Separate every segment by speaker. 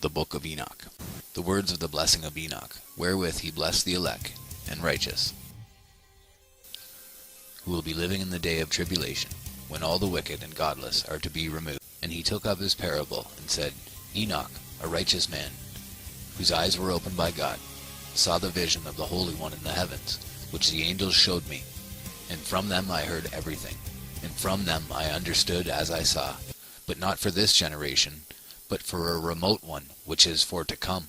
Speaker 1: The Book of Enoch. The words of the blessing of Enoch, wherewith he blessed the elect and righteous, who will be living in the day of tribulation, when all the wicked and godless are to be removed. And he took up his parable, and said, Enoch, a righteous man, whose eyes were opened by God, saw the vision of the Holy One in the heavens, which the angels showed me. And from them I heard everything, and from them I understood as I saw, but not for this generation, but for a remote one, which is for to come.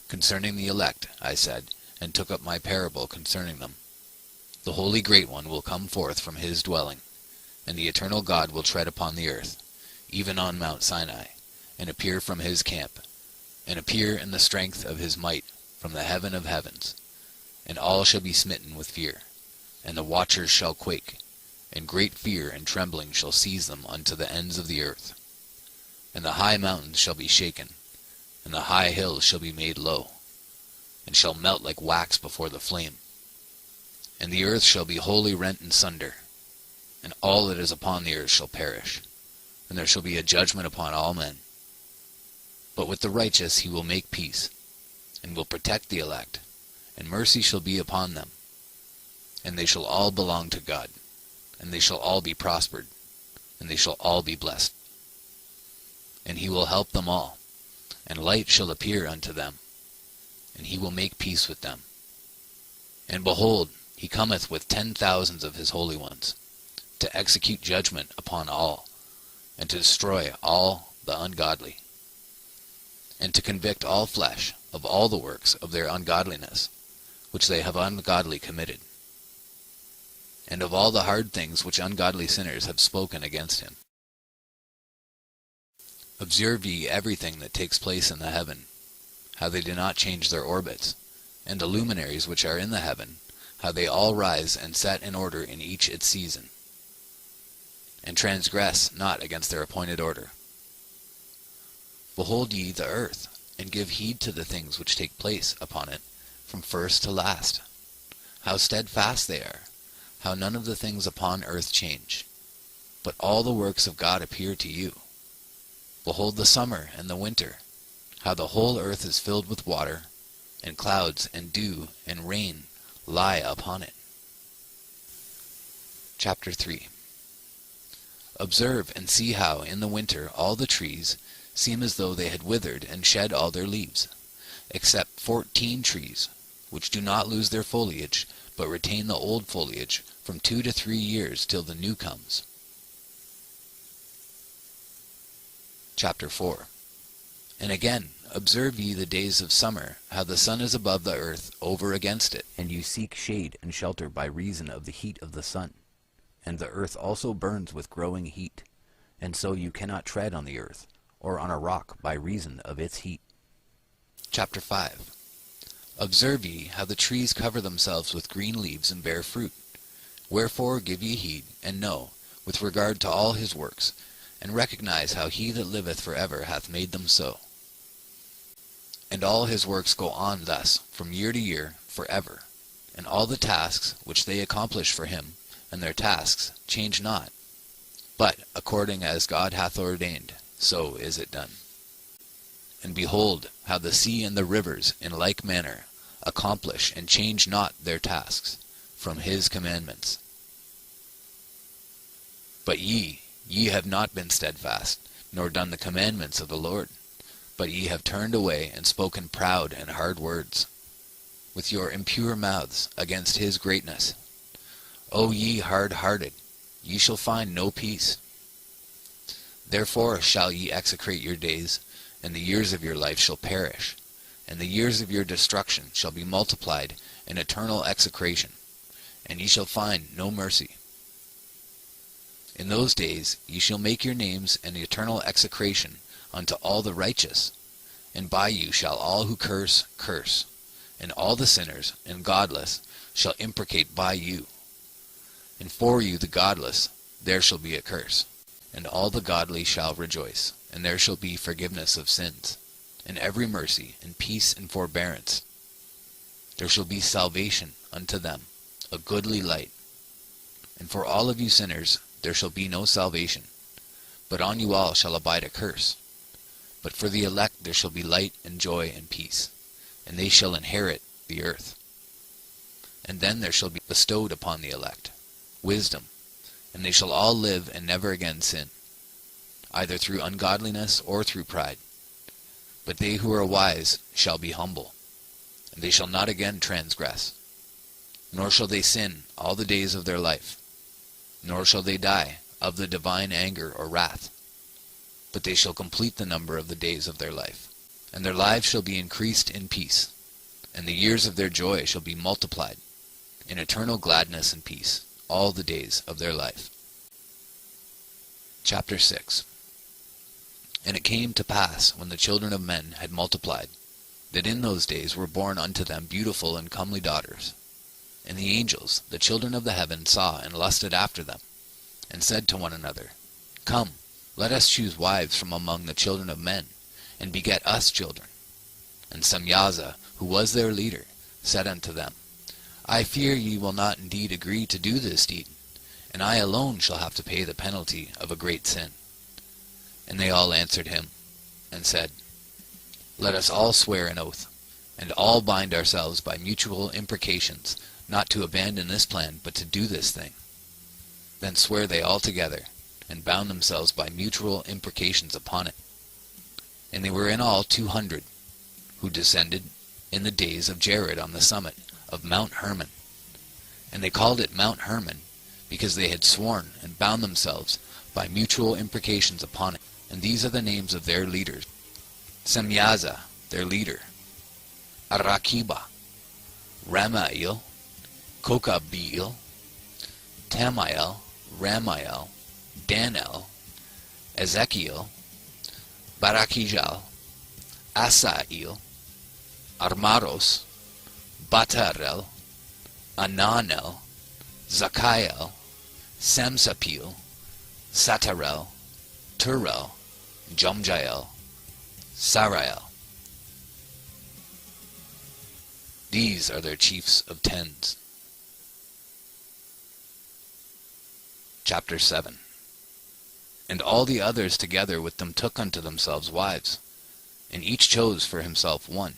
Speaker 1: Concerning the elect, I said, and took up my parable concerning them. The Holy Great One will come forth from his dwelling, and the eternal God will tread upon the earth, even on Mount Sinai, and appear from his camp, and appear in the strength of his might from the heaven of heavens. And all shall be smitten with fear, and the watchers shall quake, and great fear and trembling shall seize them unto the ends of the earth. And the high mountains shall be shaken, and the high hills shall be made low, and shall melt like wax before the flame. And the earth shall be wholly rent in sunder, and all that is upon the earth shall perish, and there shall be a judgment upon all men. But with the righteous he will make peace, and will protect the elect, and mercy shall be upon them. And they shall all belong to God, and they shall all be prospered, and they shall all be blessed. And he will help them all, and light shall appear unto them, and he will make peace with them. And behold, he cometh with 10,000s of his holy ones, to execute judgment upon all, and to destroy all the ungodly, and to convict all flesh of all the works of their ungodliness, which they have ungodly committed, and of all the hard things which ungodly sinners have spoken against him. Observe ye everything that takes place in the heaven, how they do not change their orbits, and the luminaries which are in the heaven, how they all rise and set in order in each its season, and transgress not against their appointed order. Behold ye the earth, and give heed to the things which take place upon it, from first to last, how steadfast they are, how none of the things upon earth change, but all the works of God appear to you. Behold the summer and the winter, how the whole earth is filled with water, and clouds and dew and rain lie upon it. Chapter 3. Observe and see how in the winter all the trees seem as though they had withered and shed all their leaves, except 14 trees, which do not lose their foliage, but retain the old foliage from 2 to 3 years till the new comes. Chapter 4. And again, observe ye the days of summer, how the sun is above the earth over against it, and you seek shade and shelter by reason of the heat of the sun. And the earth also burns with growing heat, and so you cannot tread on the earth, or on a rock by reason of its heat. Chapter 5. Observe ye how the trees cover themselves with green leaves and bear fruit. Wherefore give ye heed, and know, with regard to all his works, and recognize how he that liveth for ever hath made them so. And all his works go on thus, from year to year, for ever, and all the tasks which they accomplish for him, and their tasks change not. But according as God hath ordained, so is it done. And behold, how the sea and the rivers in like manner accomplish and change not their tasks from his commandments. But ye have not been steadfast, nor done the commandments of the Lord, but ye have turned away and spoken proud and hard words, with your impure mouths against his greatness. O ye hard-hearted, ye shall find no peace. Therefore shall ye execrate your days, and the years of your life shall perish, and the years of your destruction shall be multiplied in eternal execration, and ye shall find no mercy. In those days ye shall make your names an eternal execration unto all the righteous, and by you shall all who curse, curse, and all the sinners and godless shall imprecate by you. And for you the godless there shall be a curse, and all the godly shall rejoice, and there shall be forgiveness of sins, and every mercy, and peace and forbearance. There shall be salvation unto them, a goodly light. And for all of you sinners there shall be no salvation, but on you all shall abide a curse. But for the elect there shall be light and joy and peace, and they shall inherit the earth. And then there shall be bestowed upon the elect wisdom, and they shall all live and never again sin, either through ungodliness or through pride. But they who are wise shall be humble, and they shall not again transgress, nor shall they sin all the days of their life, nor shall they die of the divine anger or wrath, but they shall complete the number of the days of their life, and their lives shall be increased in peace, and the years of their joy shall be multiplied in eternal gladness and peace all the days of their life. Chapter 6. And it came to pass, when the children of men had multiplied, that in those days were born unto them beautiful and comely daughters. And the angels, the children of the heaven, saw and lusted after them, and said to one another, Come, let us choose wives from among the children of men, and beget us children. And Semyaza, who was their leader, said unto them, I fear ye will not indeed agree to do this deed, and I alone shall have to pay the penalty of a great sin. And they all answered him, and said, Let us all swear an oath, and all bind ourselves by mutual imprecations, not to abandon this plan, but to do this thing. Then swear they all together, and bound themselves by mutual imprecations upon it. And they were in all 200, who descended in the days of Jared on the summit of Mount Hermon. And they called it Mount Hermon, because they had sworn and bound themselves by mutual imprecations upon it. And these are the names of their leaders: Semyaza, their leader; Arakiba, Ramael, Kokabeel, Tamael, Ramael, Danel, Ezekiel, Barakijal, Asael, Armaros, Batarel, Ananel, Zakael, Samsapil, Satarel, Turel, Jomjael, Sarael. These are their chiefs of tens. Chapter 7. And all the others together with them took unto themselves wives, and each chose for himself one.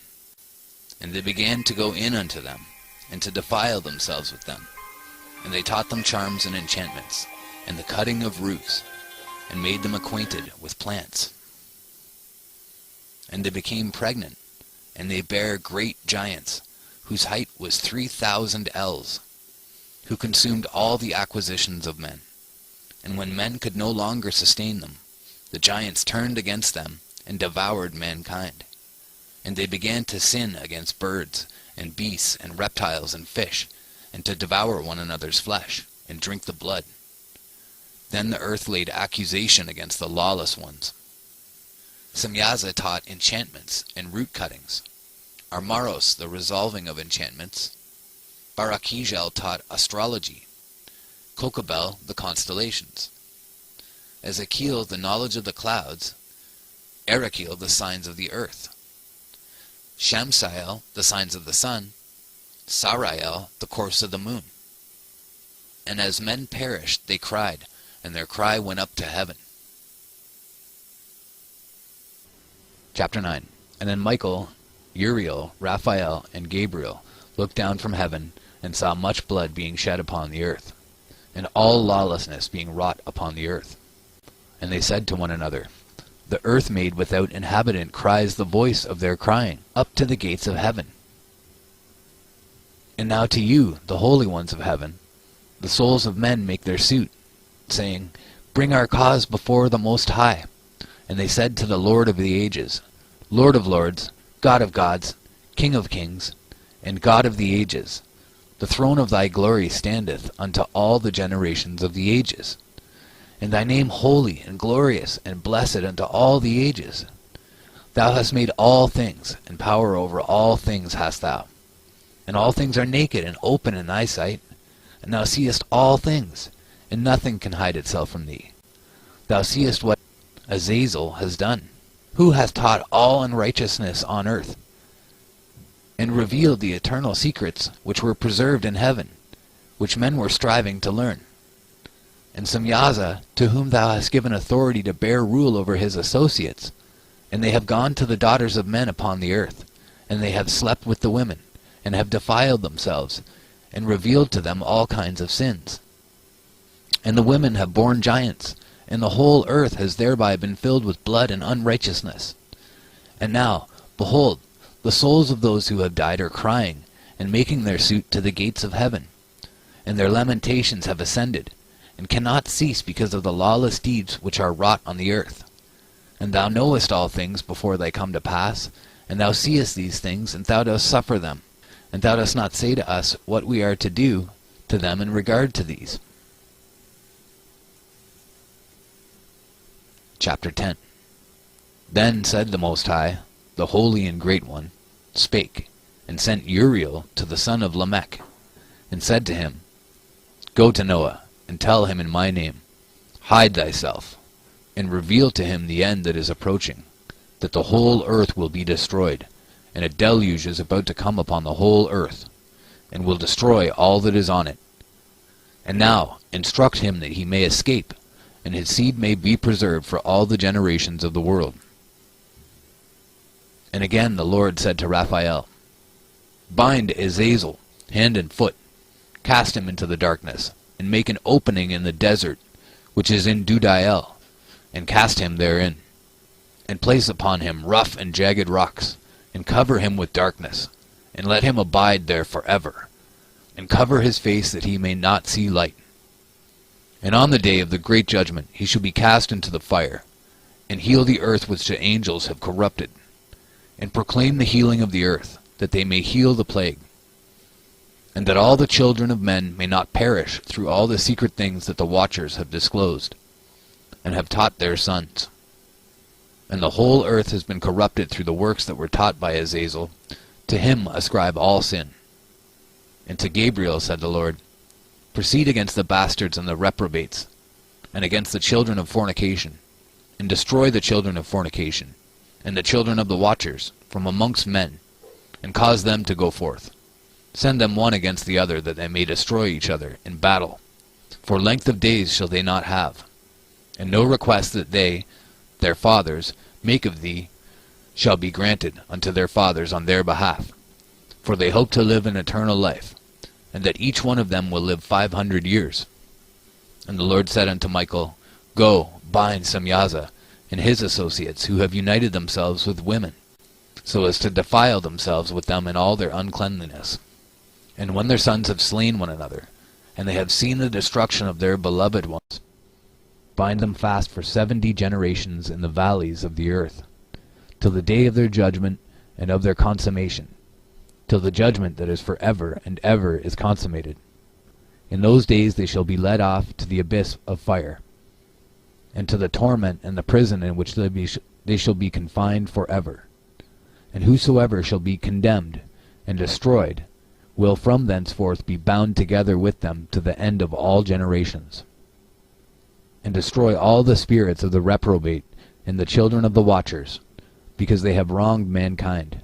Speaker 1: And they began to go in unto them, and to defile themselves with them. And they taught them charms and enchantments, and the cutting of roofs, and made them acquainted with plants. And they became pregnant, and they bare great giants, whose height was 3,000 ells, who consumed all the acquisitions of men. And when men could no longer sustain them, the giants turned against them, and devoured mankind. And they began to sin against birds, and beasts, and reptiles, and fish, and to devour one another's flesh, and drink the blood. Then the earth laid accusation against the lawless ones. Semyaza taught enchantments and root cuttings; Armaros the resolving of enchantments; Barakijel taught astrology; Kokabel the constellations; Ezekiel the knowledge of the clouds; Arakiel the signs of the earth; Shamsael the signs of the sun; Sarael the course of the moon. And as men perished, they cried, and their cry went up to heaven. Chapter 9. And then Michael, Uriel, Raphael, and Gabriel looked down from heaven, and saw much blood being shed upon the earth, and all lawlessness being wrought upon the earth. And they said to one another, The earth made without inhabitant cries the voice of their crying up to the gates of heaven. And now to you, the holy ones of heaven, the souls of men make their suit, saying, Bring our cause before the Most High. And they said to the Lord of the ages, Lord of lords, God of gods, King of kings, and God of the ages, the throne of thy glory standeth unto all the generations of the ages, and thy name holy and glorious and blessed unto all the ages. Thou hast made all things, and power over all things hast thou. And all things are naked and open in thy sight, and thou seest all things, and nothing can hide itself from thee. Thou seest what Azazel has done, who hath taught all unrighteousness on earth, and revealed the eternal secrets which were preserved in heaven, which men were striving to learn. And Semyaza, to whom thou hast given authority to bear rule over his associates, And they have gone to the daughters of men upon the earth, and they have slept with the women, and have defiled themselves, and revealed to them all kinds of sins. And the women have borne giants, and the whole earth has thereby been filled with blood and unrighteousness. And now, behold, the souls of those who have died are crying, and making their suit to the gates of heaven. And their lamentations have ascended, and cannot cease because of the lawless deeds which are wrought on the earth. And thou knowest all things before they come to pass, and thou seest these things, and thou dost suffer them. And thou dost not say to us what we are to do to them in regard to these. Chapter 10. Then said the Most High, the Holy and Great One, spake, and sent Uriel to the son of Lamech, and said to him, Go to Noah, and tell him in my name, Hide thyself, and reveal to him the end that is approaching, that the whole earth will be destroyed, and a deluge is about to come upon the whole earth, and will destroy all that is on it. And now instruct him that he may escape, and his seed may be preserved for all the generations of the world. And again the Lord said to Raphael, Bind Azazel, hand and foot, cast him into the darkness, and make an opening in the desert, which is in Dudael, and cast him therein, and place upon him rough and jagged rocks, and cover him with darkness, and let him abide there forever, and cover his face that he may not see light. And on the day of the great judgment he shall be cast into the fire, and heal the earth which the angels have corrupted, and proclaim the healing of the earth, that they may heal the plague, and that all the children of men may not perish through all the secret things that the watchers have disclosed, and have taught their sons. And the whole earth has been corrupted through the works that were taught by Azazel. To him ascribe all sin. And to Gabriel said the Lord, Proceed against the bastards and the reprobates, and against the children of fornication, and destroy the children of fornication, and the children of the watchers, from amongst men, and cause them to go forth. Send them one against the other, that they may destroy each other in battle. For length of days shall they not have, and no request that they, their fathers, make of thee shall be granted unto their fathers on their behalf. For they hope to live an eternal life, and that each one of them will live 500 years. And the Lord said unto Michael, Go, bind Semyaza and his associates, who have united themselves with women, so as to defile themselves with them in all their uncleanliness. And when their sons have slain one another, and they have seen the destruction of their beloved ones, bind them fast for 70 generations in the valleys of the earth, till the day of their judgment and of their consummation, till the judgment that is for ever and ever is consummated. In those days they shall be led off to the abyss of fire, and to the torment and the prison in which they shall be confined forever. And whosoever shall be condemned and destroyed will from thenceforth be bound together with them to the end of all generations. And destroy all the spirits of the reprobate and the children of the watchers, because they have wronged mankind.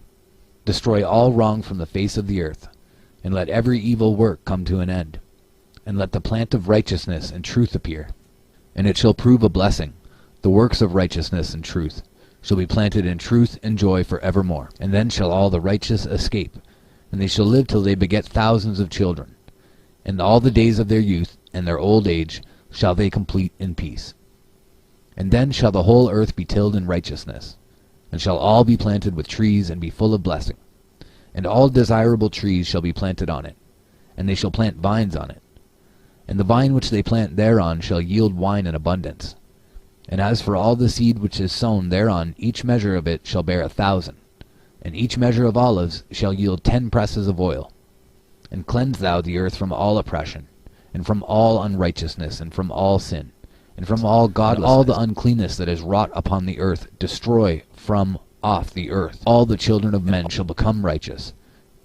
Speaker 1: Destroy all wrong from the face of the earth, and let every evil work come to an end, and let the plant of righteousness and truth appear. And it shall prove a blessing. The works of righteousness and truth shall be planted in truth and joy for evermore. And then shall all the righteous escape, and they shall live till they beget thousands of children. And all the days of their youth and their old age shall they complete in peace. And then shall the whole earth be tilled in righteousness, and shall all be planted with trees and be full of blessing. And all desirable trees shall be planted on it, and they shall plant vines on it. And the vine which they plant thereon shall yield wine in abundance. And as for all the seed which is sown thereon, each measure of it shall bear 1,000, and each measure of olives shall yield 10 presses of oil. And cleanse thou the earth from all oppression, and from all unrighteousness, and from all sin, and from all godlessness, and all the uncleanness that is wrought upon the earth destroy from off the earth. All the children of men shall become righteous,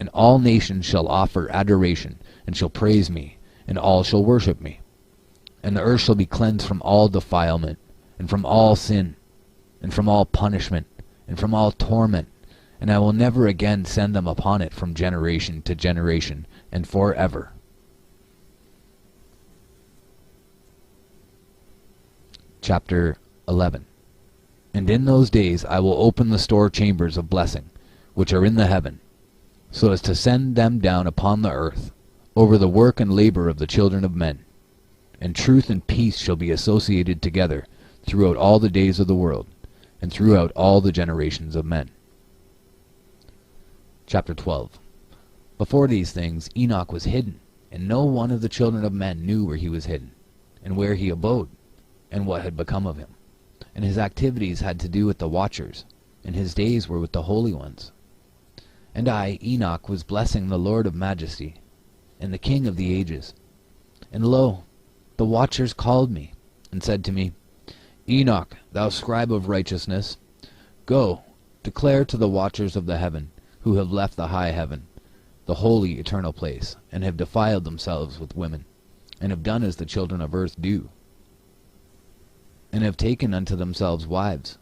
Speaker 1: and all nations shall offer adoration, and shall praise me, and all shall worship me. And the earth shall be cleansed from all defilement, and from all sin, and from all punishment, and from all torment, and I will never again send them upon it from generation to generation, and forever. Chapter 11. And in those days I will open the store chambers of blessing, which are in the heaven, so as to send them down upon the earth, over the work and labor of the children of men. And truth and peace shall be associated together throughout all the days of the world, and throughout all the generations of men. Chapter 12. Before these things Enoch was hidden, and no one of the children of men knew where he was hidden, and where he abode, and what had become of him. And his activities had to do with the watchers, and his days were with the holy ones. And I, Enoch, was blessing the Lord of majesty, and the King of the ages. And lo, the watchers called me, and said to me, Enoch, thou scribe of righteousness, go, declare to the watchers of the heaven, who have left the high heaven, the holy eternal place, and have defiled themselves with women, and have done as the children of earth do, and have taken unto themselves wives.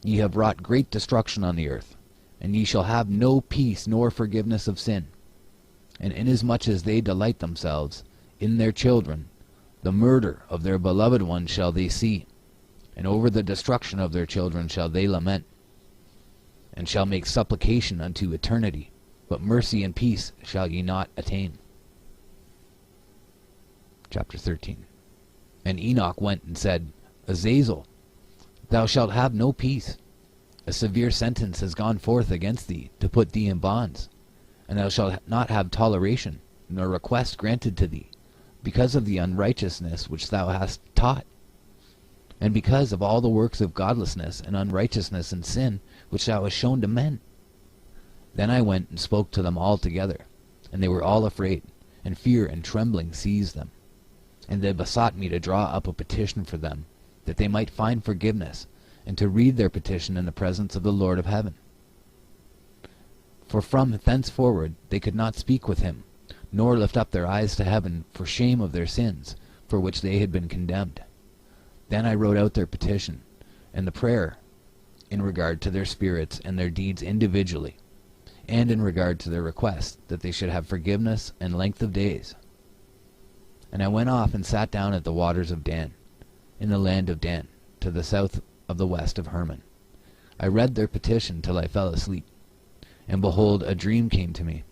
Speaker 1: Ye have wrought great destruction on the earth, and ye shall have no peace nor forgiveness of sin. And inasmuch as they delight themselves in their children, the murder of their beloved ones shall they see, and over the destruction of their children shall they lament, and shall make supplication unto eternity, but mercy and peace shall ye not attain. Chapter 13. And Enoch went and said, Azazel, thou shalt have no peace. A severe sentence has gone forth against thee, to put thee in bonds, and thou shalt not have toleration, nor request granted to thee, because of the unrighteousness which thou hast taught, and because of all the works of godlessness and unrighteousness and sin which thou hast shown to men. Then I went and spoke to them all together, and they were all afraid, and fear and trembling seized them. And they besought me to draw up a petition for them, that they might find forgiveness, and to read their petition in the presence of the Lord of heaven. For from thenceforward they could not speak with him, nor lift up their eyes to heaven for shame of their sins, for which they had been condemned. Then I wrote out their petition, and the prayer, in regard to their spirits and their deeds individually, and in regard to their request that they should have forgiveness and length of days. And I went off and sat down at the waters of Dan, in the land of Dan, to the south of the west of Hermon. I read their petition till I fell asleep. And behold, a dream came to me,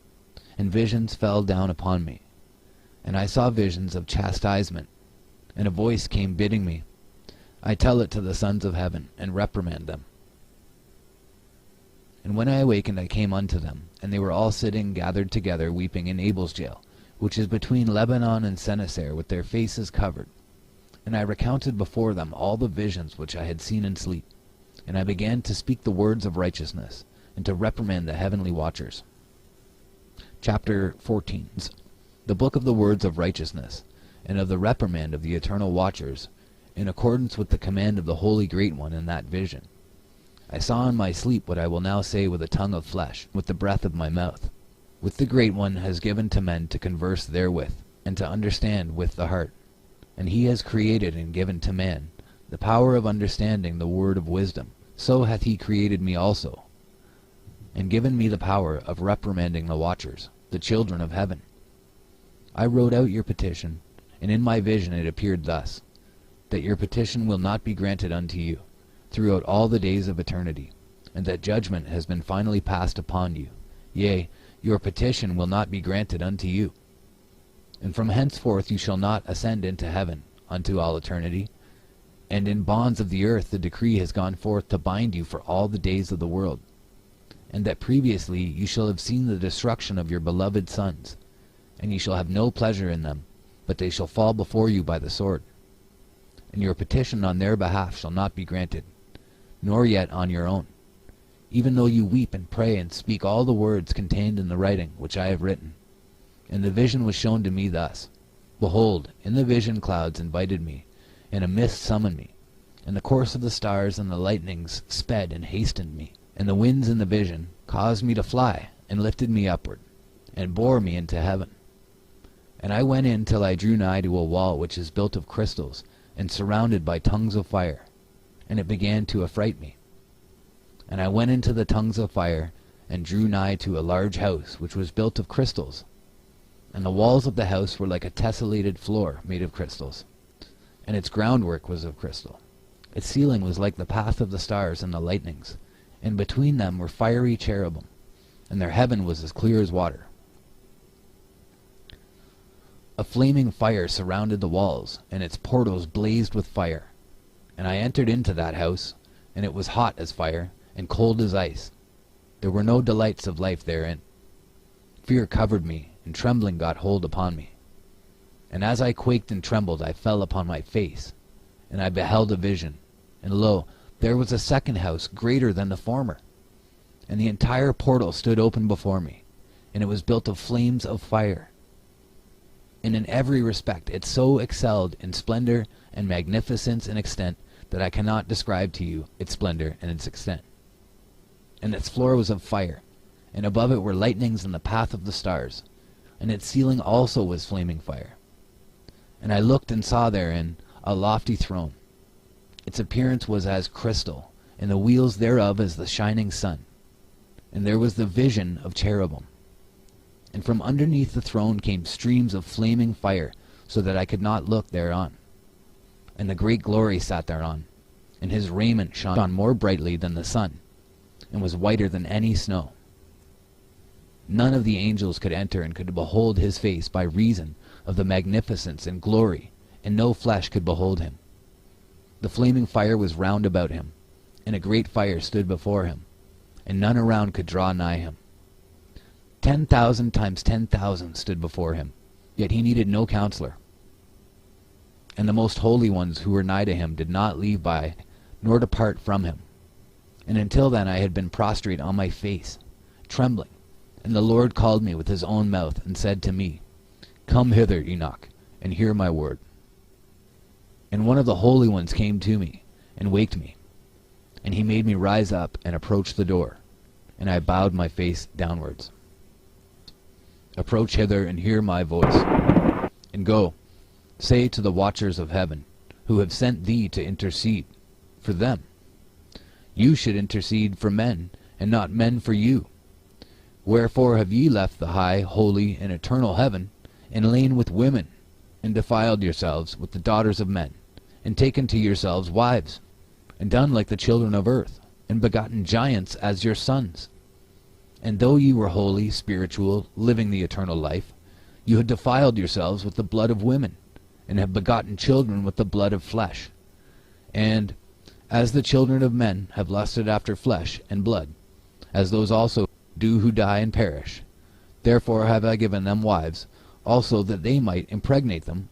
Speaker 1: and visions fell down upon me. And I saw visions of chastisement, and a voice came bidding me, I tell it to the sons of heaven, and reprimand them. And when I awakened I came unto them, and they were all sitting gathered together weeping in Abel's jail, which is between Lebanon and Sennacer, with their faces covered. And I recounted before them all the visions which I had seen in sleep. And I began to speak the words of righteousness, and to reprimand the heavenly watchers. Chapter 14. The book of the words of righteousness, and of the reprimand of the eternal watchers, in accordance with the command of the Holy Great One in that vision. I saw in my sleep what I will now say with a tongue of flesh, with the breath of my mouth. With the Great One has given to men to converse therewith, and to understand with the heart. And he has created and given to man the power of understanding the word of wisdom. So hath he created me also, and given me the power of reprimanding the watchers, the children of heaven. I wrote out your petition, and in my vision it appeared thus, that your petition will not be granted unto you throughout all the days of eternity, and that judgment has been finally passed upon you. Yea, your petition will not be granted unto you. And from henceforth you shall not ascend into heaven unto all eternity. And in bonds of the earth the decree has gone forth to bind you for all the days of the world. And that previously you shall have seen the destruction of your beloved sons, and ye shall have no pleasure in them, but they shall fall before you by the sword. And your petition on their behalf shall not be granted, nor yet on your own, even though you weep and pray and speak all the words contained in the writing which I have written. And the vision was shown to me thus. Behold, in the vision clouds invited me, and a mist summoned me, and the course of the stars and the lightnings sped and hastened me, and the winds in the vision caused me to fly, and lifted me upward, and bore me into heaven. And I went in till I drew nigh to a wall which is built of crystals, and surrounded by tongues of fire, and it began to affright me. And I went into the tongues of fire, and drew nigh to a large house which was built of crystals, and the walls of the house were like a tessellated floor made of crystals, and its groundwork was of crystal, Its ceiling was like the path of the stars and the lightnings, and between them were fiery cherubim, and their heaven was as clear as water. A flaming fire surrounded the walls, and its portals blazed with fire. And I entered into that house, and it was hot as fire, and cold as ice. There were no delights of life therein. Fear covered me, and trembling got hold upon me. And as I quaked and trembled, I fell upon my face, and I beheld a vision. And lo, there was a second house greater than the former. And the entire portal stood open before me, and it was built of flames of fire. And in every respect it so excelled in splendor and magnificence and extent that I cannot describe to you its splendor and its extent. And its floor was of fire, and above it were lightnings in the path of the stars, and its ceiling also was flaming fire. And I looked and saw therein a lofty throne. Its appearance was as crystal, and the wheels thereof as the shining sun. And there was the vision of cherubim. And from underneath the throne came streams of flaming fire, so that I could not look thereon. And the great glory sat thereon, and his raiment shone more brightly than the sun, and was whiter than any snow. None of the angels could enter and could behold his face by reason of the magnificence and glory, and no flesh could behold him. The flaming fire was round about him, and a great fire stood before him, and none around could draw nigh him. 10,000 times 10,000 stood before him, yet he needed no counselor. And the most holy ones who were nigh to him did not leave by, nor depart from him. And until then I had been prostrate on my face, trembling. And the Lord called me with his own mouth, and said to me, Come hither, Enoch, and hear my word. And one of the holy ones came to me, and waked me. And he made me rise up and approach the door, and I bowed my face downwards. Approach hither and hear my voice. And go, say to the watchers of heaven, who have sent thee to intercede for them. You should intercede for men, and not men for you. Wherefore have ye left the high, holy, and eternal heaven, and lain with women, and defiled yourselves with the daughters of men, and taken to yourselves wives, and done like the children of earth, and begotten giants as your sons? And though ye were holy, spiritual, living the eternal life, you had defiled yourselves with the blood of women, and have begotten children with the blood of flesh. And as the children of men have lusted after flesh and blood, as those also do who die and perish, therefore have I given them wives, also that they might impregnate them,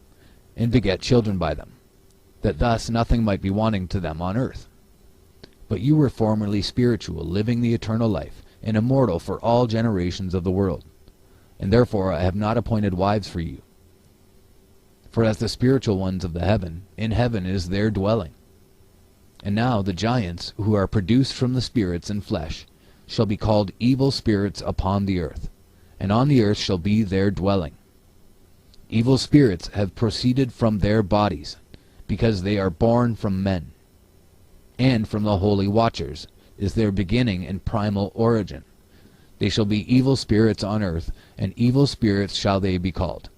Speaker 1: and beget children by them, that thus nothing might be wanting to them on earth. But you were formerly spiritual, living the eternal life, and immortal for all generations of the world. And therefore I have not appointed wives for you. For as the spiritual ones of the heaven, in heaven is their dwelling. And now the giants, who are produced from the spirits and flesh, shall be called evil spirits upon the earth, and on the earth shall be their dwelling. Evil spirits have proceeded from their bodies, because they are born from men. And from the holy watchers is their beginning and primal origin. They shall be evil spirits on earth, and evil spirits shall they be called.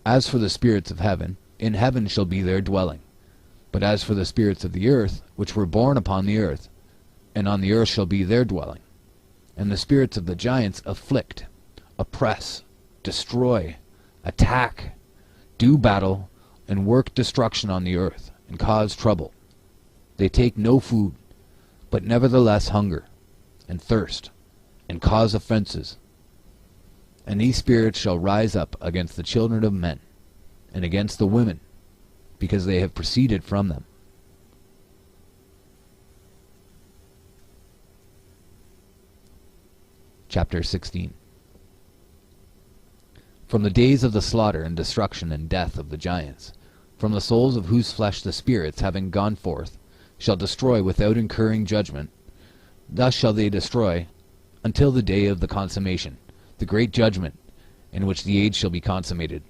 Speaker 1: As for the spirits of heaven, in heaven shall be their dwelling. But as for the spirits of the earth, which were born upon the earth, and on the earth shall be their dwelling. And the spirits of the giants afflict, oppress, destroy, attack, do battle, and work destruction on the earth, and cause trouble. They take no food, but nevertheless hunger, and thirst, and cause offenses. And these spirits shall rise up against the children of men, and against the women, because they have proceeded from them. Chapter 16. From the days of the slaughter and destruction and death of the giants, from the souls of whose flesh the spirits, having gone forth, shall destroy without incurring judgment, thus shall they destroy until the day of the consummation, the great judgment, in which the age shall be consummated,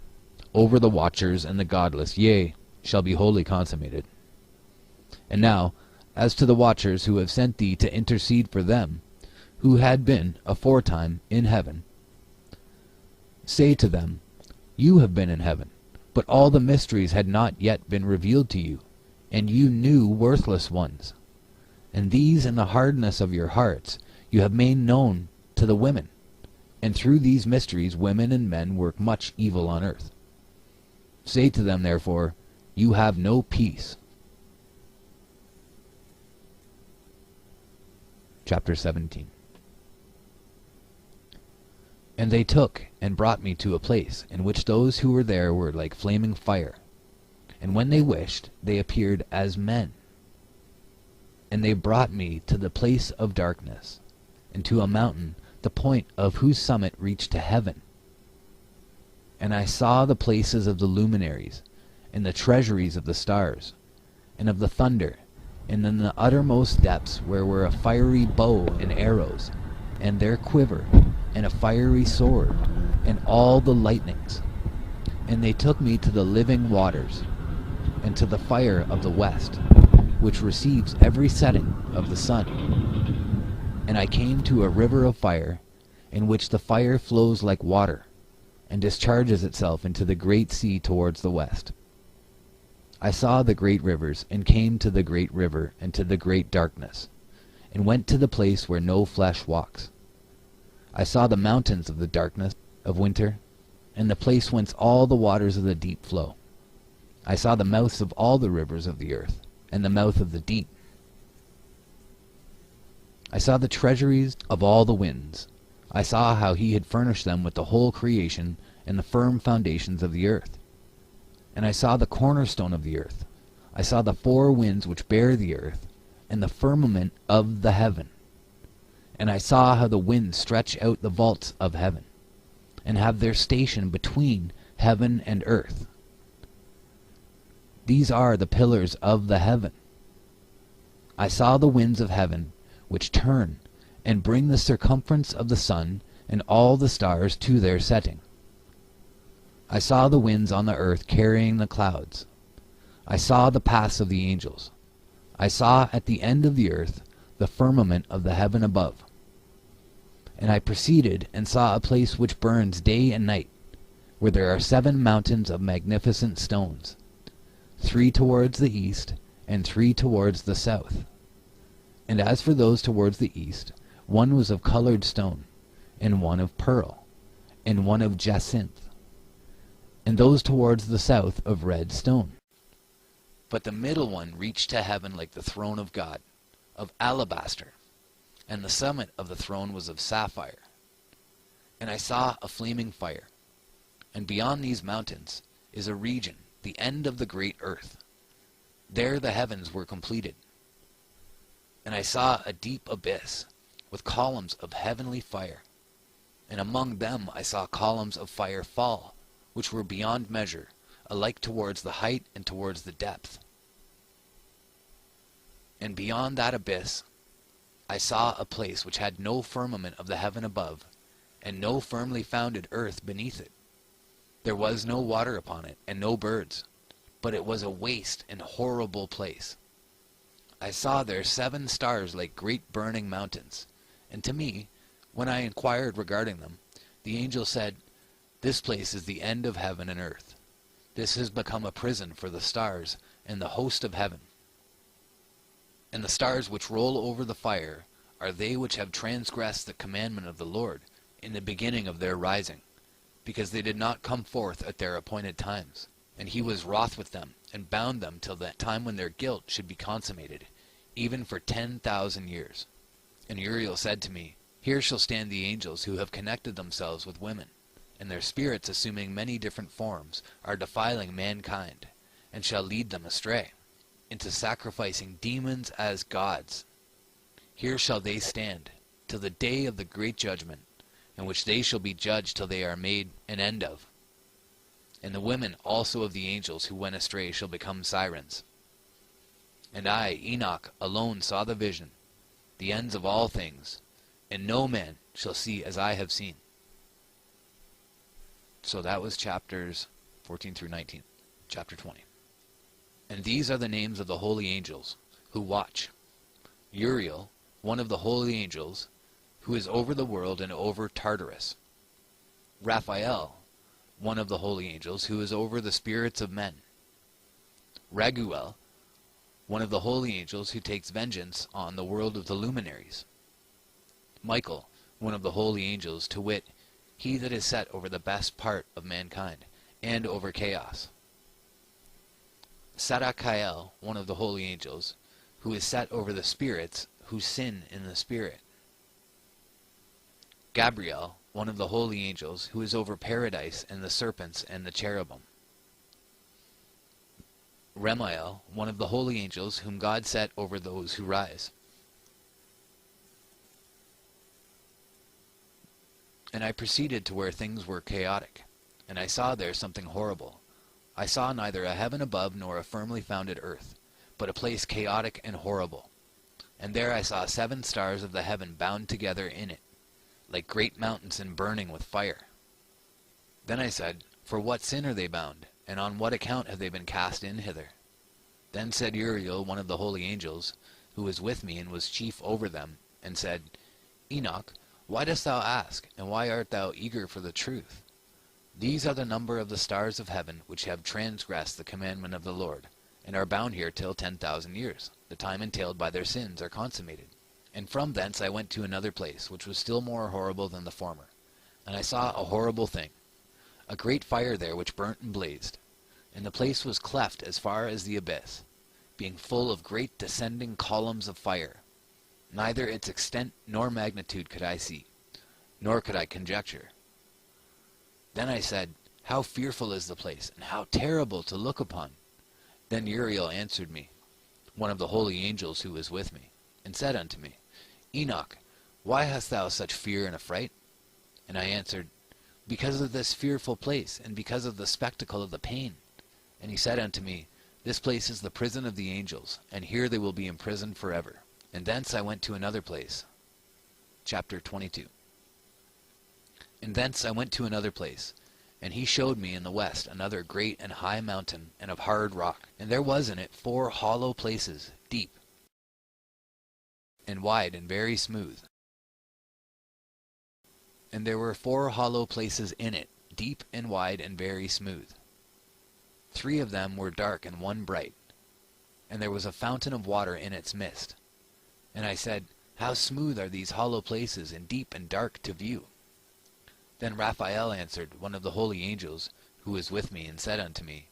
Speaker 1: over the watchers and the godless, yea, shall be wholly consummated. And now, as to the watchers who have sent thee to intercede for them, who had been aforetime in heaven, say to them, You have been in heaven, but all the mysteries had not yet been revealed to you, and you knew worthless ones. And these in the hardness of your hearts you have made known to the women. And through these mysteries women and men work much evil on earth. Say to them, therefore, you have no peace. Chapter 17. And they took and brought me to a place in which those who were there were like flaming fire. And when they wished, they appeared as men. And they brought me to the place of darkness, and to a mountain, the point of whose summit reached to heaven. And I saw the places of the luminaries, and the treasuries of the stars, and of the thunder, and in the uttermost depths where were a fiery bow and arrows, and their quiver, and a fiery sword, and all the lightnings. And they took me to the living waters, and to the fire of the west, which receives every setting of the sun. And I came to a river of fire, in which the fire flows like water, and discharges itself into the great sea towards the west. I saw the great rivers, and came to the great river, and to the great darkness, and went to the place where no flesh walks. I saw the mountains of the darkness of winter, and the place whence all the waters of the deep flow. I saw the mouths of all the rivers of the earth, and the mouth of the deep. I saw the treasuries of all the winds. I saw how he had furnished them with the whole creation and the firm foundations of the earth. And I saw the cornerstone of the earth. I saw the four winds which bear the earth, and the firmament of the heaven. And I saw how the winds stretch out the vaults of heaven, and have their station between heaven and earth. These are the pillars of the heaven. I saw the winds of heaven, which turn and bring the circumference of the sun and all the stars to their setting. I saw the winds on the earth carrying the clouds. I saw the paths of the angels. I saw at the end of the earth the firmament of the heaven above. And I proceeded and saw a place which burns day and night, where there are 7 mountains of magnificent stones, 3 towards the east, and 3 towards the south. And as for those towards the east, one was of colored stone, and one of pearl, and one of jacinth, and those towards the south of red stone. But the middle one reached to heaven like the throne of God, of alabaster, and the summit of the throne was of sapphire. And I saw a flaming fire, and beyond these mountains is a region, the end of the great earth. There the heavens were completed. And I saw a deep abyss, with columns of heavenly fire, and among them I saw columns of fire fall, which were beyond measure, alike towards the height and towards the depth. And beyond that abyss I saw a place which had no firmament of the heaven above, and no firmly founded earth beneath it. There was no water upon it, and no birds, but it was a waste and horrible place. I saw there 7 stars like great burning mountains, and to me, when I inquired regarding them, the angel said, "This place is the end of heaven and earth. This has become a prison for the stars and the host of heaven. And the stars which roll over the fire are they which have transgressed the commandment of the Lord in the beginning of their rising, because they did not come forth at their appointed times. And he was wroth with them, and bound them till that time when their guilt should be consummated, even for 10,000 years. And Uriel said to me, Here shall stand the angels who have connected themselves with women, and their spirits, assuming many different forms, are defiling mankind, and shall lead them astray, into sacrificing demons as gods. Here shall they stand, till the day of the great judgment, in which they shall be judged till they are made an end of. And the women also of the angels who went astray shall become sirens. And I, Enoch, alone saw the vision, the ends of all things, and no man shall see as I have seen." So that was chapters 14 through 19. Chapter 20. And these are the names of the holy angels who watch. Uriel, one of the holy angels, who is over the world and over Tartarus. Raphael, one of the holy angels, who is over the spirits of men. Raguel, one of the holy angels, who takes vengeance on the world of the luminaries. Michael, one of the holy angels, to wit, he that is set over the best part of mankind, and over chaos. Sadakael, one of the holy angels, who is set over the spirits who sin in the spirit. Gabriel, one of the holy angels, who is over paradise and the serpents and the cherubim. Remiel, one of the holy angels, whom God set over those who rise. And I proceeded to where things were chaotic, and I saw there something horrible. I saw neither a heaven above nor a firmly founded earth, but a place chaotic and horrible. And there I saw 7 stars of the heaven bound together in it, like great mountains and burning with fire. Then I said, For what sin are they bound, and on what account have they been cast in hither? Then said Uriel, one of the holy angels, who was with me and was chief over them, and said, Enoch, why dost thou ask, and why art thou eager for the truth? These are the number of the stars of heaven, which have transgressed the commandment of the Lord, and are bound here till 10,000 years. The time entailed by their sins are consummated. And from thence I went to another place, which was still more horrible than the former. And I saw a horrible thing, a great fire there which burnt and blazed. And the place was cleft as far as the abyss, being full of great descending columns of fire. Neither its extent nor magnitude could I see, nor could I conjecture. Then I said, How fearful is the place, and how terrible to look upon! Then Uriel answered me, one of the holy angels who was with me, and said unto me, Enoch, why hast thou such fear and affright? And I answered, Because of this fearful place, and because of the spectacle of the pain. And he said unto me, This place is the prison of the angels, and here they will be imprisoned forever. And thence I went to another place. Chapter 22. And thence I went to another place, and he showed me in the west another great and high mountain, and of hard rock. And there was in it 4 hollow places, deep, and wide, and very smooth. And there were 4 hollow places in it, deep and wide, and very smooth. 3 of them were dark, and 1 bright. And there was a fountain of water in its midst. And I said, How smooth are these hollow places, and deep and dark to view! Then Raphael answered, one of the holy angels, who was with me, and said unto me,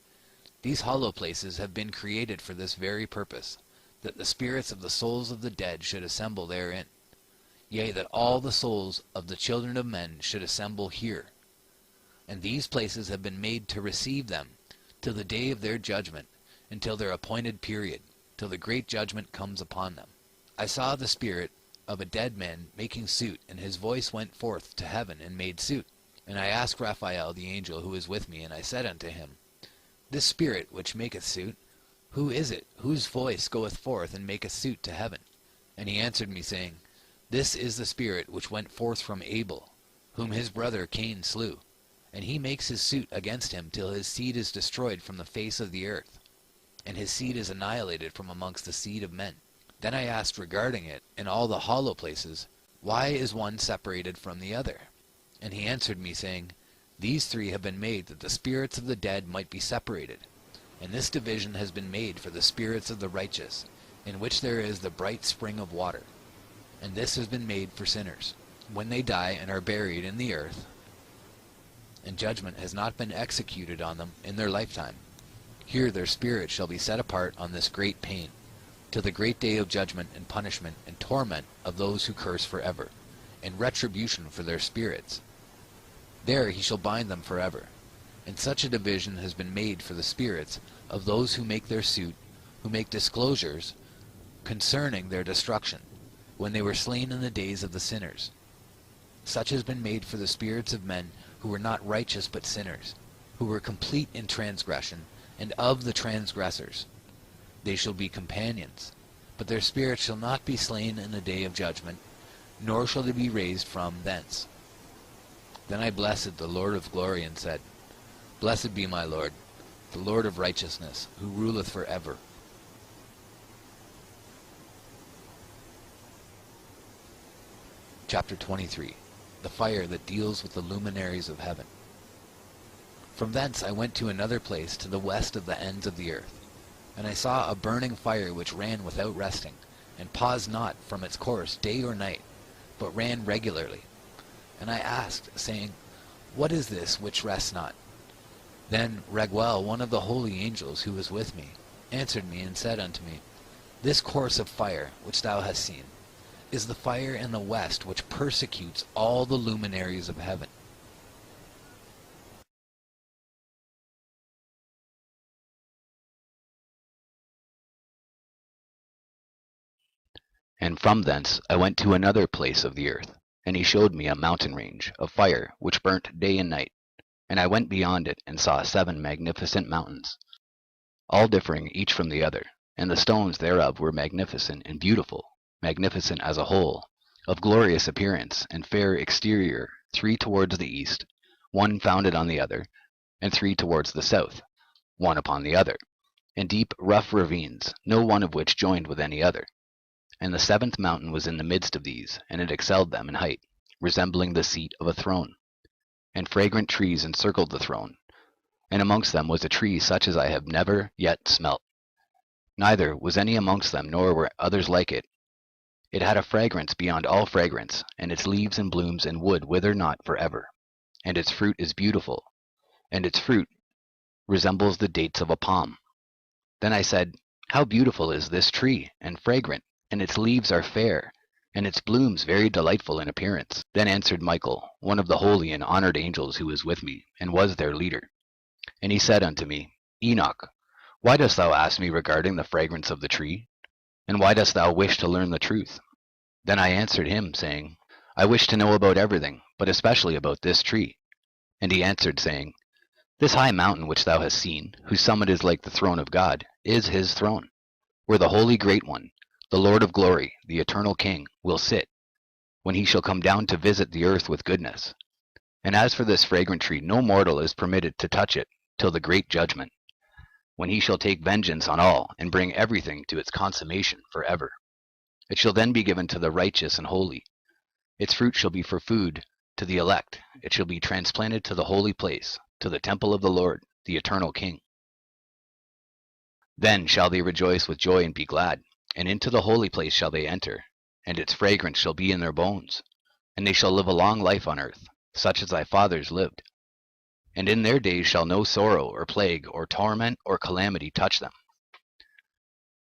Speaker 1: These hollow places have been created for this very purpose, that the spirits of the souls of the dead should assemble therein. Yea, that all the souls of the children of men should assemble here. And these places have been made to receive them, till the day of their judgment, until their appointed period, till the great judgment comes upon them. I saw the spirit of a dead man making suit, and his voice went forth to heaven and made suit. And I asked Raphael the angel who was with me, and I said unto him, This spirit which maketh suit, who is it, whose voice goeth forth and maketh suit to heaven? And he answered me, saying, This is the spirit which went forth from Abel, whom his brother Cain slew. And he makes his suit against him till his seed is destroyed from the face of the earth, and his seed is annihilated from amongst the seed of men. Then I asked regarding it, in all the hollow places, Why is one separated from the other? And he answered me, saying, These 3 have been made that the spirits of the dead might be separated. And this division has been made for the spirits of the righteous, in which there is the bright spring of water. And this has been made for sinners, when they die and are buried in the earth, and judgment has not been executed on them in their lifetime. Here their spirits shall be set apart on this great pain, till the great day of judgment and punishment and torment of those who curse forever, and retribution for their spirits. There he shall bind them forever. And such a division has been made for the spirits of those who make their suit, who make disclosures concerning their destruction, when they were slain in the days of the sinners. Such has been made for the spirits of men who were not righteous but sinners, who were complete in transgression, and of the transgressors. They shall be companions, but their spirits shall not be slain in the day of judgment, nor shall they be raised from thence. Then I blessed the Lord of glory, and said, Blessed be my Lord, the Lord of righteousness, who ruleth for ever. Chapter 23. The fire that deals with the luminaries of heaven. From thence I went to another place to the west of the ends of the earth. And I saw a burning fire which ran without resting, and paused not from its course day or night, but ran regularly. And I asked, saying, What is this which rests not? Then Raguel, one of the holy angels who was with me, answered me and said unto me, This course of fire which thou hast seen is the fire in the west which persecutes all the luminaries of heaven.
Speaker 2: And from thence I went to another place of the earth, and he showed me a mountain range of fire which burnt day and night. And I went beyond it, and saw 7 magnificent mountains, all differing each from the other, and the stones thereof were magnificent and beautiful, magnificent as a whole, of glorious appearance and fair exterior, 3 towards the east, one founded on the other, and 3 towards the south, one upon the other, and deep rough ravines, no one of which joined with any other. And the 7th mountain was in the midst of these, and it excelled them in height, resembling the seat of a throne. And fragrant trees encircled the throne, and amongst them was a tree such as I have never yet smelt. Neither was any amongst them, nor were others like it. It had a fragrance beyond all fragrance, and its leaves and blooms and wood wither not for ever. And its fruit is beautiful, and its fruit resembles the dates of a palm. Then I said, How beautiful is this tree, and fragrant, and its leaves are fair, and its blooms very delightful in appearance. Then answered Michael, one of the holy and honored angels who was with me, and was their leader. And he said unto me, Enoch, why dost thou ask me regarding the fragrance of the tree? And why dost thou wish to learn the truth? Then I answered him, saying, I wish to know about everything, but especially about this tree. And he answered, saying, This high mountain which thou hast seen, whose summit is like the throne of God, is his throne, where the Holy Great One, the Lord of glory, the eternal King, will sit, when he shall come down to visit the earth with goodness. And as for this fragrant tree, no mortal is permitted to touch it till the great judgment, when he shall take vengeance on all, and bring everything to its consummation for ever. It shall then be given to the righteous and holy. Its fruit shall be for food to the elect. It shall be transplanted to the holy place, to the temple of the Lord, the eternal King. Then shall they rejoice with joy and be glad, and into the holy place shall they enter, and its fragrance shall be in their bones, and they shall live a long life on earth, such as thy fathers lived. And in their days shall no sorrow or plague or torment or calamity touch them.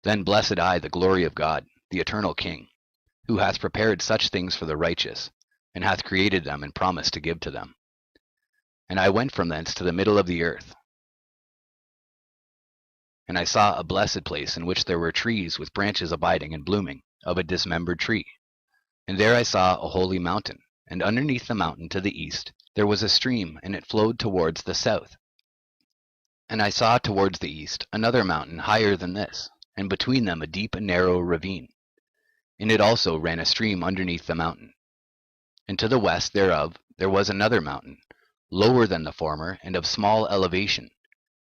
Speaker 2: Then blessed I the glory of God, the eternal King, who hath prepared such things for the righteous, and hath created them and promised to give to them. And I went from thence to the middle of the earth, and I saw a blessed place in which there were trees with branches abiding and blooming, of a dismembered tree. And there I saw a holy mountain, and underneath the mountain to the east there was a stream, and it flowed towards the south. And I saw towards the east another mountain higher than this, and between them a deep and narrow ravine. In it also ran a stream underneath the mountain. And to the west thereof there was another mountain, lower than the former, and of small elevation,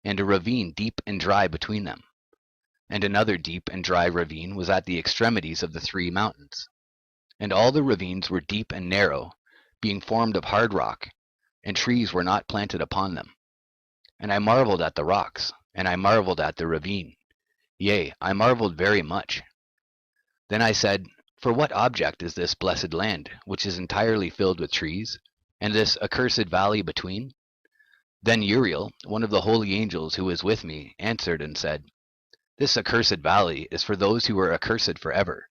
Speaker 2: and a ravine deep and dry between them. And another deep and dry ravine was at the extremities of the 3 mountains. And all the ravines were deep and narrow, being formed of hard rock, and trees were not planted upon them. And I marveled at the rocks, and I marveled at the ravine. Yea, I marveled very much. Then I said, For what object is this blessed land, which is entirely filled with trees, and this accursed valley between? Then Uriel, one of the holy angels who was with me, answered and said, This accursed valley is for those who are accursed forever.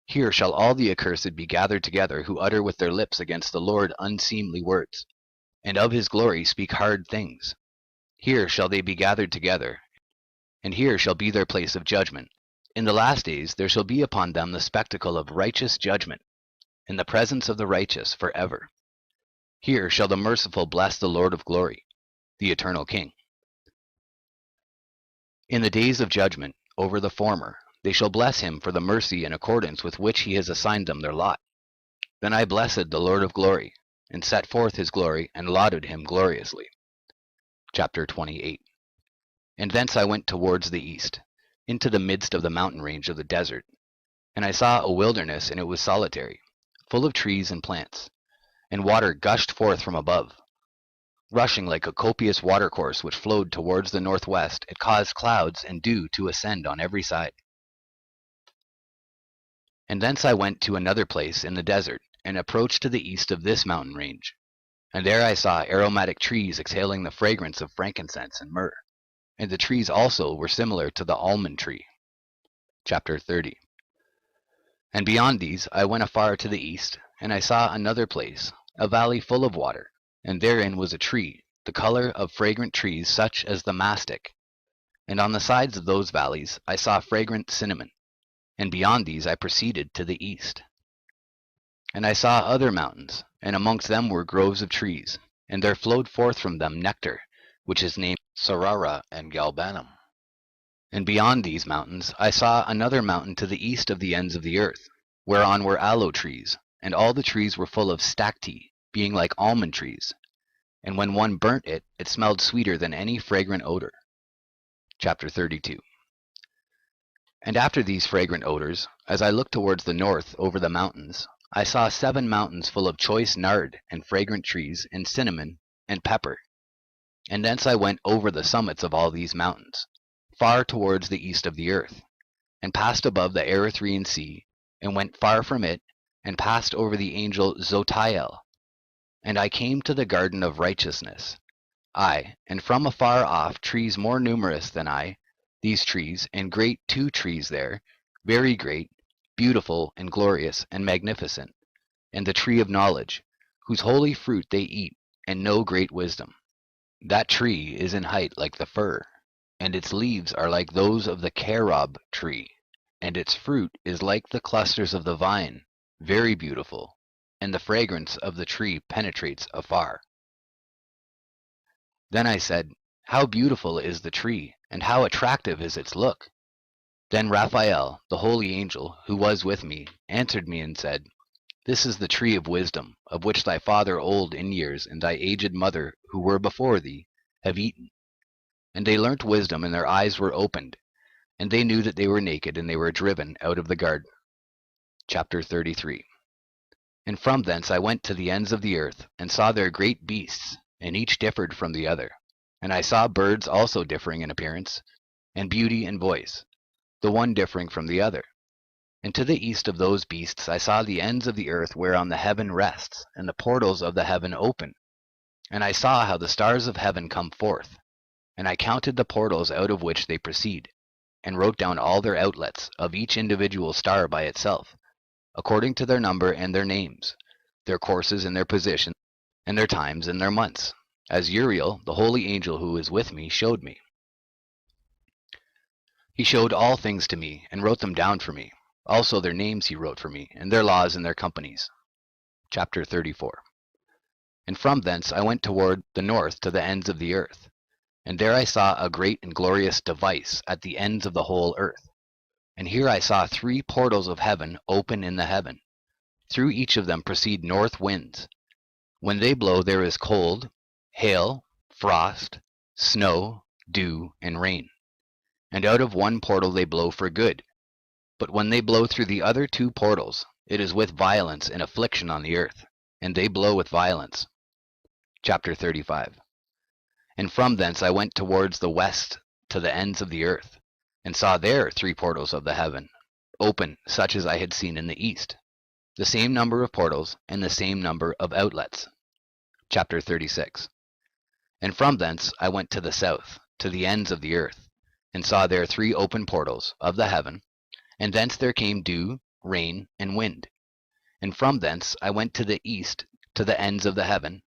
Speaker 2: Here shall all the accursed be gathered together, who utter with their lips against the Lord unseemly words, and of his glory speak hard things. Here shall they be gathered together, and here shall be their place of judgment. In the last days there shall be upon them the spectacle of righteous judgment, in the presence of the righteous forever. Here shall the merciful bless the Lord of glory, the eternal King. In the days of judgment over the former, they shall bless him for the mercy in accordance with which he has assigned them their lot. Then I blessed the Lord of glory, and set forth his glory, and lauded him gloriously. Chapter 28. And thence I went towards the east, into the midst of the mountain range of the desert. And I saw a wilderness, and it was solitary, full of trees and plants, and water gushed forth from above. Rushing like a copious watercourse which flowed towards the northwest, it caused clouds and dew to ascend on every side. And thence I went to another place in the desert, and approached to the east of this mountain range. And there I saw aromatic trees exhaling the fragrance of frankincense and myrrh. And the trees also were similar to the almond tree. Chapter 30. And beyond these I went afar to the east, and I saw another place, a valley full of water, and therein was a tree, the color of fragrant trees such as the mastic. And on the sides of those valleys I saw fragrant cinnamon. And beyond these I proceeded to the east. And I saw other mountains, and amongst them were groves of trees, and there flowed forth from them nectar, which is named
Speaker 1: Sarara and Galbanum.
Speaker 2: And beyond these mountains I saw another mountain to the east of the ends of the earth, whereon were aloe trees, and all the trees were full of stacte, being like almond trees. And when one burnt it, it smelled sweeter than any fragrant odor. Chapter 32. And after these fragrant odors, as I looked towards the north over the mountains, I saw 7 mountains full of choice nard and fragrant trees and cinnamon and pepper. And thence I went over the summits of all these mountains, far towards the east of the earth, and passed above the Erythraean sea, and went far from it, and passed over the angel Zotiel. And I came to the garden of righteousness. I, and from afar off trees more numerous than I, these trees, and great 2 trees there, very great, beautiful, and glorious, and magnificent, and the tree of knowledge, whose holy fruit they eat, and know great wisdom. That tree is in height like the fir, and its leaves are like those of the carob tree, and its fruit is like the clusters of the vine, very beautiful, and the fragrance of the tree penetrates afar. Then I said, How beautiful is the tree, and how attractive is its look! Then Raphael, the holy angel, who was with me, answered me and said, This is the tree of wisdom, of which thy father old in years and thy aged mother, who were before thee, have eaten. And they learnt wisdom, and their eyes were opened, and they knew that they were naked, and they were driven out of the garden. Chapter 33. And from thence I went to the ends of the earth, and saw there great beasts, and each differed from the other. And I saw birds also differing in appearance, and beauty and voice, the one differing from the other. And to the east of those beasts I saw the ends of the earth whereon the heaven rests, and the portals of the heaven open. And I saw how the stars of heaven come forth. And I counted the portals out of which they proceed, and wrote down all their outlets, of each individual star by itself, according to their number and their names, their courses and their positions, and their times and their months, as Uriel, the holy angel who is with me, showed me. He showed all things to me, and wrote them down for me. Also their names he wrote for me, and their laws and their companies. Chapter 34. And from thence I went toward the north to the ends of the earth. And there I saw a great and glorious device at the ends of the whole earth. And here I saw 3 portals of heaven open in the heaven. Through each of them proceed north winds. When they blow there is cold, hail, frost, snow, dew, and rain. And out of one portal they blow for good. But when they blow through the other 2 portals, it is with violence and affliction on the earth, and they blow with violence. Chapter 35. And from thence I went towards the west to the ends of the earth, and saw there 3 portals of the heaven, open such as I had seen in the east, the same number of portals, and the same number of outlets. Chapter 36. And from thence I went to the south, to the ends of the earth, and saw there 3 open portals of the heaven, and thence there came dew, rain, and wind. And from thence I went to the east, to the ends of the heaven,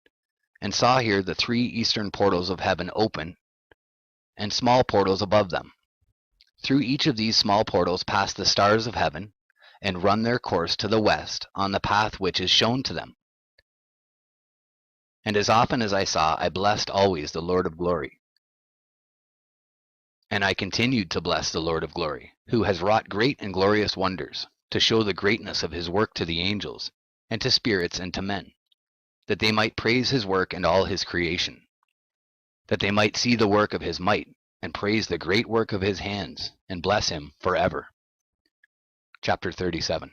Speaker 2: and saw here the 3 eastern portals of heaven open, and small portals above them. Through each of these small portals pass the stars of heaven, and run their course to the west on the path which is shown to them. And as often as I saw, I blessed always the Lord of glory. And I continued to bless the Lord of glory, who has wrought great and glorious wonders, to show the greatness of his work to the angels, and to spirits and to men, that they might praise his work and all his creation, that they might see the work of his might, and praise the great work of his hands, and bless him forever. Chapter 37.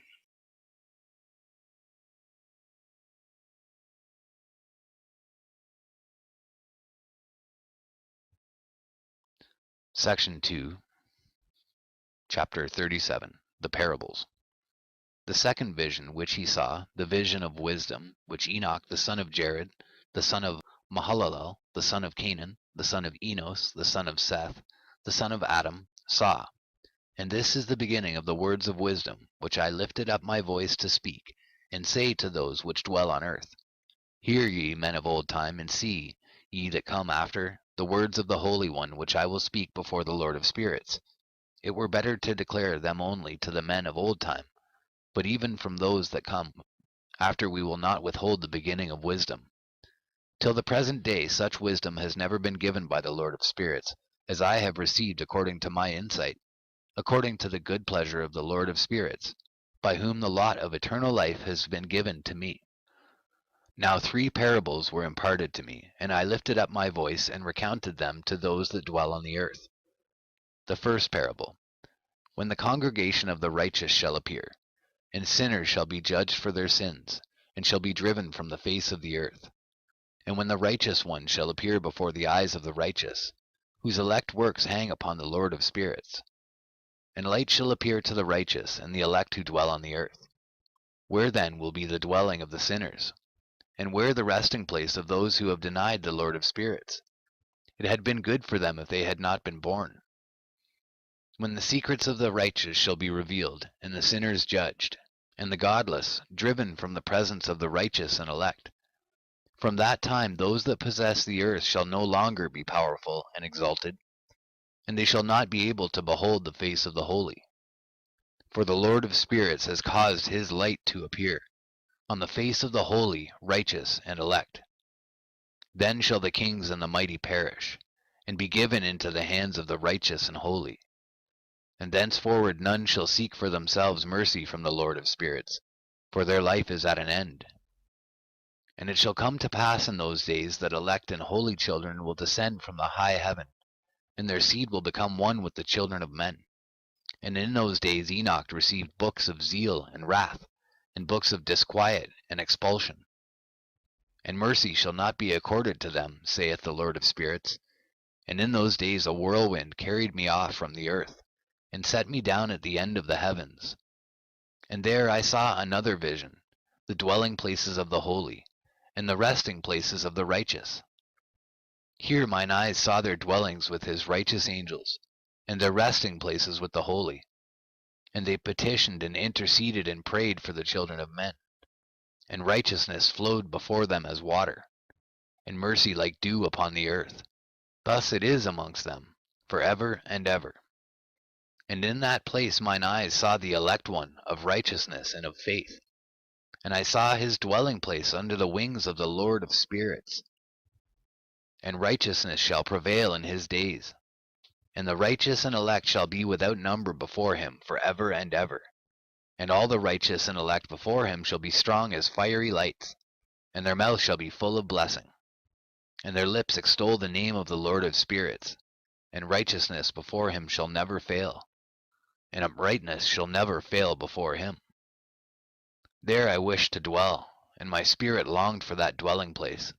Speaker 2: Section 2, Chapter 37, The Parables. The second vision which he saw, the vision of wisdom, which Enoch the son of Jared, the son of Mahalalel, the son of Canaan, the son of Enos, the son of Seth, the son of Adam, saw. And this is the beginning of the words of wisdom, which I lifted up my voice to speak, and say to those which dwell on earth. Hear ye, men of old time, and see, ye that come after, the words of the Holy One, which I will speak before the Lord of spirits. It were better to declare them only to the men of old time, but even from those that come after we will not withhold the beginning of wisdom. Till the present day such wisdom has never been given by the Lord of spirits, as I have received according to my insight, according to the good pleasure of the Lord of spirits, by whom the lot of eternal life has been given to me. Now 3 parables were imparted to me, and I lifted up my voice and recounted them to those that dwell on the earth. The first parable. When the congregation of the righteous shall appear, and sinners shall be judged for their sins, and shall be driven from the face of the earth. And when the righteous one shall appear before the eyes of the righteous, whose elect works hang upon the Lord of spirits. And light shall appear to the righteous and the elect who dwell on the earth. Where then will be the dwelling of the sinners? And where the resting place of those who have denied the Lord of spirits? It had been good for them if they had not been born. When the secrets of the righteous shall be revealed, and the sinners judged, and the godless driven from the presence of the righteous and elect, from that time those that possess the earth shall no longer be powerful and exalted, and they shall not be able to behold the face of the holy. For the Lord of spirits has caused his light to appear on the face of the holy, righteous, and elect. Then shall the kings and the mighty perish, and be given into the hands of the righteous and holy. And thenceforward none shall seek for themselves mercy from the Lord of spirits, for their life is at an end. And it shall come to pass in those days that elect and holy children will descend from the high heaven, and their seed will become one with the children of men. And in those days Enoch received books of zeal and wrath, and books of disquiet and expulsion. And mercy shall not be accorded to them, saith the Lord of spirits. And in those days a whirlwind carried me off from the earth, and set me down at the end of the heavens. And there I saw another vision, the dwelling places of the holy, and the resting places of the righteous. Here mine eyes saw their dwellings with his righteous angels, and their resting places with the holy. And they petitioned and interceded and prayed for the children of men. And righteousness flowed before them as water, and mercy like dew upon the earth. Thus it is amongst them, for ever and ever. And in that place mine eyes saw the elect one of righteousness and of faith. And I saw his dwelling place under the wings of the Lord of spirits. And righteousness shall prevail in his days. And the righteous and elect shall be without number before him for ever and ever. And all the righteous and elect before him shall be strong as fiery lights, and their mouth shall be full of blessing. And their lips extol the name of the Lord of spirits, and righteousness before him shall never fail, and uprightness shall never fail before him. There I wished to dwell, and my spirit longed for that dwelling place.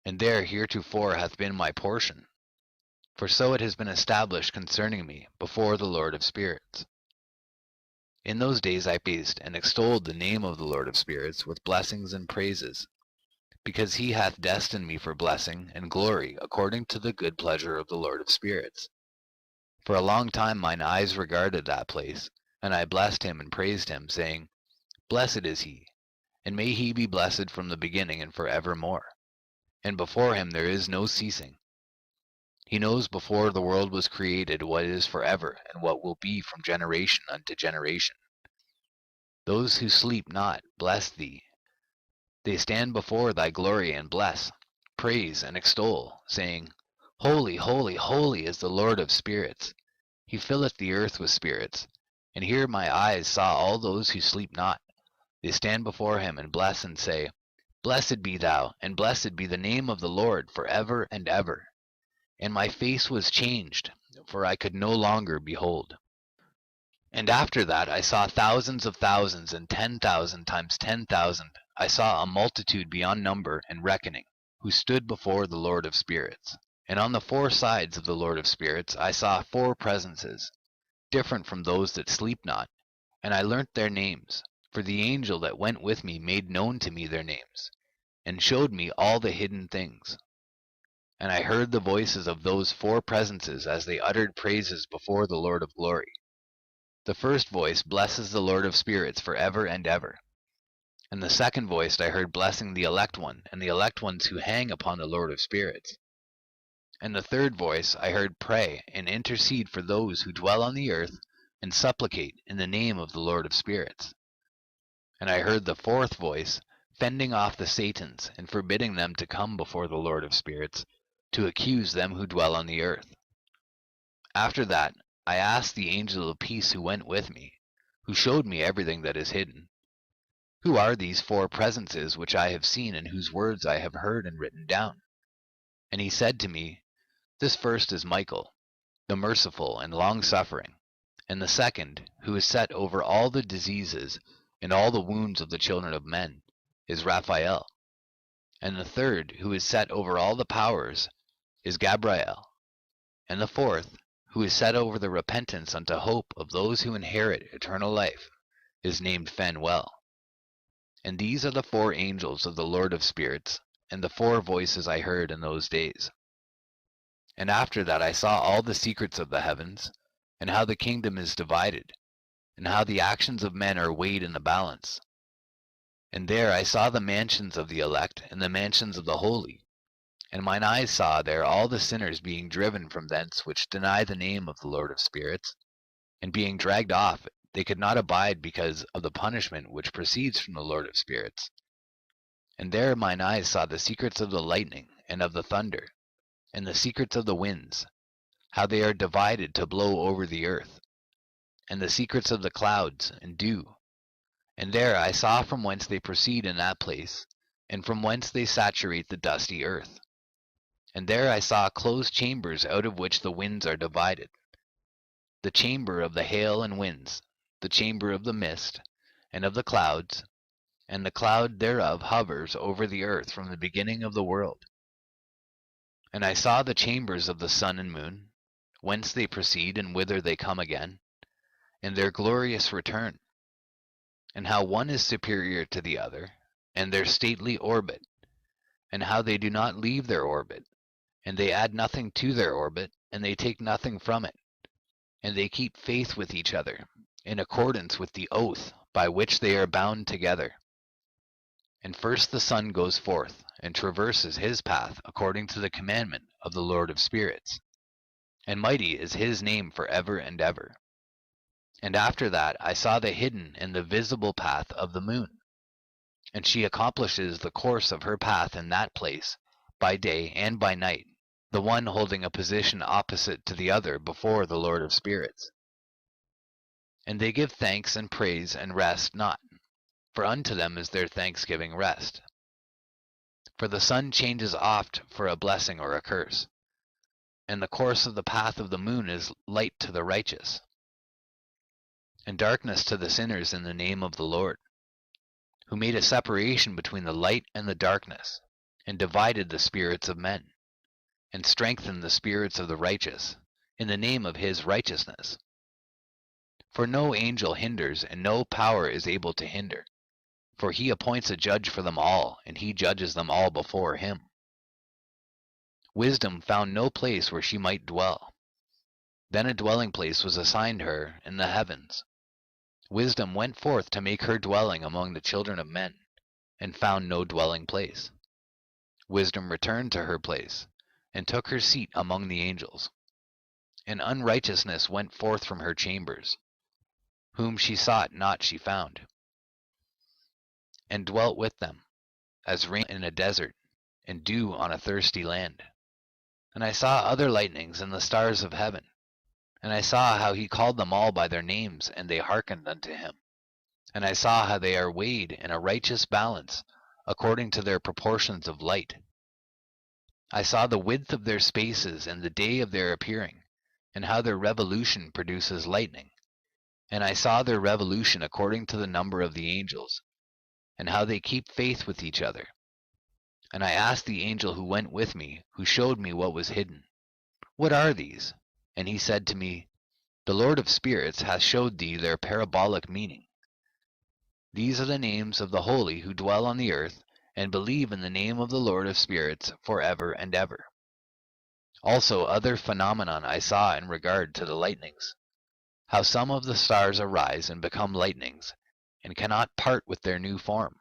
Speaker 2: And there heretofore hath been my portion, for so it has been established concerning me before the Lord of spirits. In those days I praised and extolled the name of the Lord of spirits with blessings and praises, because he hath destined me for blessing and glory according to the good pleasure of the Lord of spirits. For a long time mine eyes regarded that place, and I blessed him and praised him, saying, Blessed is he, and may he be blessed from the beginning and for evermore. And before him there is no ceasing. He knows before the world was created what is forever, and what will be from generation unto generation. Those who sleep not bless thee. They stand before thy glory and bless, praise, and extol, saying, Holy, holy, holy is the Lord of spirits. He filleth the earth with spirits. And here my eyes saw all those who sleep not. They stand before him and bless and say, Blessed be thou, and blessed be the name of the Lord for ever and ever. And my face was changed, for I could no longer behold. And after that I saw thousands of thousands, and 10,000 times 10,000. I saw a multitude beyond number and reckoning, who stood before the Lord of spirits.
Speaker 1: And on the four sides of the Lord of Spirits I saw four presences, different from those that sleep not, and I learnt their names, for the angel that went with me made known to me their names, and showed me all the hidden things. And I heard the voices of those four presences as they uttered praises before the Lord of glory. The first voice blesses the Lord of Spirits for ever and ever. And the second voice I heard blessing the elect one, and the elect ones who hang upon the Lord of Spirits. And the third voice I heard pray and intercede for those who dwell on the earth, and supplicate in the name of the Lord of Spirits. And I heard the fourth voice fending off the Satans, and forbidding them to come before the Lord of Spirits, to accuse them who dwell on the earth. After that I asked the angel of peace who went with me, who showed me everything that is hidden, who are these four presences which I have seen, and whose words I have heard and written down? And he said to me, This first is Michael, the merciful and long-suffering, and the second, who is set over all the diseases and all the wounds of the children of men, is Raphael. And the third, who is set over all the powers, is Gabriel. And the fourth, who is set over the repentance unto hope of those who inherit eternal life, is named Phanuel. And these are the four angels of the Lord of Spirits, and the four voices I heard in those days. And after that I saw all the secrets of the heavens, and how the kingdom is divided, and how the actions of men are weighed in the balance. And there I saw the mansions of the elect, and the mansions of the holy. And mine eyes saw there all the sinners being driven from thence which deny the name of the Lord of Spirits, and being dragged off, they could not abide because of the punishment which proceeds from the Lord of Spirits. And there mine eyes saw the secrets of the lightning, and of the thunder, and the secrets of the winds, how they are divided to blow over the earth, and the secrets of the clouds and dew. And there I saw from whence they proceed in that place, and from whence they saturate the dusty earth. And there I saw closed chambers out of which the winds are divided, the chamber of the hail and winds, the chamber of the mist, and of the clouds, and the cloud thereof hovers over the earth from the beginning of the world. And I saw the chambers of the sun and moon, whence they proceed and whither they come again, and their glorious return, and how one is superior to the other, and their stately orbit, and how they do not leave their orbit, and they add nothing to their orbit, and they take nothing from it, and they keep faith with each other, in accordance with the oath by which they are bound together. And first the sun goes forth, and traverses his path according to the commandment of the Lord of Spirits, and mighty is his name for ever and ever. And after that I saw the hidden and the visible path of the moon, and she accomplishes the course of her path in that place, by day and by night, the one holding a position opposite to the other before the Lord of Spirits. And they give thanks and praise and rest not, for unto them is their thanksgiving rest. For the sun changes oft for a blessing or a curse, and the course of the path of the moon is light to the righteous, and darkness to the sinners in the name of the Lord, who made a separation between the light and the darkness, and divided the spirits of men, and strengthened the spirits of the righteous, in the name of his righteousness. For no angel hinders, and no power is able to hinder, for he appoints a judge for them all, and he judges them all before him. Wisdom found no place where she might dwell. Then a dwelling place was assigned her in the heavens. Wisdom went forth to make her dwelling among the children of men, and found no dwelling place. Wisdom returned to her place, and took her seat among the angels. And unrighteousness went forth from her chambers. Whom she sought not she found, and dwelt with them, as rain in a desert, and dew on a thirsty land. And I saw other lightnings in the stars of heaven, and I saw how he called them all by their names, and they hearkened unto him. And I saw how they are weighed in a righteous balance, according to their proportions of light. I saw the width of their spaces and the day of their appearing, and how their revolution produces lightning. And I saw their revolution according to the number of the angels, and how they keep faith with each other. And I asked the angel who went with me, who showed me what was hidden, "What are these?" And he said to me, "The Lord of spirits hath showed thee their parabolic meaning. These are the names of the holy who dwell on the earth, and believe in the name of the Lord of spirits for ever and ever." Also other phenomenon I saw in regard to the lightnings, how some of the stars arise and become lightnings, and cannot part with their new form.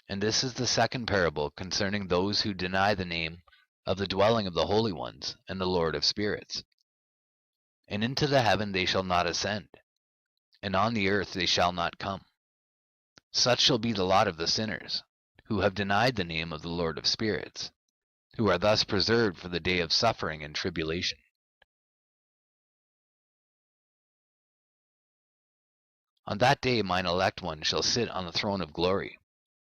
Speaker 1: And this is the second parable concerning those who deny the name of the dwelling of the holy ones and the Lord of spirits. And into the heaven they shall not ascend, and on the earth they shall not come. Such shall be the lot of the sinners, who have denied the name of the Lord of spirits, who are thus preserved for the day of suffering and tribulation. On that day mine elect one shall sit on the throne of glory,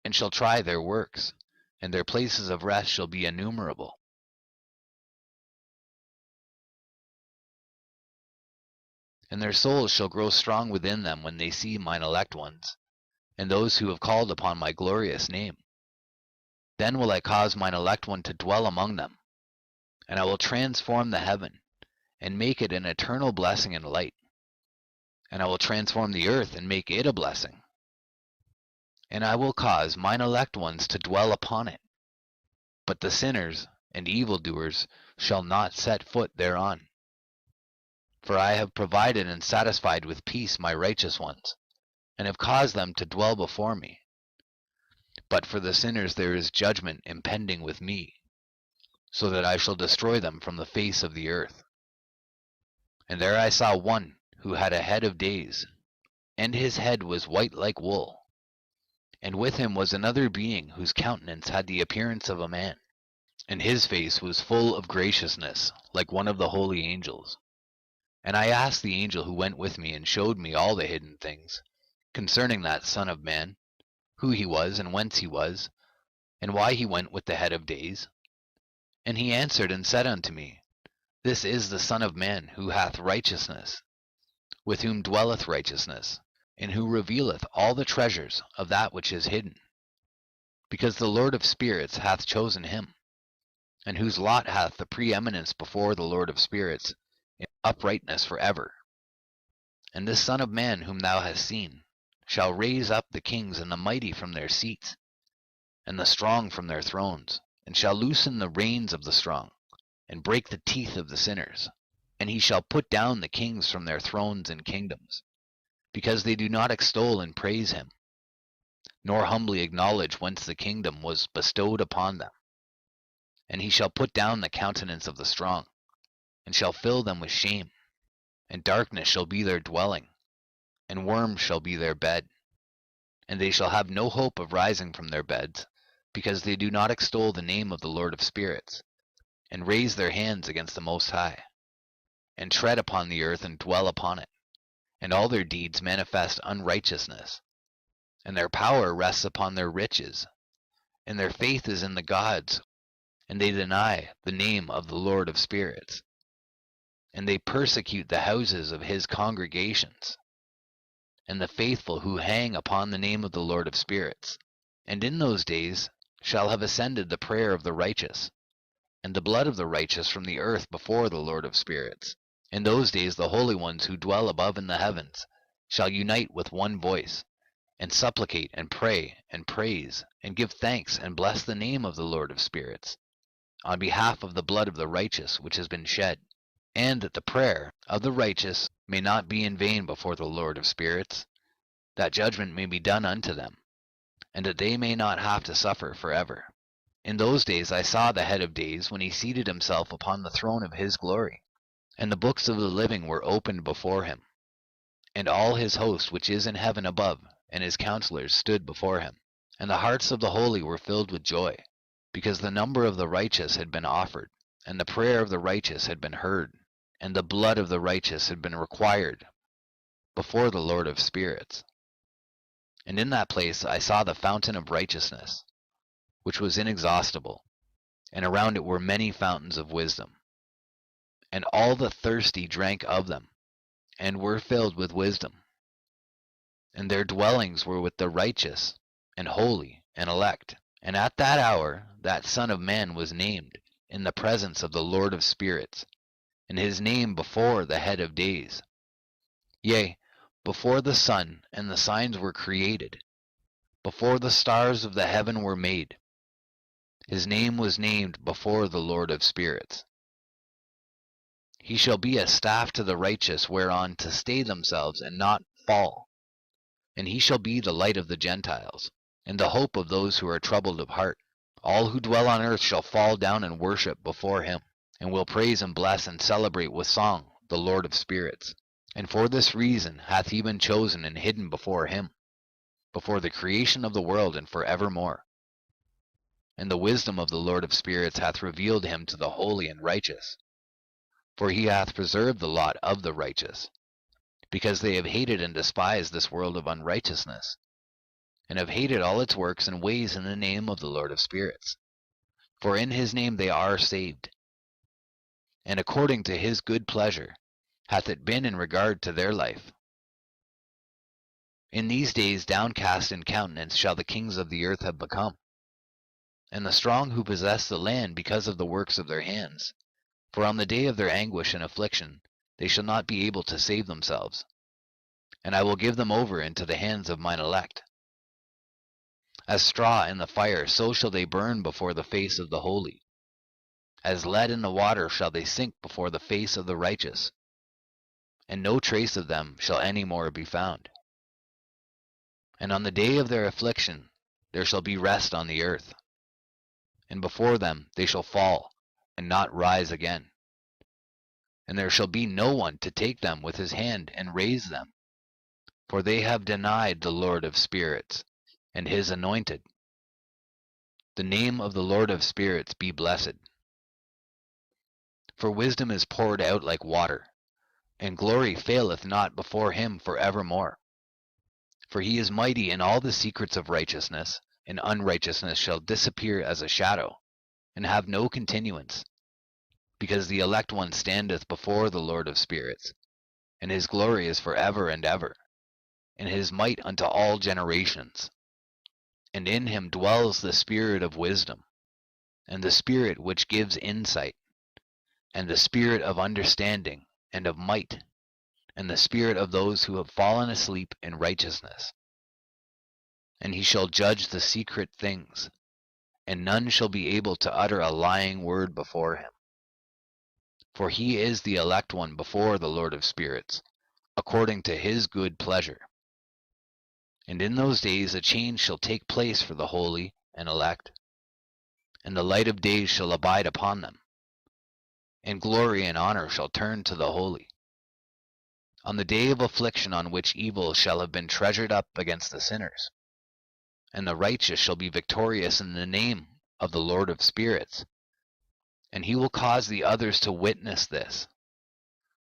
Speaker 1: and shall try their works, and their places of rest shall be innumerable. And their souls shall grow strong within them when they see mine elect ones, and those who have called upon my glorious name. Then will I cause mine elect one to dwell among them, and I will transform the heaven, and make it an eternal blessing and light. And I will transform the earth, and make it a blessing. And I will cause mine elect ones to dwell upon it. But the sinners and evildoers shall not set foot thereon. For I have provided and satisfied with peace my righteous ones, and have caused them to dwell before me. But for the sinners there is judgment impending with me, so that I shall destroy them from the face of the earth. And there I saw one who had a head of days, and his head was white like wool. And with him was another being whose countenance had the appearance of a man, and his face was full of graciousness, like one of the holy angels. And I asked the angel who went with me and showed me all the hidden things concerning that Son of Man, who he was, and whence he was, and why he went with the head of days. And he answered and said unto me, This is the Son of Man, who hath righteousness, with whom dwelleth righteousness, and who revealeth all the treasures of that which is hidden, because the Lord of spirits hath chosen him, and whose lot hath the preeminence before the Lord of spirits in uprightness for ever. And this Son of Man whom thou hast seen shall raise up the kings and the mighty from their seats, and the strong from their thrones, and shall loosen the reins of the strong, and break the teeth of the sinners. And he shall put down the kings from their thrones and kingdoms, because they do not extol and praise him, nor humbly acknowledge whence the kingdom was bestowed upon them. And he shall put down the countenance of the strong, and shall fill them with shame. And darkness shall be their dwelling, and worms shall be their bed. And they shall have no hope of rising from their beds, because they do not extol the name of the Lord of spirits, and raise their hands against the Most High, and tread upon the earth and dwell upon it. And all their deeds manifest unrighteousness, and their power rests upon their riches, and their faith is in the gods, and they deny the name of the Lord of spirits. And they persecute the houses of his congregations, and the faithful who hang upon the name of the Lord of spirits. And in those days shall have ascended the prayer of the righteous, and the blood of the righteous from the earth before the Lord of spirits. In those days the holy ones who dwell above in the heavens shall unite with one voice, and supplicate and pray and praise, and give thanks and bless the name of the Lord of spirits, on behalf of the blood of the righteous which has been shed, and that the prayer of the righteous may not be in vain before the Lord of spirits, that judgment may be done unto them, and that they may not have to suffer forever. In those days I saw the head of days when he seated himself upon the throne of his glory, and the books of the living were opened before him. And all his host which is in heaven above, and his counselors stood before him. And the hearts of the holy were filled with joy, because the number of the righteous had been offered, and the prayer of the righteous had been heard, and the blood of the righteous had been required before the Lord of spirits. And in that place I saw the fountain of righteousness, which was inexhaustible, and around it were many fountains of wisdom. And all the thirsty drank of them, and were filled with wisdom. And their dwellings were with the righteous, and holy, and elect. And at that hour that Son of Man was named in the presence of the Lord of spirits, and his name before the head of days. Yea, before the sun and the signs were created, before the stars of the heaven were made, his name was named before the Lord of spirits. He shall be a staff to the righteous, whereon to stay themselves and not fall. And he shall be the light of the Gentiles, and the hope of those who are troubled of heart. All who dwell on earth shall fall down and worship before him, and will praise and bless and celebrate with song the Lord of spirits. And for this reason hath he been chosen and hidden before him, before the creation of the world and for evermore. And the wisdom of the Lord of spirits hath revealed him to the holy and righteous. For he hath preserved the lot of the righteous, because they have hated and despised this world of unrighteousness, and have hated all its works and ways in the name of the Lord of spirits. For in his name they are saved. And according to his good pleasure hath it been in regard to their life. In these days downcast in countenance shall the kings of the earth have become, and the strong who possess the land because of the works of their hands. For on the day of their anguish and affliction they shall not be able to save themselves. And I will give them over into the hands of mine elect. As straw in the fire, so shall they burn before the face of the holy. As lead in the water shall they sink before the face of the righteous. And no trace of them shall any more be found. And on the day of their affliction there shall be rest on the earth. And before them they shall fall, and not rise again. And there shall be no one to take them with his hand and raise them. For they have denied the Lord of spirits, and his anointed. The name of the Lord of spirits be blessed. For wisdom is poured out like water, and glory faileth not before him for evermore. For he is mighty in all the secrets of righteousness, and unrighteousness shall disappear as a shadow, and have no continuance. Because the elect one standeth before the Lord of spirits, and his glory is for ever and ever, and his might unto all generations. And in him dwells the spirit of wisdom, and the spirit which gives insight, and the spirit of understanding and of might, and the spirit of those who have fallen asleep in righteousness. And he shall judge the secret things, and none shall be able to utter a lying word before him. For he is the elect one before the Lord of spirits, according to his good pleasure. And in those days a change shall take place for the holy and elect, and the light of days shall abide upon them, and glory and honor shall turn to the holy. On the day of affliction on which evil shall have been treasured up against the sinners, and the righteous shall be victorious in the name of the Lord of spirits. And he will cause the others to witness this,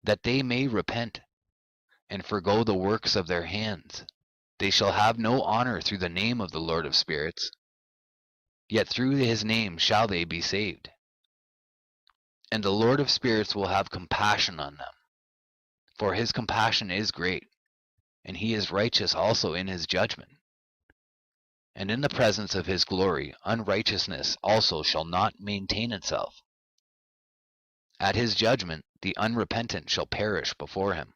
Speaker 1: that they may repent, and forgo the works of their hands. They shall have no honor through the name of the Lord of spirits, yet through his name shall they be saved. And the Lord of spirits will have compassion on them, for his compassion is great, and he is righteous also in his judgment. And in the presence of his glory unrighteousness also shall not maintain itself. At his judgment the unrepentant shall perish before him.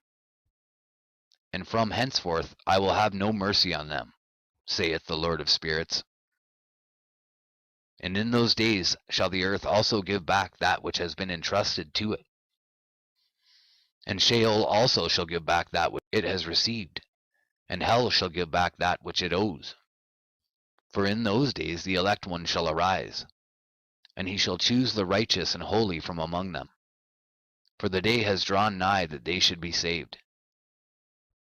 Speaker 1: And from henceforth I will have no mercy on them, saith the Lord of spirits. And in those days shall the earth also give back that which has been entrusted to it. And Sheol also shall give back that which it has received, and hell shall give back that which it owes. For in those days the elect one shall arise, and he shall choose the righteous and holy from among them. For the day has drawn nigh that they should be saved.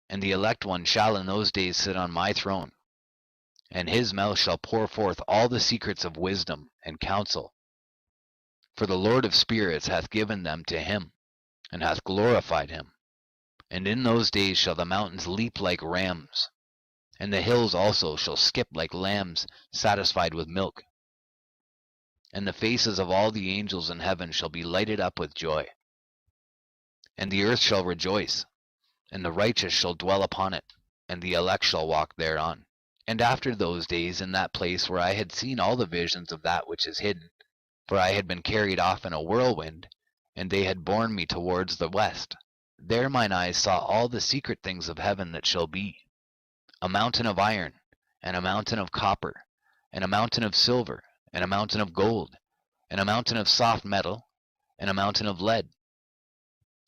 Speaker 1: And the elect one shall in those days sit on my throne, and his mouth shall pour forth all the secrets of wisdom and counsel. For the Lord of spirits hath given them to him, and hath glorified him. And in those days shall the mountains leap like rams, and the hills also shall skip like lambs satisfied with milk. And the faces of all the angels in heaven shall be lighted up with joy. And the earth shall rejoice, and the righteous shall dwell upon it, and the elect shall walk thereon.
Speaker 2: And after those days in that place where I had seen all the visions of that which is hidden, for I had been carried off in a whirlwind, and they had borne me towards the west, there mine eyes saw all the secret things of heaven that shall be, a mountain of iron, and a mountain of copper, and a mountain of silver, and a mountain of gold, and a mountain of soft metal, and a mountain of lead.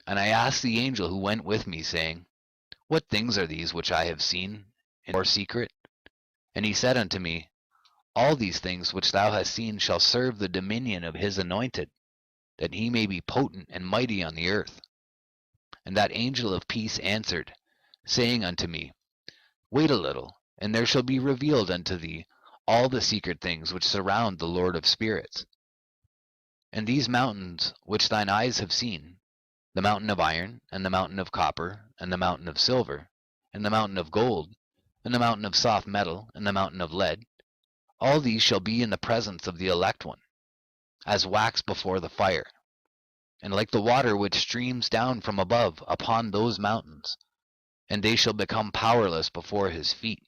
Speaker 2: And I asked the angel who went with me, saying, What things are these which I have seen in your secret? And he said unto me, All these things which thou hast seen shall serve the dominion of his anointed, that he may be potent and mighty on the earth. And that angel of peace answered, saying unto me, Wait a little, and there shall be revealed unto thee all the secret things which surround the Lord of spirits. And these mountains which thine eyes have seen, the mountain of iron, and the mountain of copper, and the mountain of silver, and the mountain of gold, and the mountain of soft metal, and the mountain of lead, all these shall be in the presence of the elect one, as wax before the fire, and like the water which streams down from above upon those mountains, and they shall become powerless before his feet.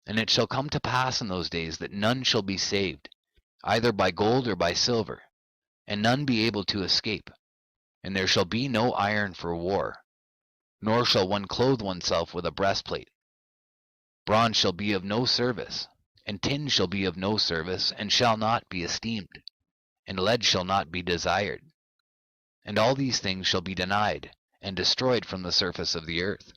Speaker 2: And it shall come to pass in those days that none shall be saved, either by gold or by silver, and none be able to escape. And there shall be no iron for war, nor shall one clothe oneself with a breastplate. Bronze shall be of no service, and tin shall be of no service, and shall not be esteemed, and lead shall not be desired. And all these things shall be denied, and destroyed from the surface of the earth,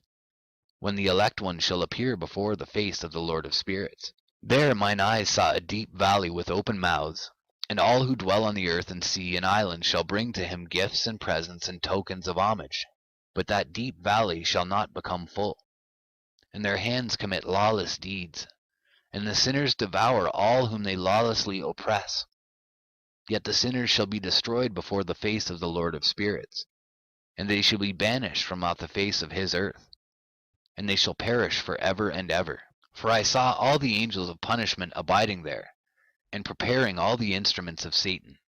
Speaker 2: when the elect one shall appear before the face of the Lord of spirits. There mine eyes saw a deep valley with open mouths, and all who dwell on the earth and sea and islands shall bring to him gifts and presents and tokens of homage. But that deep valley shall not become full. And their hands commit lawless deeds, and the sinners devour all whom they lawlessly oppress. Yet the sinners shall be destroyed before the face of the Lord of spirits, and they shall be banished from out the face of his earth, and they shall perish for ever and ever. For I saw all the angels of punishment abiding there, and preparing all the instruments of Satan.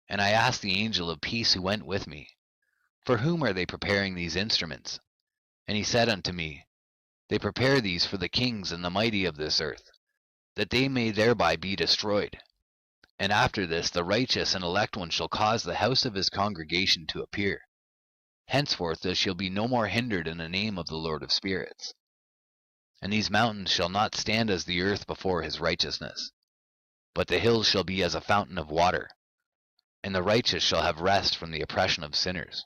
Speaker 2: And I asked the angel of peace who went with me, For whom are they preparing these instruments? And he said unto me, They prepare these for the kings and the mighty of this earth, that they may thereby be destroyed. And after this the righteous and elect one shall cause the house of his congregation to appear. Henceforth there shall be no more hindered in the name of the Lord of spirits. And these mountains shall not stand as the earth before his righteousness, but the hills shall be as a fountain of water, and the righteous shall have rest from the oppression of sinners.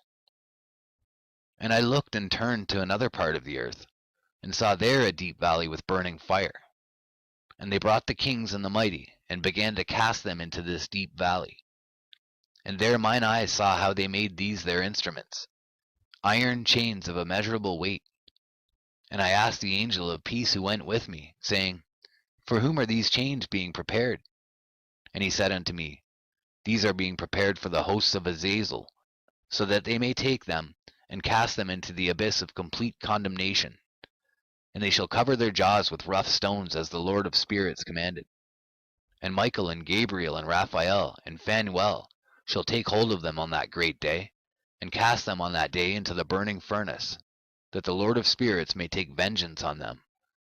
Speaker 2: And I looked and turned to another part of the earth, and saw there a deep valley with burning fire. And they brought the kings and the mighty, and began to cast them into this deep valley. And there mine eyes saw how they made these their instruments, iron chains of immeasurable weight. And I asked the angel of peace who went with me, saying, For whom are these chains being prepared? And he said unto me, These are being prepared for the hosts of Azazel, so that they may take them and cast them into the abyss of complete condemnation. And they shall cover their jaws with rough stones, as the Lord of spirits commanded. And Michael and Gabriel and Raphael and Phanuel shall take hold of them on that great day, and cast them on that day into the burning furnace, that the Lord of spirits may take vengeance on them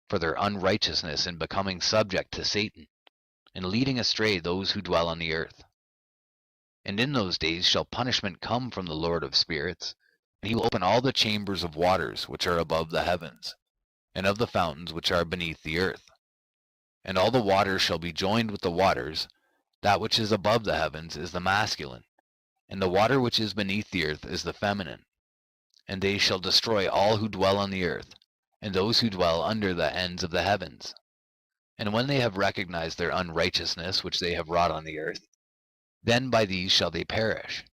Speaker 2: for their unrighteousness in becoming subject to Satan, and leading astray those who dwell on the earth. And in those days shall punishment come from the Lord of spirits, and he will open all the chambers of waters which are above the heavens, and of the fountains which are beneath the earth. And all the waters shall be joined with the waters. That which is above the heavens is the masculine, and the water which is beneath the earth is the feminine. And they shall destroy all who dwell on the earth, and those who dwell under the ends of the heavens. And when they have recognized their unrighteousness which they have wrought on the earth, then by these shall they perish.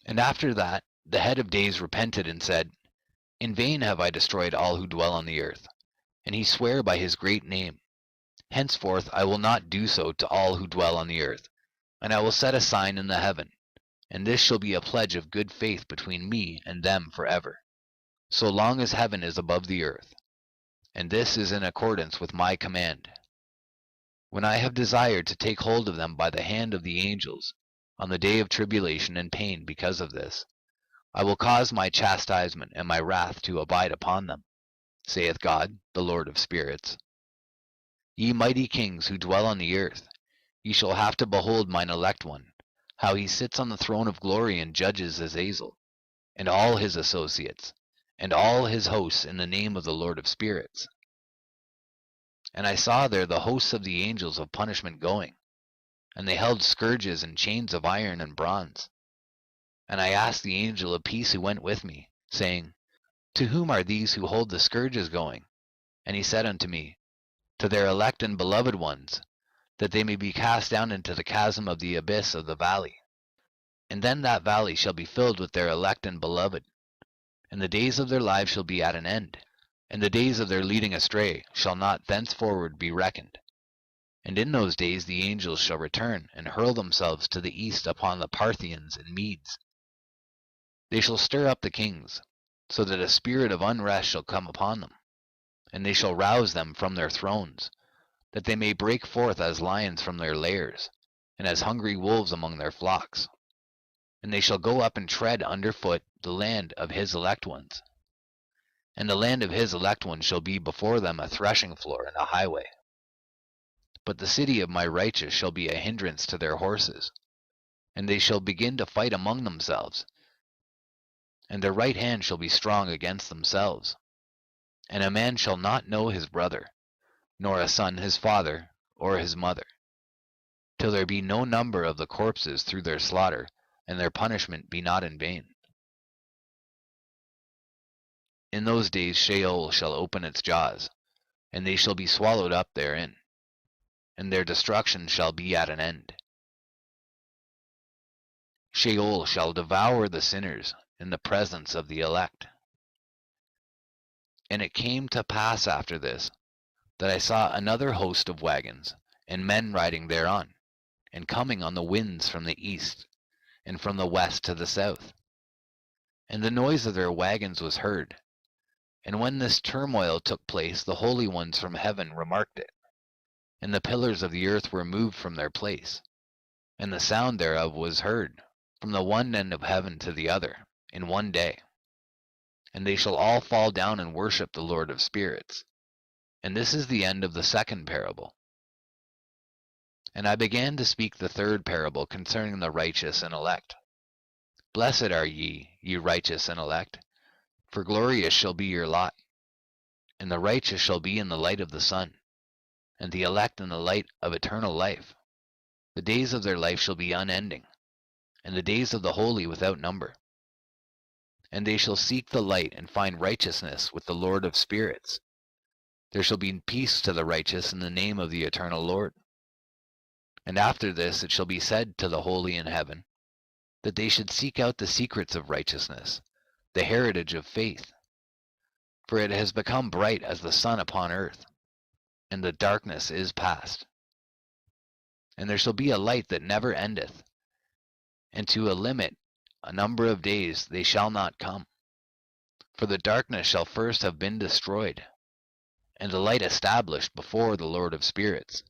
Speaker 2: And after that the head of days repented and said, In vain have I destroyed all who dwell on the earth. And he sware by his great name, Henceforth I will not do so to all who dwell on the earth, and I will set a sign in the heaven, and this shall be a pledge of good faith between me and them forever, so long as heaven is above the earth. And this is in accordance with my command. When I have desired to take hold of them by the hand of the angels, on the day of tribulation and pain because of this, I will cause my chastisement and my wrath to abide upon them. saith God, the Lord of spirits. Ye mighty kings who dwell on the earth, ye shall have to behold mine elect one, how he sits on the throne of glory and judges Azazel, and all his associates, and all his hosts in the name of the Lord of spirits. And I saw there the hosts of the angels of punishment going, and they held scourges and chains of iron and bronze. And I asked the angel of peace who went with me, saying, To whom are these who hold the scourges going? And he said unto me, To their elect and beloved ones, that they may be cast down into the chasm of the abyss of the valley. And then that valley shall be filled with their elect and beloved, and the days of their lives shall be at an end, and the days of their leading astray shall not thenceforward be reckoned. And in those days the angels shall return, and hurl themselves to the east upon the Parthians and Medes. They shall stir up the kings, so that a spirit of unrest shall come upon them, and they shall rouse them from their thrones, that they may break forth as lions from their lairs, and as hungry wolves among their flocks. And they shall go up and tread under foot the land of his elect ones. And the land of his elect ones shall be before them a threshing floor and a highway. But the city of my righteous shall be a hindrance to their horses, and they shall begin to fight among themselves, and their right hand shall be strong against themselves. And a man shall not know his brother, nor a son his father or his mother, till there be no number of the corpses through their slaughter, and their punishment be not in vain. In those days Sheol shall open its jaws, and they shall be swallowed up therein, and their destruction shall be at an end. Sheol shall devour the sinners in the presence of the elect. And it came to pass after this, that I saw another host of wagons, and men riding thereon, and coming on the winds from the east, and from the west to the south. And the noise of their wagons was heard. And when this turmoil took place, the holy ones from heaven remarked it. And the pillars of the earth were moved from their place, and the sound thereof was heard, from the one end of heaven to the other, in one day. And they shall all fall down and worship the Lord of spirits. And this is the end of the second parable. And I began to speak the third parable concerning the righteous and elect. Blessed are ye, ye righteous and elect, for glorious shall be your lot. And the righteous shall be in the light of the sun, and the elect in the light of eternal life. The days of their life shall be unending, and the days of the holy without number. And they shall seek the light and find righteousness with the Lord of spirits. There shall be peace to the righteous in the name of the eternal Lord. And after this it shall be said to the holy in heaven, that they should seek out the secrets of righteousness, the heritage of faith. For it has become bright as the sun upon earth, and the darkness is past. And there shall be a light that never endeth, and to a limit, a number of days, they shall not come. For the darkness shall first have been destroyed, and the light established before the Lord of spirits,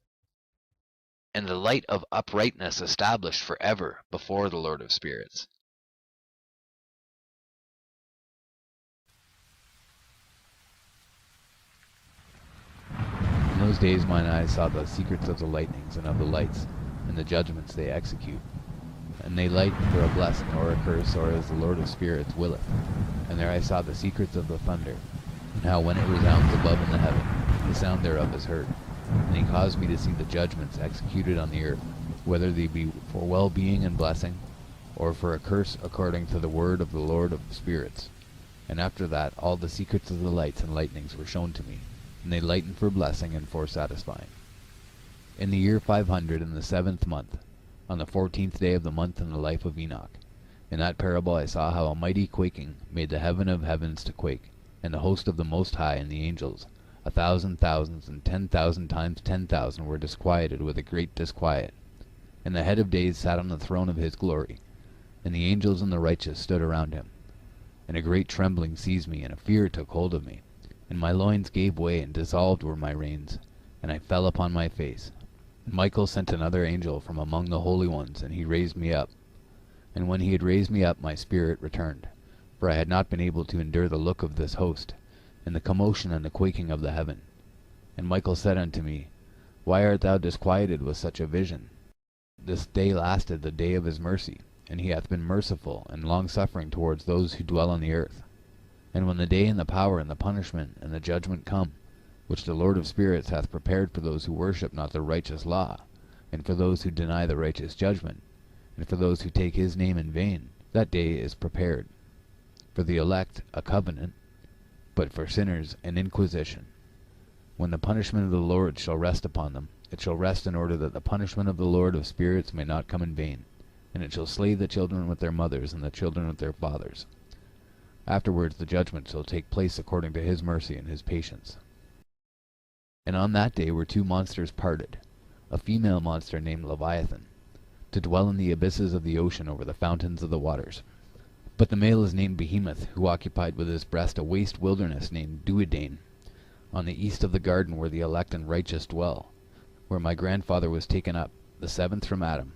Speaker 2: and the light of uprightness established forever before the Lord of spirits.
Speaker 1: In those days mine eyes saw the secrets of the lightnings and of the lights, and the judgments they execute. And they light for a blessing or a curse, or as the Lord of spirits willeth. And there I saw the secrets of the thunder, and how when it resounds above in the heaven, the sound thereof is heard. And he caused me to see the judgments executed on the earth, whether they be for well-being and blessing, or for a curse according to the word of the Lord of spirits. And after that all the secrets of the lights and lightnings were shown to me, and they lighten for blessing and for satisfying. In the year 500 in the 7th month, on the 14th day of the month in the life of Enoch, in that parable I saw how a mighty quaking made the heaven of heavens to quake, and the host of the Most High and the angels, 1,000 thousands and 10,000 times 10,000 were disquieted with a great disquiet. And the head of days sat on the throne of his glory, and the angels and the righteous stood around him. And a great trembling seized me, and a fear took hold of me, and my loins gave way, and dissolved were my reins, and I fell upon my face. And Michael sent another angel from among the holy ones, and he raised me up. And when he had raised me up, my spirit returned, for I had not been able to endure the look of this host. and the commotion and the quaking of the heaven. And Michael said unto me, Why art thou disquieted with such a vision? This day lasted the day of his mercy, and he hath been merciful and long-suffering towards those who dwell on the earth. And when the day and the power and the punishment and the judgment come, which the Lord of spirits hath prepared for those who worship not the righteous law, and for those who deny the righteous judgment, and for those who take his name in vain, that day is prepared. For the elect a covenant, but for sinners an inquisition. When the punishment of the Lord shall rest upon them, it shall rest in order that the punishment of the Lord of spirits may not come in vain, and it shall slay the children with their mothers and the children with their fathers. Afterwards the judgment shall take place according to his mercy and his patience. And on that day were two monsters parted, a female monster named Leviathan, to dwell in the abysses of the ocean over the fountains of the waters. But the male is named Behemoth, who occupied with his breast a waste wilderness named Duodain, on the east of the garden where the elect and righteous dwell, where my grandfather was taken up, the seventh from Adam,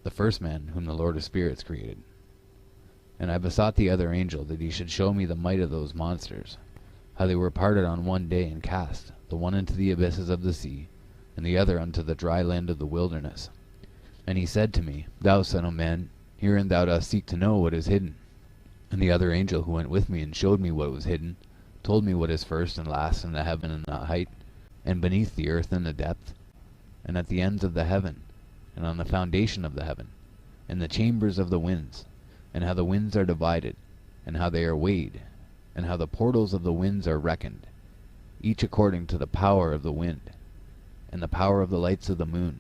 Speaker 1: the first man whom the Lord of spirits created. And I besought the other angel that he should show me the might of those monsters, how they were parted on one day and cast, the one into the abysses of the sea, and the other unto the dry land of the wilderness. And he said to me, Thou son of man, herein thou dost seek to know what is hidden. And the other angel who went with me and showed me what was hidden, told me what is first and last in the heaven and the height, and beneath the earth in the depth, and at the ends of the heaven, and on the foundation of the heaven, and the chambers of the winds, and how the winds are divided, and how they are weighed, and how the portals of the winds are reckoned, each according to the power of the wind, and the power of the lights of the moon,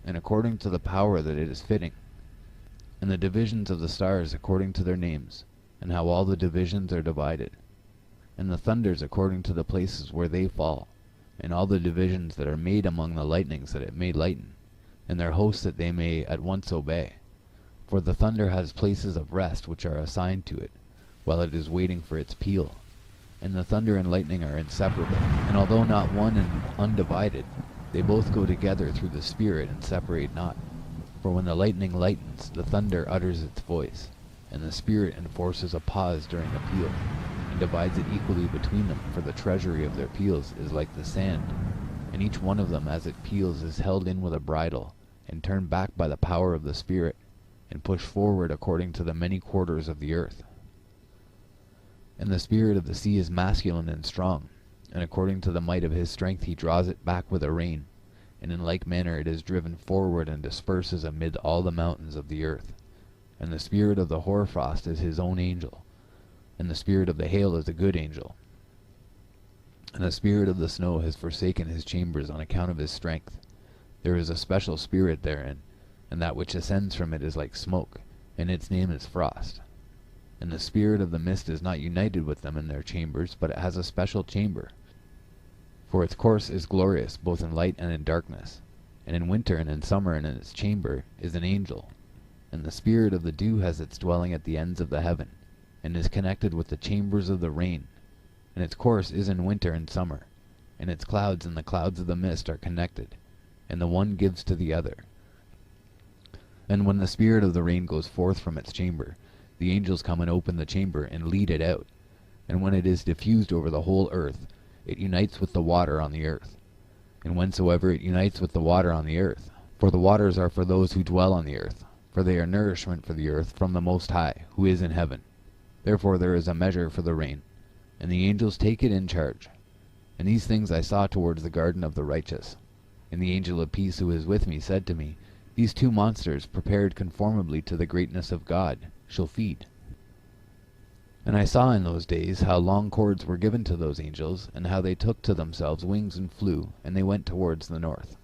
Speaker 1: and according to the power that it is fitting, and the divisions of the stars according to their names, and how all the divisions are divided, and the thunders according to the places where they fall, and all the divisions that are made among the lightnings that it may lighten, and their hosts that they may at once obey. For the thunder has places of rest which are assigned to it, while it is waiting for its peal. And the thunder and lightning are inseparable, and although not one and undivided, they both go together through the Spirit and separate not. For when the lightning lightens, the thunder utters its voice, and the Spirit enforces a pause during a peal, and divides it equally between them, for the treasury of their peals is like the sand, and each one of them as it peals is held in with a bridle, and turned back by the power of the Spirit, and pushed forward according to the many quarters of the earth. And the spirit of the sea is masculine and strong, and according to the might of his strength he draws it back with a rein, and in like manner it is driven forward and disperses amid all the mountains of the earth. And the spirit of the hoarfrost is his own angel, and the spirit of the hail is a good angel. And the spirit of the snow has forsaken his chambers on account of his strength. There is a special spirit therein, and that which ascends from it is like smoke, and its name is frost. And the spirit of the mist is not united with them in their chambers, but it has a special chamber. For its course is glorious both in light and in darkness, and in winter and in summer, and in its chamber is an angel. And the spirit of the dew has its dwelling at the ends of the heaven, and is connected with the chambers of the rain. And its course is in winter and summer, and its clouds and the clouds of the mist are connected, and the one gives to the other. And when the spirit of the rain goes forth from its chamber, the angels come and open the chamber and lead it out. And when it is diffused over the whole earth, it unites with the water on the earth. And whensoever it unites with the water on the earth, for the waters are for those who dwell on the earth, for they are nourishment for the earth from the Most High, who is in heaven. Therefore there is a measure for the rain, and the angels take it in charge. And these things I saw towards the garden of the righteous. And the angel of peace who is with me said to me, These two monsters, prepared conformably to the greatness of God, shall feed. And I saw in those days how long cords were given to those angels, and how they took to themselves wings and flew, and they went towards the north.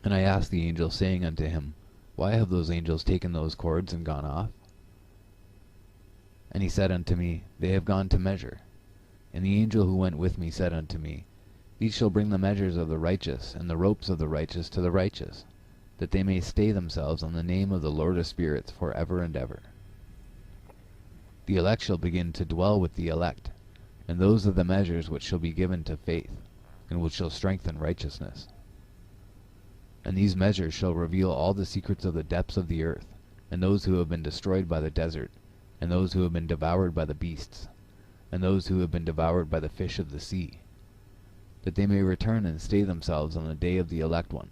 Speaker 1: And I asked the angel, saying unto him, Why have those angels taken those cords and gone off? And he said unto me, They have gone to measure. And the angel who went with me said unto me, These shall bring the measures of the righteous, and the ropes of the righteous to the righteous, that they may stay themselves on the name of the Lord of spirits for ever and ever. The elect shall begin to dwell with the elect, and those are the measures which shall be given to faith, and which shall strengthen righteousness. And these measures shall reveal all the secrets of the depths of the earth, and those who have been destroyed by the desert, and those who have been devoured by the beasts. and those who have been devoured by the fish of the sea, that they may return and stay themselves on the day of the elect one.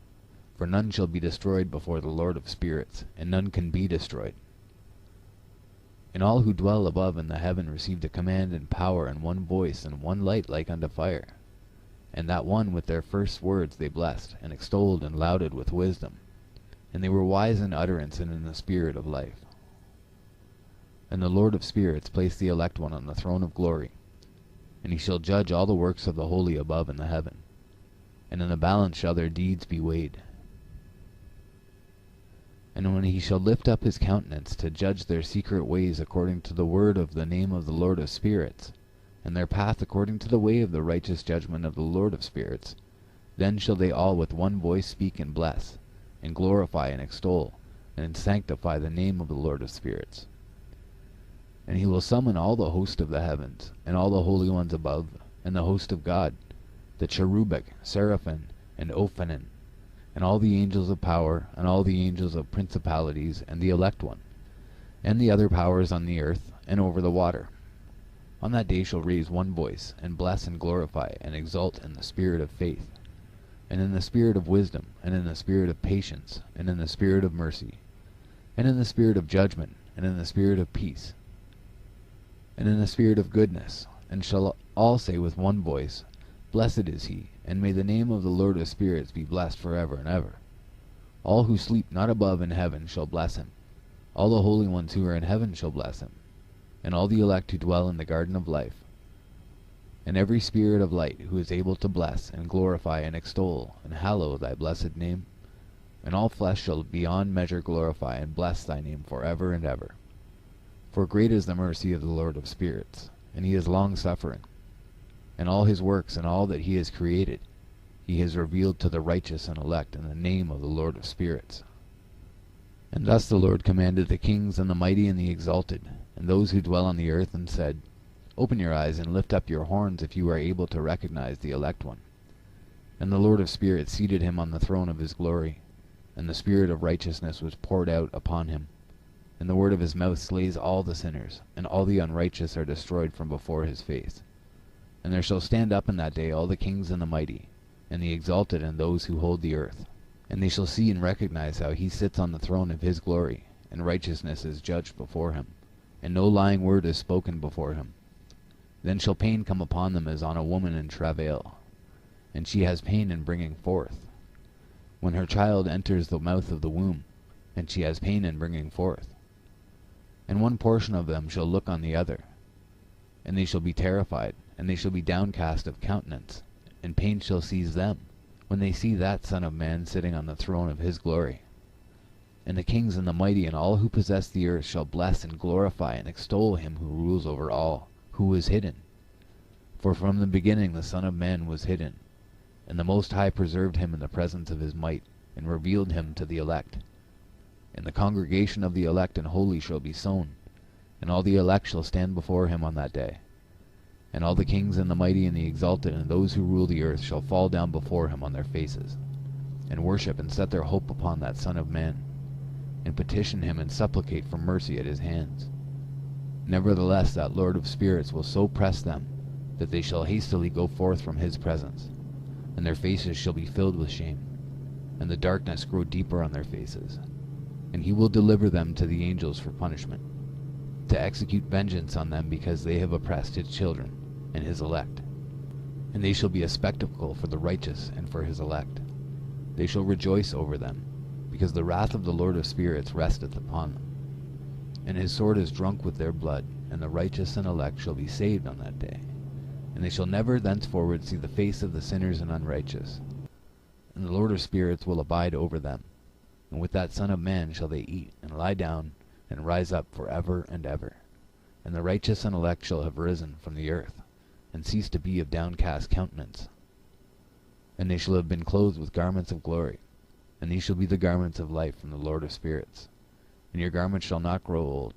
Speaker 1: For none shall be destroyed before the Lord of spirits, and none can be destroyed. And all who dwell above in the heaven received a command and power and one voice and one light like unto fire. And that one with their first words they blessed, and extolled and lauded with wisdom. And they were wise in utterance and in the spirit of life. And the Lord of spirits placed the elect one on the throne of glory, and he shall judge all the works of the holy above in the heaven. And in the balance shall their deeds be weighed. And when he shall lift up his countenance to judge their secret ways according to the word of the name of the Lord of spirits, and their path according to the way of the righteous judgment of the Lord of spirits, then shall they all with one voice speak and bless, and glorify and extol, and sanctify the name of the Lord of spirits. And he will summon all the host of the heavens, and all the holy ones above, and the host of God, the cherubic, seraphim, and ophanim, and all the angels of power, and all the angels of principalities, and the elect one, and the other powers on the earth, and over the water. On that day shall raise one voice, and bless and glorify, and exalt in the spirit of faith, and in the spirit of wisdom, and in the spirit of patience, and in the spirit of mercy, and in the spirit of judgment, and in the spirit of peace, and in the spirit of goodness, and shall all say with one voice, Blessed is he, and may the name of the Lord of spirits be blessed forever and ever. All who sleep not above in heaven shall bless him. All the holy ones who are in heaven shall bless him, and all the elect who dwell in the garden of life, and every spirit of light who is able to bless and glorify and extol and hallow thy blessed name. And all flesh shall beyond measure glorify and bless thy name forever and ever. For great is the mercy of the Lord of spirits, and he is long-suffering. And all his works and all that he has created, he has revealed to the righteous and elect in the name of the Lord of spirits. And thus the Lord commanded the kings and the mighty and the exalted, and those who dwell on the earth, and said, Open your eyes and lift up your horns if you are able to recognize the elect one. And the Lord of spirits seated him on the throne of his glory, and the spirit of righteousness was poured out upon him. And the word of his mouth slays all the sinners, and all the unrighteous are destroyed from before his face. And there shall stand up in that day all the kings and the mighty, and the exalted and those who hold the earth. And they shall see and recognize how he sits on the throne of his glory, and righteousness is judged before him, and no lying word is spoken before him. Then shall pain come upon them as on a woman in travail, and she has pain in bringing forth, when her child enters the mouth of the womb, and she has pain in bringing forth. And one portion of them shall look on the other, and they shall be terrified, and they shall be downcast of countenance, and pain shall seize them, when they see that Son of Man sitting on the throne of his glory. And the kings and the mighty and all who possess the earth shall bless and glorify and extol him who rules over all, who is hidden. For from the beginning the Son of Man was hidden, and the Most High preserved him in the presence of his might, and revealed him to the elect. And the congregation of the elect and holy shall be sown, and all the elect shall stand before him on that day. And all the kings and the mighty and the exalted and those who rule the earth shall fall down before him on their faces, and worship and set their hope upon that Son of Man, and petition him and supplicate for mercy at his hands. Nevertheless that Lord of spirits will so press them, that they shall hastily go forth from his presence, and their faces shall be filled with shame, and the darkness grow deeper on their faces. And he will deliver them to the angels for punishment, to execute vengeance on them because they have oppressed his children and his elect. And they shall be a spectacle for the righteous and for his elect. They shall rejoice over them, because the wrath of the Lord of spirits resteth upon them. And his sword is drunk with their blood, and the righteous and elect shall be saved on that day. And they shall never thenceforward see the face of the sinners and unrighteous. And the Lord of spirits will abide over them, and with that Son of Man shall they eat, and lie down, and rise up for ever and ever. And the righteous and elect shall have risen from the earth, and cease to be of downcast countenance. And they shall have been clothed with garments of glory, and these shall be the garments of life from the Lord of spirits. And your garments shall not grow old,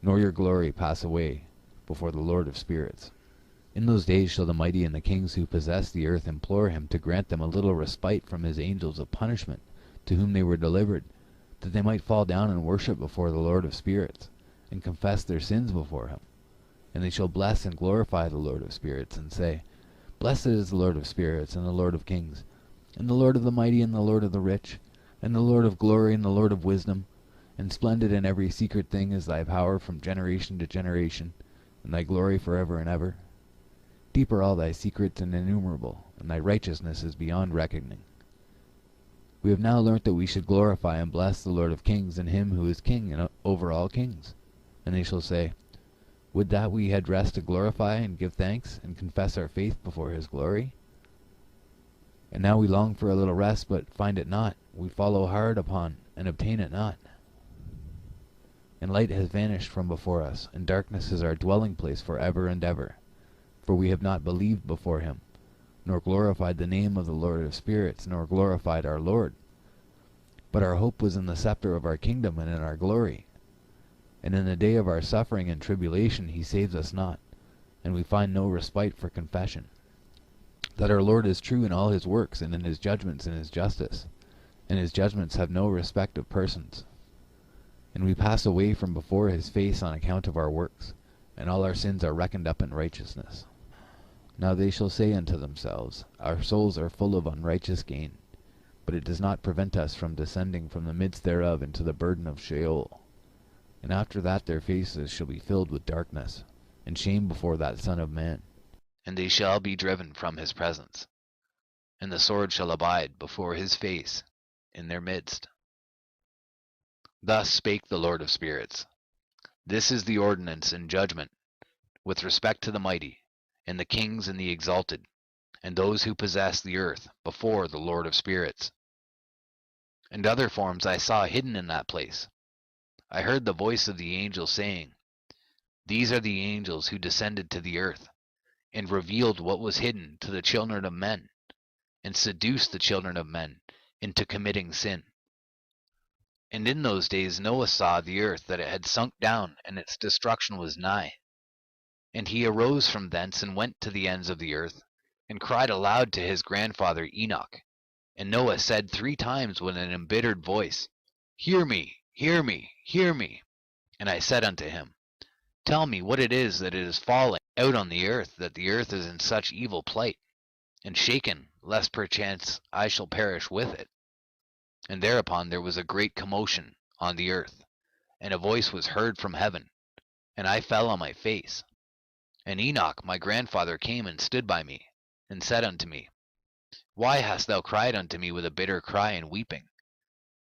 Speaker 1: nor your glory pass away before the Lord of spirits. In those days shall the mighty and the kings who possess the earth implore him to grant them a little respite from his angels of punishment, to whom they were delivered, that they might fall down and worship before the Lord of spirits, and confess their sins before him. And they shall bless and glorify the Lord of spirits, and say, Blessed is the Lord of spirits, and the Lord of kings, and the Lord of the mighty, and the Lord of the rich, and the Lord of glory, and the Lord of wisdom. And splendid in every secret thing is thy power from generation to generation, and thy glory forever and ever. Deep are all thy secrets and innumerable, and thy righteousness is beyond reckoning. We have now learnt that we should glorify and bless the Lord of kings, and him who is king and over all kings. And they shall say, Would that we had rest to glorify and give thanks, and confess our faith before his glory. And now we long for a little rest, but find it not. We follow hard upon, and obtain it not. And light has vanished from before us, and darkness is our dwelling place for ever and ever. For we have not believed before him, nor glorified the name of the Lord of spirits, nor glorified our Lord. But our hope was in the scepter of our kingdom and in our glory. And in the day of our suffering and tribulation he saves us not, and we find no respite for confession. That our Lord is true in all his works, and in his judgments and his justice, and his judgments have no respect of persons. And we pass away from before his face on account of our works, and all our sins are reckoned up in righteousness. Now they shall say unto themselves, Our souls are full of unrighteous gain, but it does not prevent us from descending from the midst thereof into the burden of Sheol. And after that their faces shall be filled with darkness, and shame before that Son of Man.
Speaker 2: And they shall be driven from his presence, and the sword shall abide before his face in their midst. Thus spake the Lord of spirits. This is the ordinance and judgment with respect to the mighty, and the kings and the exalted, and those who possess the earth before the Lord of spirits. And other forms I saw hidden in that place. I heard the voice of the angel saying, These are the angels who descended to the earth, and revealed what was hidden to the children of men, and seduced the children of men into committing sin. And in those days Noah saw the earth that it had sunk down, and its destruction was nigh. And he arose from thence and went to the ends of the earth, and cried aloud to his grandfather Enoch. And Noah said 3 times with an embittered voice, Hear me, hear me, hear me. And I said unto him, Tell me what it is that it is falling out on the earth, that the earth is in such evil plight, and shaken, lest perchance I shall perish with it. And thereupon there was a great commotion on the earth, and a voice was heard from heaven, and I fell on my face. And Enoch my grandfather came and stood by me, and said unto me, Why hast thou cried unto me with a bitter cry and weeping?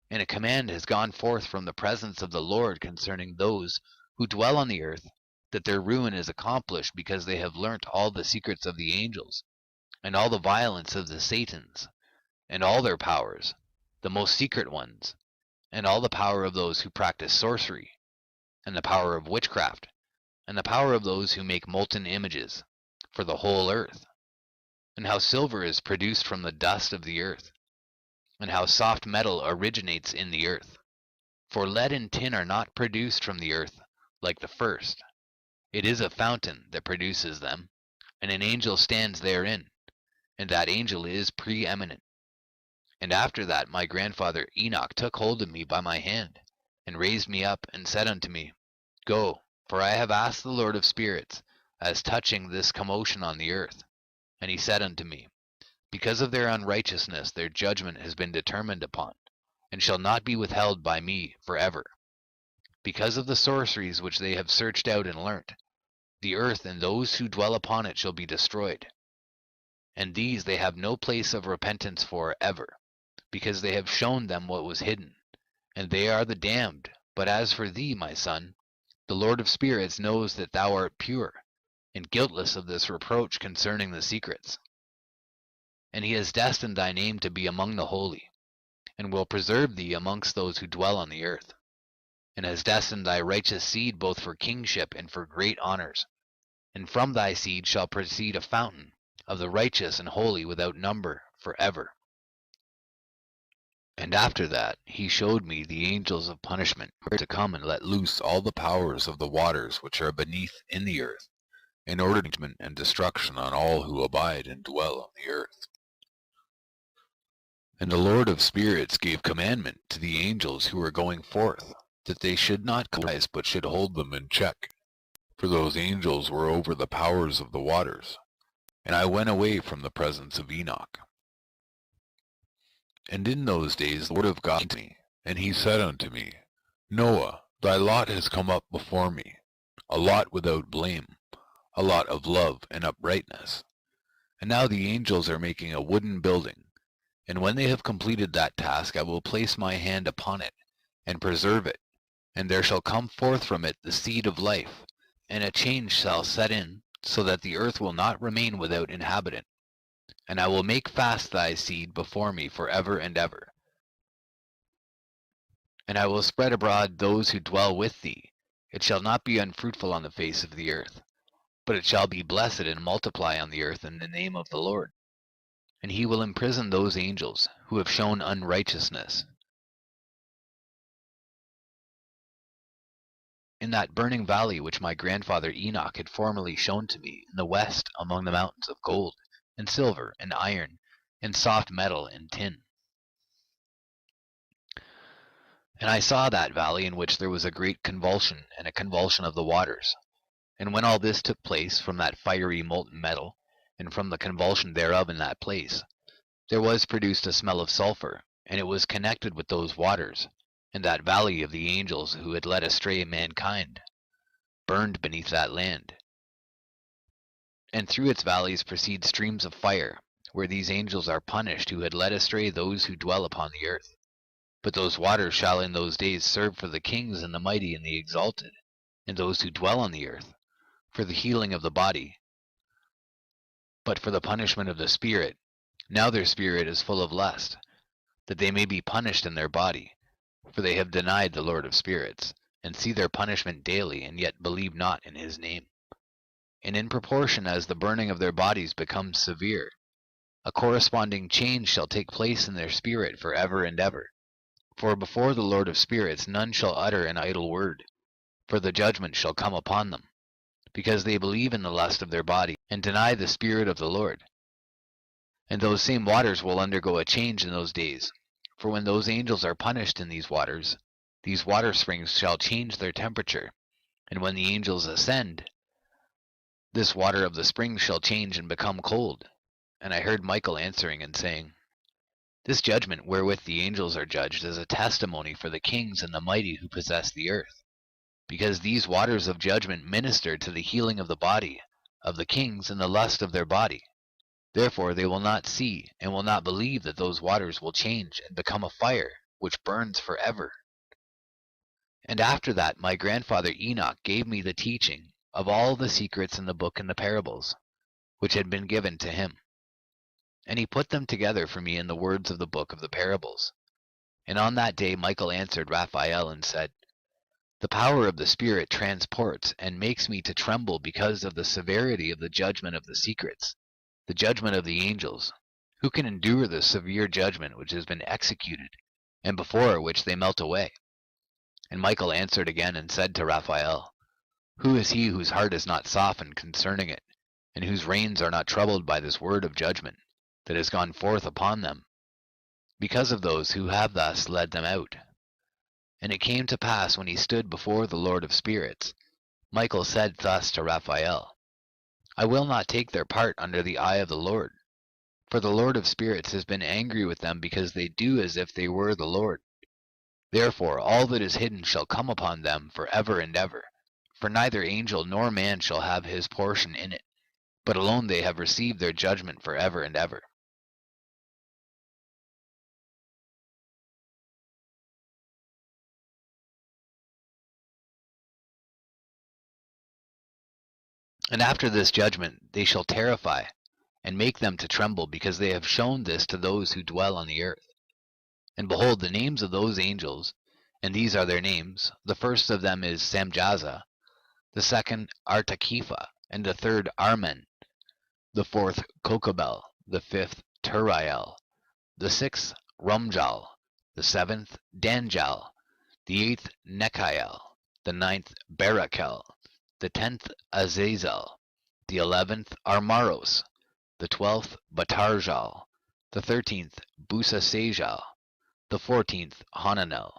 Speaker 2: And a command has gone forth from the presence of the Lord concerning those who dwell on the earth, that their ruin is accomplished because they have learnt all the secrets of the angels, and all the violence of the Satans, and all their powers, the most secret ones, and all the power of those who practice sorcery, and the power of witchcraft, and the power of those who make molten images, for the whole earth, and how silver is produced from the dust of the earth, and how soft metal originates in the earth. For lead and tin are not produced from the earth like the first. It is a fountain that produces them, and an angel stands therein, and that angel is preeminent. And after that my grandfather Enoch took hold of me by my hand, and raised me up, and said unto me, Go, for I have asked the Lord of spirits, as touching this commotion on the earth. And he said unto me, Because of their unrighteousness their judgment has been determined upon, and shall not be withheld by me for ever. Because of the sorceries which they have searched out and learnt, the earth and those who dwell upon it shall be destroyed. And these they have no place of repentance for ever, because they have shown them what was hidden, and they are the damned. But as for thee, my son, the Lord of spirits knows that thou art pure, and guiltless of this reproach concerning the secrets. And he has destined thy name to be among the holy, and will preserve thee amongst those who dwell on the earth, and has destined thy righteous seed both for kingship and for great honors. And from thy seed shall proceed a fountain of the righteous and holy without number for ever. And after that he showed me the angels of punishment, to come and let loose all the powers of the waters which are beneath in the earth, in order to judgment and destruction on all who abide and dwell on the earth. And the Lord of spirits gave commandment to the angels who were going forth, that they should not rise, but should hold them in check,
Speaker 3: for those angels were over the powers of the waters. And I went away from the presence of Enoch. And in those days the word of God came to me, and he said unto me, Noah, thy lot has come up before me, a lot without blame, a lot of love and uprightness. And now the angels are making a wooden building, and when they have completed that task I will place my hand upon it, and preserve it, and there shall come forth from it the seed of life, and a change shall set in, so that the earth will not remain without inhabitant. And I will make fast thy seed before me for ever and ever. And I will spread abroad those who dwell with thee. It shall not be unfruitful on the face of the earth, but it shall be blessed and multiply on the earth in the name of the Lord. And he will imprison those angels who have shown unrighteousness. In that burning valley which my grandfather Enoch had formerly shown to me in the west among the mountains of gold, and silver, and iron, and soft metal, and tin. And I saw that valley in which there was a great convulsion, and a convulsion of the waters. And when all this took place from that fiery molten metal, and from the convulsion thereof in that place, there was produced a smell of sulphur, and it was connected with those waters, and that valley of the angels who had led astray mankind, burned beneath that land. And through its valleys proceed streams of fire, where these angels are punished who had led astray those who dwell upon the earth. But those waters shall in those days serve for the kings and the mighty and the exalted, and those who dwell on the earth, for the healing of the body, but for the punishment of the spirit. Now their spirit is full of lust, that they may be punished in their body, for they have denied the Lord of spirits, and see their punishment daily, and yet believe not in his name. And in proportion as the burning of their bodies becomes severe, a corresponding change shall take place in their spirit for ever and ever. For before the Lord of spirits none shall utter an idle word, for the judgment shall come upon them, because they believe in the lust of their body, and deny the Spirit of the Lord. And those same waters will undergo a change in those days, for when those angels are punished in these water springs shall change their temperature, and when the angels ascend, this water of the springs shall change and become cold. And I heard Michael answering and saying, This judgment wherewith the angels are judged is a testimony for the kings and the mighty who possess the earth, because these waters of judgment minister to the healing of the body of the kings and the lust of their body. Therefore they will not see and will not believe that those waters will change and become a fire which burns forever. And after that my grandfather Enoch gave me the teaching of all the secrets in the book and the parables, which had been given to him. And he put them together for me in the words of the book of the parables. And on that day Michael answered Raphael and said, The power of the Spirit transports and makes me to tremble because of the severity of the judgment of the secrets, the judgment of the angels. Who can endure the severe judgment which has been executed, and before which they melt away? And Michael answered again and said to Raphael, Who is he whose heart is not softened concerning it, and whose reins are not troubled by this word of judgment that has gone forth upon them, because of those who have thus led them out? And it came to pass when he stood before the Lord of spirits, Michael said thus to Raphael, I will not take their part under the eye of the Lord, for the Lord of spirits has been angry with them because they do as if they were the Lord. Therefore all that is hidden shall come upon them for ever and ever, for neither angel nor man shall have his portion in it, but alone they have received their judgment for ever and ever. And after this judgment they shall terrify, and make them to tremble, because they have shown this to those who dwell on the earth. And behold, the names of those angels, and these are their names, the first of them is Samjaza, the second Artakepha, and the third Armen, the fourth Kokabel, the fifth Turiel, the sixth Rumjal, the seventh Danjal, the eighth Nechiel, the ninth Barakel, the 10th Azazel, the 11th Armaros, the 12th Batarjal, the 13th Busasajal, the 14th Hananel,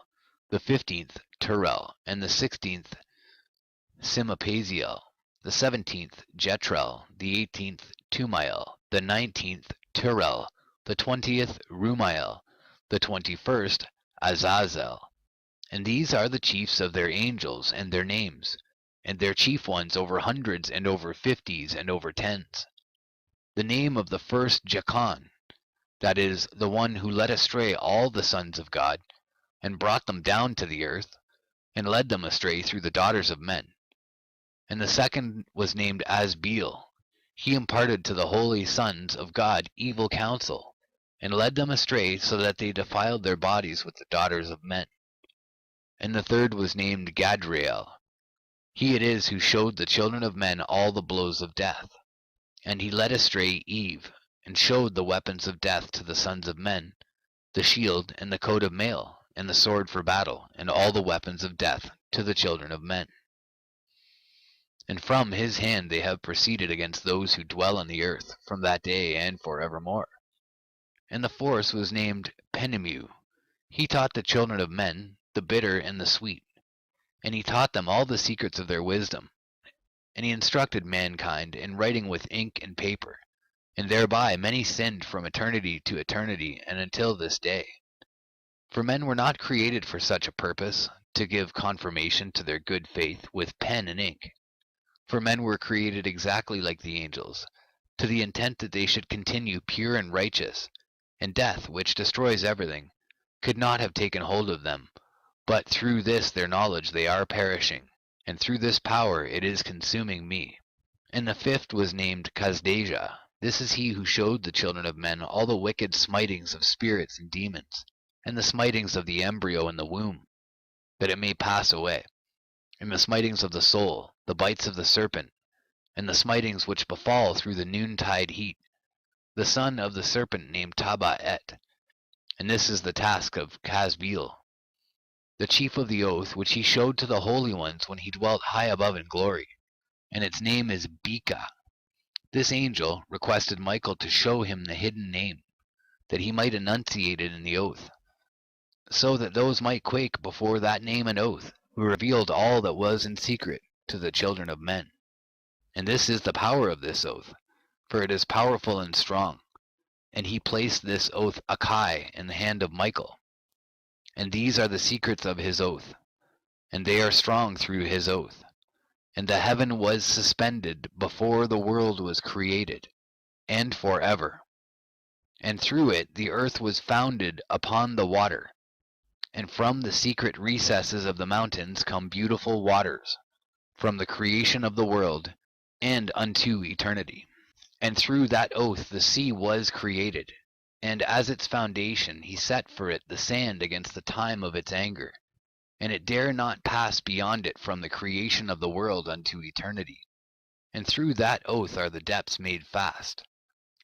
Speaker 3: the 15th Turel, and the 16th Simapaziel. the 17th Jetrel, the 18th Tumael, the 19th Turel, the 20th Rumael, the 21st Azazel. And these are the chiefs of their angels and their names, and their chief ones over hundreds and over fifties and over tens. The name of the first Jachan, that is, the one who led astray all the sons of God, and brought them down to the earth, and led them astray through the daughters of men. And the second was named Asbeel. He imparted to the holy sons of God evil counsel, and led them astray so that they defiled their bodies with the daughters of men. And the third was named Gadrael. He it is who showed the children of men all the blows of death. And he led astray Eve, and showed the weapons of death to the sons of men, the shield and the coat of mail, and the sword for battle, and all the weapons of death to the children of men. And from his hand they have proceeded against those who dwell on the earth, from that day and forevermore. And the fourth was named Penemu. He taught the children of men the bitter and the sweet, and he taught them all the secrets of their wisdom. And he instructed mankind in writing with ink and paper, and thereby many sinned from eternity to eternity and until this day. For men were not created for such a purpose, to give confirmation to their good faith with pen and ink. For men were created exactly like the angels, to the intent that they should continue pure and righteous, and death, which destroys everything, could not have taken hold of them, but through this their knowledge they are perishing, and through this power it is consuming me. And the fifth was named Kasdeja. This is he who showed the children of men all the wicked smitings of spirits and demons, and the smitings of the embryo in the womb, that it may pass away, and the smitings of the soul, the bites of the serpent, and the smitings which befall through the noontide heat, the son of the serpent named Tabaet. And this is the task of Casbeel, the chief of the oath which he showed to the holy ones when he dwelt high above in glory, and its name is Beka. This angel requested Michael to show him the hidden name, that he might enunciate it in the oath, so that those might quake before that name and oath, who revealed all that was in secret to the children of men. And this is the power of this oath, for it is powerful and strong. And he placed this oath Akai in the hand of Michael. And these are the secrets of his oath, and they are strong through his oath. And the heaven was suspended before the world was created, and forever. And through it the earth was founded upon the water. And from the secret recesses of the mountains come beautiful waters, from the creation of the world and unto eternity. And through that oath the sea was created, and as its foundation he set for it the sand against the time of its anger, and it dare not pass beyond it from the creation of the world unto eternity. And through that oath are the depths made fast,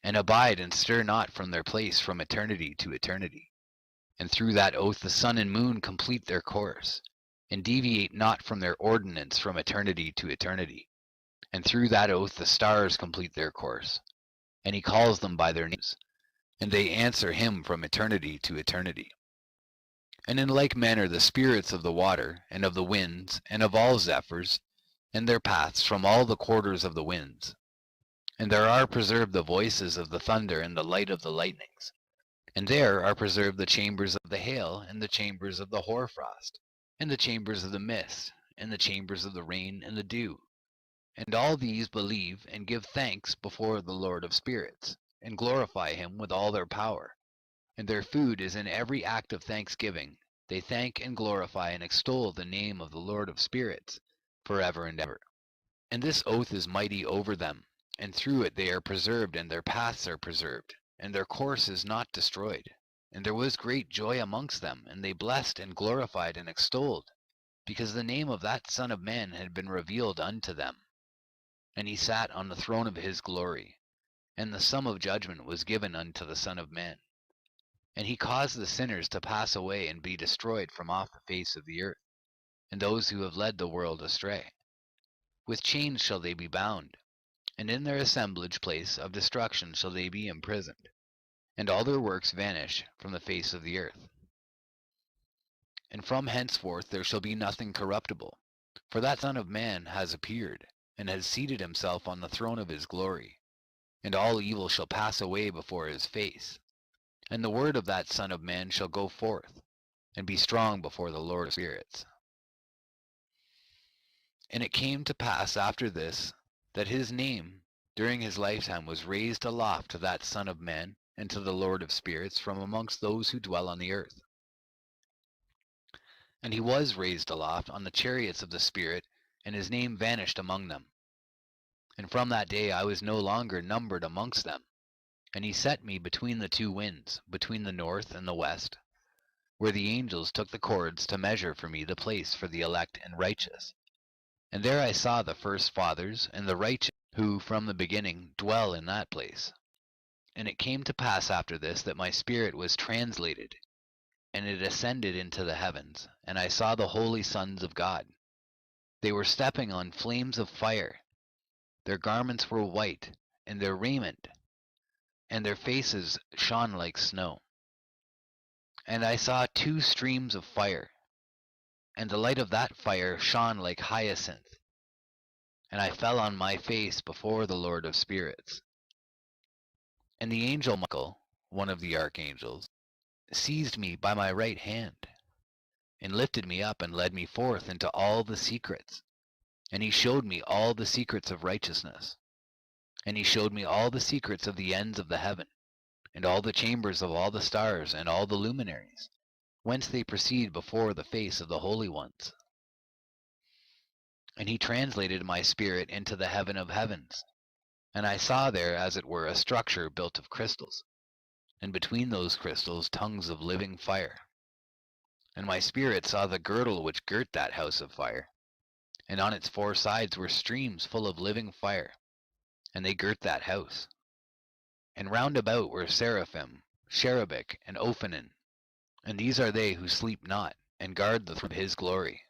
Speaker 3: and abide and stir not from their place from eternity to eternity. And through that oath the sun and moon complete their course, and deviate not from their ordinance from eternity to eternity. And through that oath the stars complete their course, and he calls them by their names, and they answer him from eternity to eternity. And in like manner the spirits of the water, and of the winds, and of all zephyrs, and their paths from all the quarters of the winds. And there are preserved the voices of the thunder and the light of the lightnings. And there are preserved the chambers of the hail, and the chambers of the hoarfrost, and the chambers of the mist, and the chambers of the rain and the dew. And all these believe and give thanks before the Lord of spirits, and glorify him with all their power. And their food is in every act of thanksgiving. They thank and glorify and extol the name of the Lord of spirits, forever and ever. And this oath is mighty over them, and through it they are preserved, and their paths are preserved, and their course is not destroyed. And there was great joy amongst them, and they blessed and glorified and extolled, because the name of that Son of Man had been revealed unto them. And he sat on the throne of his glory, and the sum of judgment was given unto the Son of Man. And he caused the sinners to pass away and be destroyed from off the face of the earth, and those who have led the world astray. With chains shall they be bound, and in their assemblage place of destruction shall they be imprisoned, and all their works vanish from the face of the earth. And from henceforth there shall be nothing corruptible, for that Son of Man has appeared, and has seated himself on the throne of his glory, and all evil shall pass away before his face. And the word of that Son of Man shall go forth, and be strong before the Lord of spirits. And it came to pass after this, that his name during his lifetime was raised aloft to that Son of Man and to the Lord of spirits from amongst those who dwell on the earth. And he was raised aloft on the chariots of the Spirit, and his name vanished among them. And from that day I was no longer numbered amongst them. And he set me between the two winds, between the north and the west, where the angels took the cords to measure for me the place for the elect and righteous. And there I saw the first fathers and the righteous, who from the beginning dwell in that place. And it came to pass after this that my spirit was translated, and it ascended into the heavens, and I saw the holy sons of God. They were stepping on flames of fire. Their garments were white, and their raiment, and their faces shone like snow. And I saw two streams of fire, and the light of that fire shone like hyacinth. And I fell on my face before the Lord of spirits. And the angel Michael, one of the archangels, seized me by my right hand, and lifted me up and led me forth into all the secrets. And he showed me all the secrets of righteousness. And he showed me all the secrets of the ends of the heaven, and all the chambers of all the stars and all the luminaries, whence they proceed before the face of the holy ones. And he translated my spirit into the heaven of heavens, and I saw there as it were a structure built of crystals, and between those crystals tongues of living fire. And my spirit saw the girdle which girt that house of fire, and on its four sides were streams full of living fire, and they girt that house. And round about were seraphim, cherubic, and ophanim, and these are they who sleep not, and guard the throne of his glory.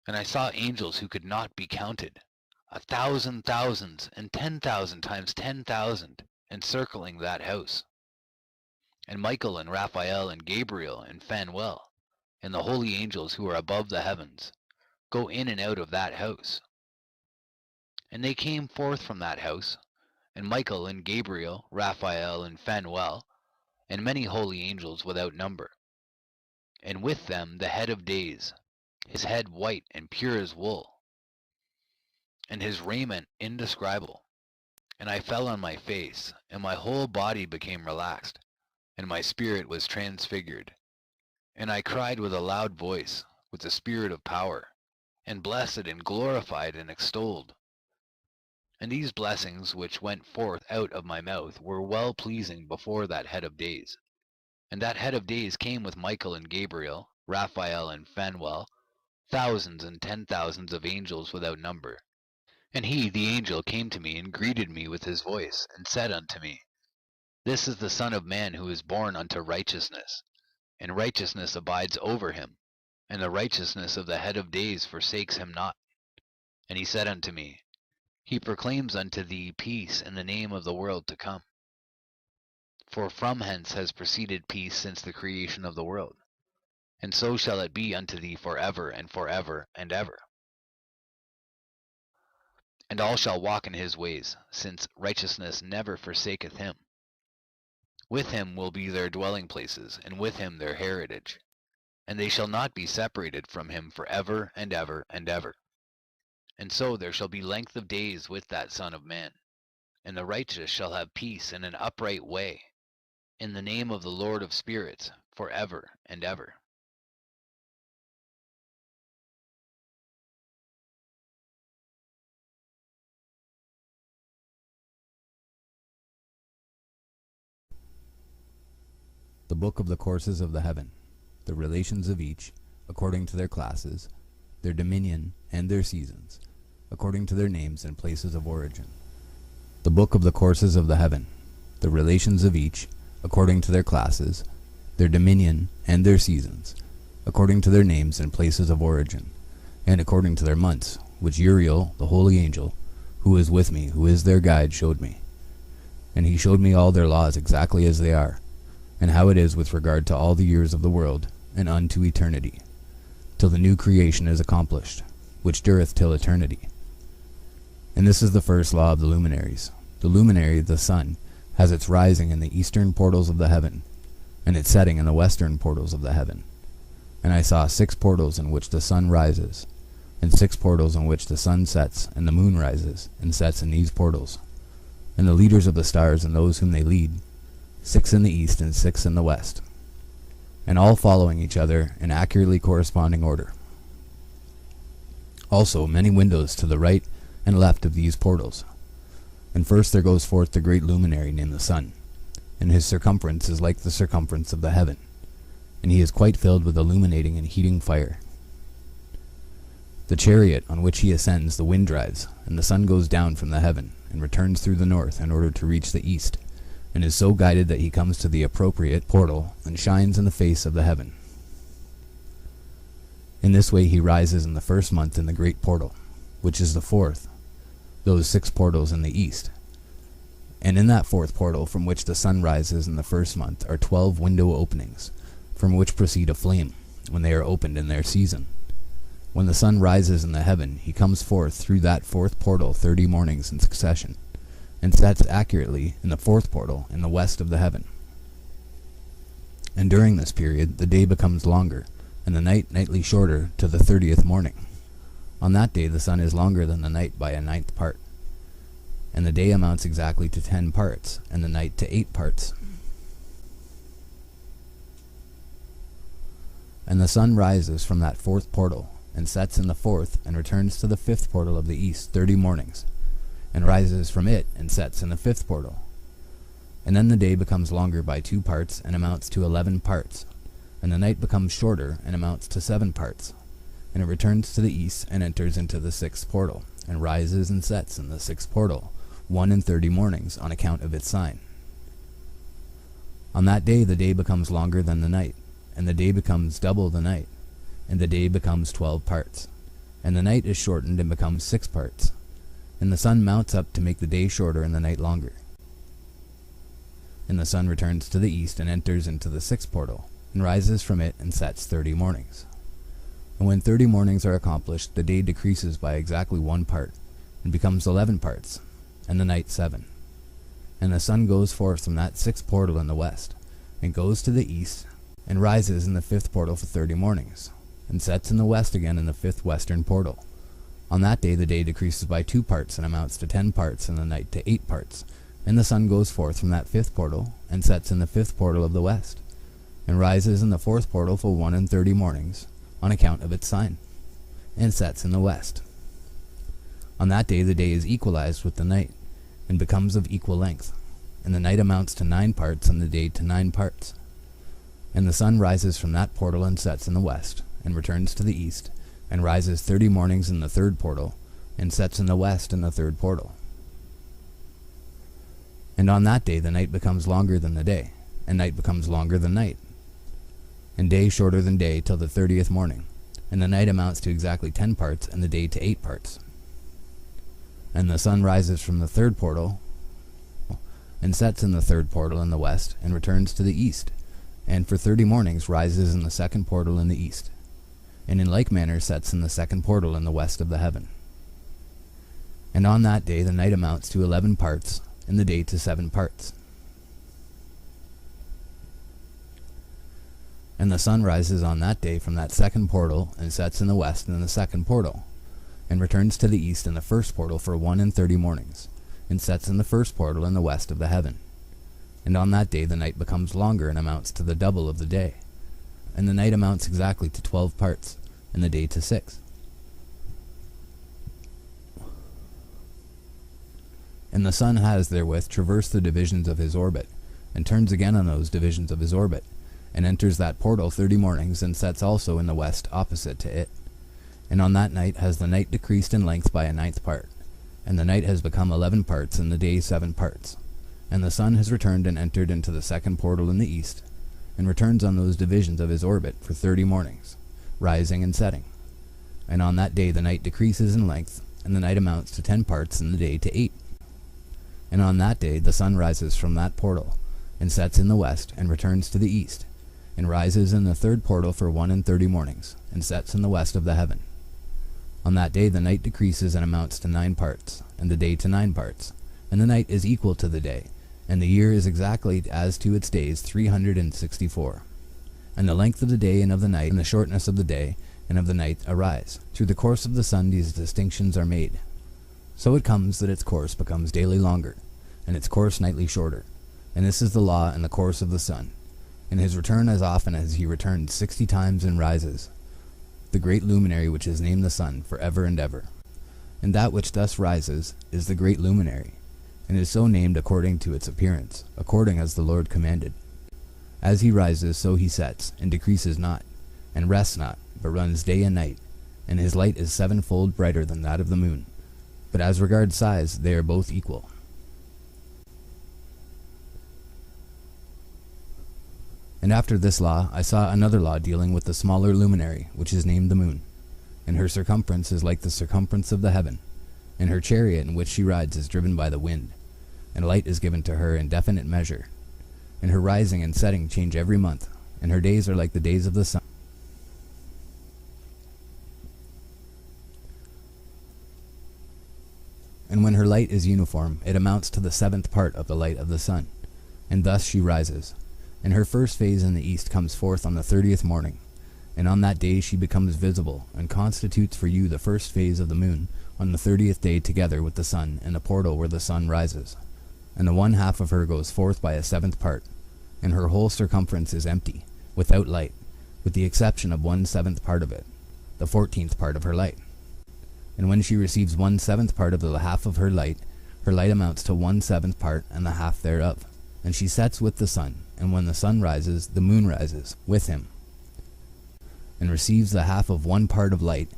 Speaker 3: And I saw angels who could not be counted, 1,000 thousands, and 10,000 times 10,000, encircling that house. And Michael and Raphael and Gabriel and Phanuel, and the holy angels who are above the heavens, go in and out of that house. And they came forth from that house, and Michael and Gabriel, Raphael and Phanuel, and many holy angels without number. And with them the head of days, his head white and pure as wool, and his raiment indescribable. And I fell on my face, and my whole body became relaxed, and my spirit was transfigured. And I cried with a loud voice, with the spirit of power, and blessed and glorified and extolled. And these blessings which went forth out of my mouth were well pleasing before that head of days. And that head of days came with Michael and Gabriel, Raphael and Phanuel, thousands and 10,000s of angels without number. And he, the angel, came to me and greeted me with his voice, and said unto me, This is the Son of Man who is born unto righteousness, and righteousness abides over him, and the righteousness of the head of days forsakes him not. And he said unto me, He proclaims unto thee peace in the name of the world to come. For from hence has proceeded peace since the creation of the world, and so shall it be unto thee forever and forever and ever. And all shall walk in his ways, since righteousness never forsaketh him. With him will be their dwelling places, and with him their heritage. And they shall not be separated from him forever and ever and ever. And so there shall be length of days with that Son of Man, and the righteous shall have peace in an upright way, in the name of the Lord of spirits, forever and ever.
Speaker 4: The Book of the Courses of the Heaven, the relations of each, according to their classes, their dominion and their seasons, according to their names and places of origin. The Book of the Courses of the Heaven, the relations of each, according to their classes, their dominion and their seasons, according to their names and places of origin, and according to their months, which Uriel, the holy angel, who is with me, who is their guide, showed me. And he showed me all their laws exactly as they are, and how it is with regard to all the years of the world, and unto eternity, till the new creation is accomplished, which dureth till eternity. And this is the first law of the luminaries. The luminary, the sun, has its rising in the eastern portals of the heaven, and its setting in the western portals of the heaven. And I saw 6 portals in which the sun rises, and 6 portals in which the sun sets and the moon rises and sets in these portals. And the leaders of the stars and those whom they lead, 6 in the east and 6 in the west, and all following each other in accurately corresponding order. Also many windows to the right and left of these portals. And first there goes forth the great luminary named the sun, and his circumference is like the circumference of the heaven, and he is quite filled with illuminating and heating fire. The chariot on which he ascends the wind drives, and the sun goes down from the heaven, and returns through the north in order to reach the east, and is so guided that he comes to the appropriate portal, and shines in the face of the heaven. In this way he rises in the first month in the great portal, which is the 4th, those 6 portals in the east. And in that 4th portal from which the sun rises in the first month are 12 window openings, from which proceed a flame, when they are opened in their season. When the sun rises in the heaven, he comes forth through that 4th portal 30 mornings in succession, and sets accurately in the 4th portal in the west of the heaven. And during this period the day becomes longer, and the night nightly shorter to the 30th morning. On that day the sun is longer than the night by a 9th part, and the day amounts exactly to 10 parts, and the night to 8 parts. And the sun rises from that 4th portal, and sets in the 4th, and returns to the 5th portal of the east 30 mornings, and rises from it, and sets in the 5th portal. And then the day becomes longer by 2 parts, and amounts to 11 parts, and the night becomes shorter, and amounts to 7 parts. And it returns to the east, and enters into the 6th portal, and rises and sets in the 6th portal, 1 in 30 mornings, on account of its sign. On that day the day becomes longer than the night, and the day becomes double the night, and the day becomes 12 parts, and the night is shortened and becomes 6 parts, and the sun mounts up to make the day shorter and the night longer. And the sun returns to the east, and enters into the 6th portal, and rises from it, and sets 30 mornings. And when 30 mornings are accomplished, the day decreases by exactly 1 part, and becomes 11 parts, and the night 7. And the sun goes forth from that 6th portal in the west, and goes to the east, and rises in the 5th portal for 30 mornings, and sets in the west again in the 5th western portal. On that day the day decreases by 2 parts, and amounts to 10 parts, and the night to 8 parts. And the sun goes forth from that 5th portal, and sets in the 5th portal of the west, and rises in the 4th portal for 1 in 30 mornings, on account of its sign, and sets in the west. On that day the day is equalized with the night, and becomes of equal length, and the night amounts to 9 parts, and the day to 9 parts. And the sun rises from that portal, and sets in the west, and returns to the east, and rises 30 mornings in the 3rd portal, and sets in the west in the 3rd portal. And on that day the night becomes longer than the day, and night becomes longer than night, and day shorter than day till the 30th morning, and the night amounts to exactly 10 parts, and the day to 8 parts. And the sun rises from the 3rd portal, and sets in the 3rd portal in the west, and returns to the east, and for 30 mornings rises in the 2nd portal in the east, and in like manner sets in the 2nd portal in the west of the heaven. And on that day the night amounts to 11 parts, and the day to 7 parts. And the sun rises on that day from that 2nd portal, and sets in the west in the 2nd portal, and returns to the east in the 1st portal for 1 in 30 mornings, and sets in the 1st portal in the west of the heaven. And on that day the night becomes longer, and amounts to the double of the day, and the night amounts exactly to 12 parts, and the day to 6. And the sun has therewith traversed the divisions of his orbit, and turns again on those divisions of his orbit, and enters that portal 30 mornings, and sets also in the west opposite to it. And on that night has the night decreased in length by a 9th part, and the night has become 11 parts, and the day 7 parts. And the sun has returned and entered into the 2nd portal in the east, and returns on those divisions of his orbit for 30 mornings, rising and setting. And on that day the night decreases in length, and the night amounts to 10 parts, and the day to 8. And on that day the sun rises from that portal, and sets in the west, and returns to the east, and rises in the 3rd portal for 1 in 30 mornings, and sets in the west of the heaven. On that day the night decreases and amounts to 9 parts, and the day to 9 parts, and the night is equal to the day, and the year is exactly as to its days 364. And the length of the day and of the night, and the shortness of the day and of the night arise. Through the course of the sun these distinctions are made. So it comes that its course becomes daily longer, and its course nightly shorter. And this is the law in the course of the sun. In his return as often as he returns 60 times and rises, the great luminary which is named the sun for ever and ever. And that which thus rises is the great luminary, and is so named according to its appearance, according as the Lord commanded. As he rises, so he sets, and decreases not, and rests not, but runs day and night, and his light is 7-fold brighter than that of the moon. But as regards size, they are both equal. And after this law, I saw another law dealing with the smaller luminary, which is named the moon. And her circumference is like the circumference of the heaven, and her chariot in which she rides is driven by the wind, and light is given to her in definite measure. And her rising and setting change every month, and her days are like the days of the sun. And when her light is uniform, it amounts to the 7th part of the light of the sun, and thus she rises. And her first phase in the east comes forth on the 30th morning, and on that day she becomes visible, and constitutes for you the first phase of the moon on the 30th day together with the sun in the portal where the sun rises. And the one half of her goes forth by a 7th part, and her whole circumference is empty, without light, with the exception of 1/7 part of it, the 14th part of her light. And when she receives 1/7 part of the half of her light amounts to 1/7 part and the half thereof. And she sets with the sun, and when the sun rises, the moon rises with him, and receives the half of 1 part of light.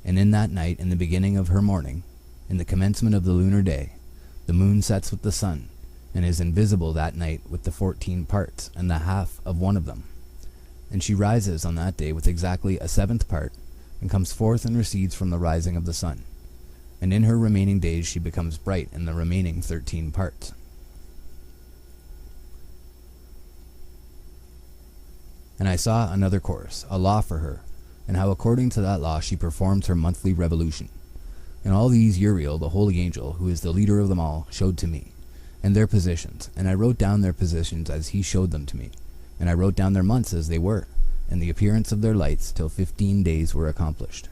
Speaker 4: And in that night, in the beginning of her morning, in the commencement of the lunar day, the moon sets with the sun, and is invisible that night with the 14 parts and the half of one of them. And she rises on that day with exactly a 7th part, and comes forth and recedes from the rising of the sun. And in her remaining days she becomes bright in the remaining 13 parts. And I saw another course, a law for her, and how according to that law she performs her monthly revolution. And all these Uriel, the holy angel, who is the leader of them all, showed to me, and their positions. And I wrote down their positions as he showed them to me. And I wrote down their months as they were, and the appearance of their lights, till 15 days were accomplished.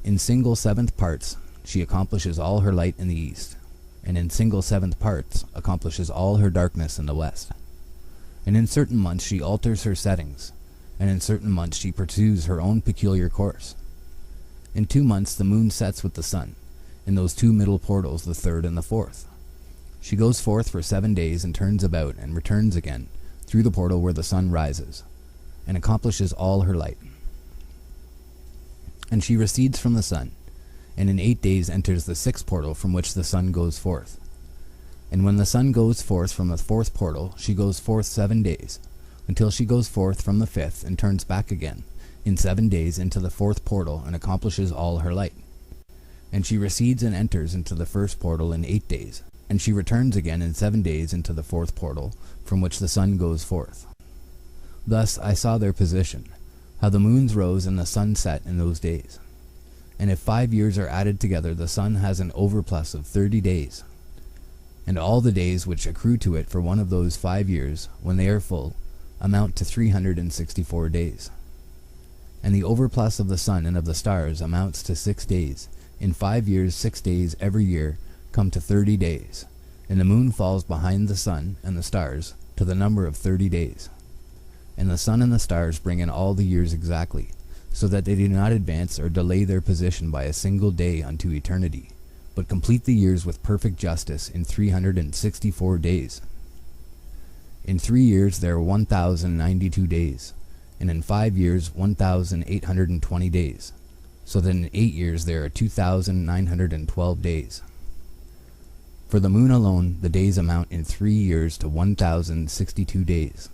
Speaker 4: In single 7th parts she accomplishes all her light in the east, and in single 7th parts accomplishes all her darkness in the west. And in certain months she alters her settings, and in certain months she pursues her own peculiar course. In 2 months the moon sets with the sun, in those 2 middle portals, the 3rd and the 4th. She goes forth for 7 days and turns about and returns again through the portal where the sun rises, and accomplishes all her light. And she recedes from the sun, and in 8 days enters the 6th portal from which the sun goes forth. And when the sun goes forth from the 4th portal, she goes forth 7 days, until she goes forth from the 5th and turns back again in 7 days into the 4th portal and accomplishes all her light. And she recedes and enters into the 1st portal in 8 days, and she returns again in 7 days into the 4th portal from which the sun goes forth. Thus I saw their position, how the moons rose and the sun set in those days. And if 5 years are added together, the sun has an overplus of 30 days. And all the days which accrue to it for one of those 5 years, when they are full, amount to 364 days. And the overplus of the sun and of the stars amounts to 6 days. In 5 years 6 days every year come to 30 days, and the moon falls behind the sun and the stars to the number of 30 days. And the sun and the stars bring in all the years exactly, so that they do not advance or delay their position by a single day unto eternity, but complete the years with perfect justice in 364 days. In 3 years there are 1,092 days, and in 5 years 1,820 days, so that in 8 years there are 2,912 days. For the moon alone the days amount in 3 years to 1,062 days,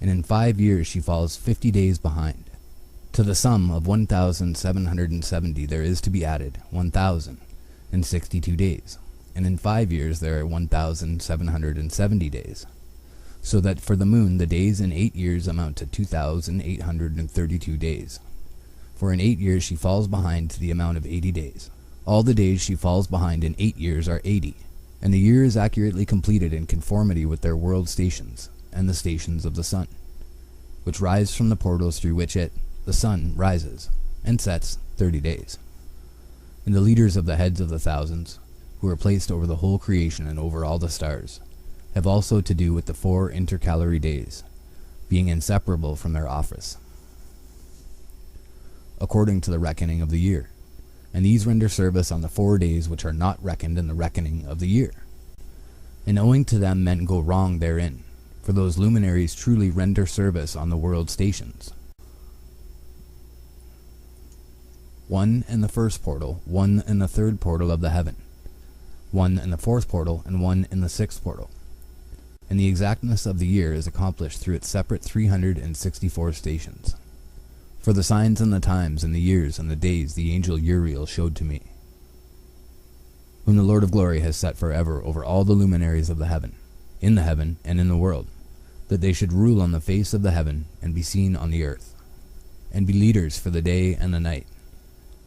Speaker 4: and in 5 years she falls 50 days behind. To the sum of 1,770 there is to be added 1,062 days, and in 5 years there are 1,770 days, so that for the moon the days in 8 years amount to 2,832 days. For in 8 years she falls behind to the amount of 80 days. All the days she falls behind in 8 years are 80, and the year is accurately completed in conformity with their world stations, and the stations of the sun, which rise from the portals through which it, the sun, rises, and sets 30 days. And the leaders of the heads of the thousands, who are placed over the whole creation and over all the stars, have also to do with the 4 intercalary days, being inseparable from their office, according to the reckoning of the year. And these render service on the 4 days which are not reckoned in the reckoning of the year. And owing to them men go wrong therein, for those luminaries truly render service on the world stations. One in the first portal, one in the third portal of the heaven, one in the fourth portal, and one in the sixth portal. And the exactness of the year is accomplished through its separate 364 stations. For the signs and the times and the years and the days the angel Uriel showed to me, whom the Lord of glory has set forever over all the luminaries of the heaven, in the heaven and in the world, that they should rule on the face of the heaven and be seen on the earth, and be leaders for the day and the night,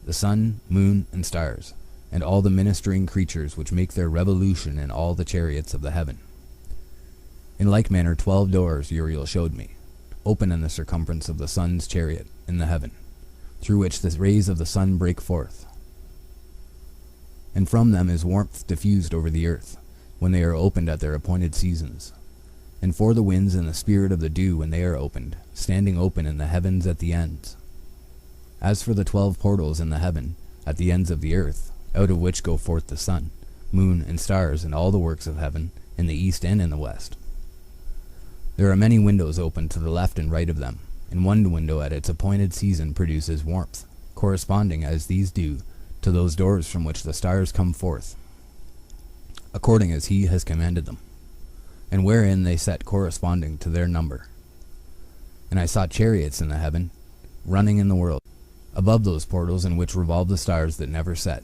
Speaker 4: the sun, moon, and stars, and all the ministering creatures which make their revolution in all the chariots of the heaven. In like manner 12 doors Uriel showed me, open in the circumference of the sun's chariot in the heaven, through which the rays of the sun break forth. And from them is warmth diffused over the earth, when they are opened at their appointed seasons. And for the winds and the spirit of the dew when they are opened, standing open in the heavens at the ends. As for the 12 portals in the heaven, at the ends of the earth, out of which go forth the sun, moon, and stars, and all the works of heaven, in the east and in the west. There are many windows open to the left and right of them, and one window at its appointed season produces warmth, corresponding as these do to those doors from which the stars come forth, according as he has commanded them, and wherein they set corresponding to their number. And I saw chariots in the heaven, running in the world, above those portals in which revolve the stars that never set.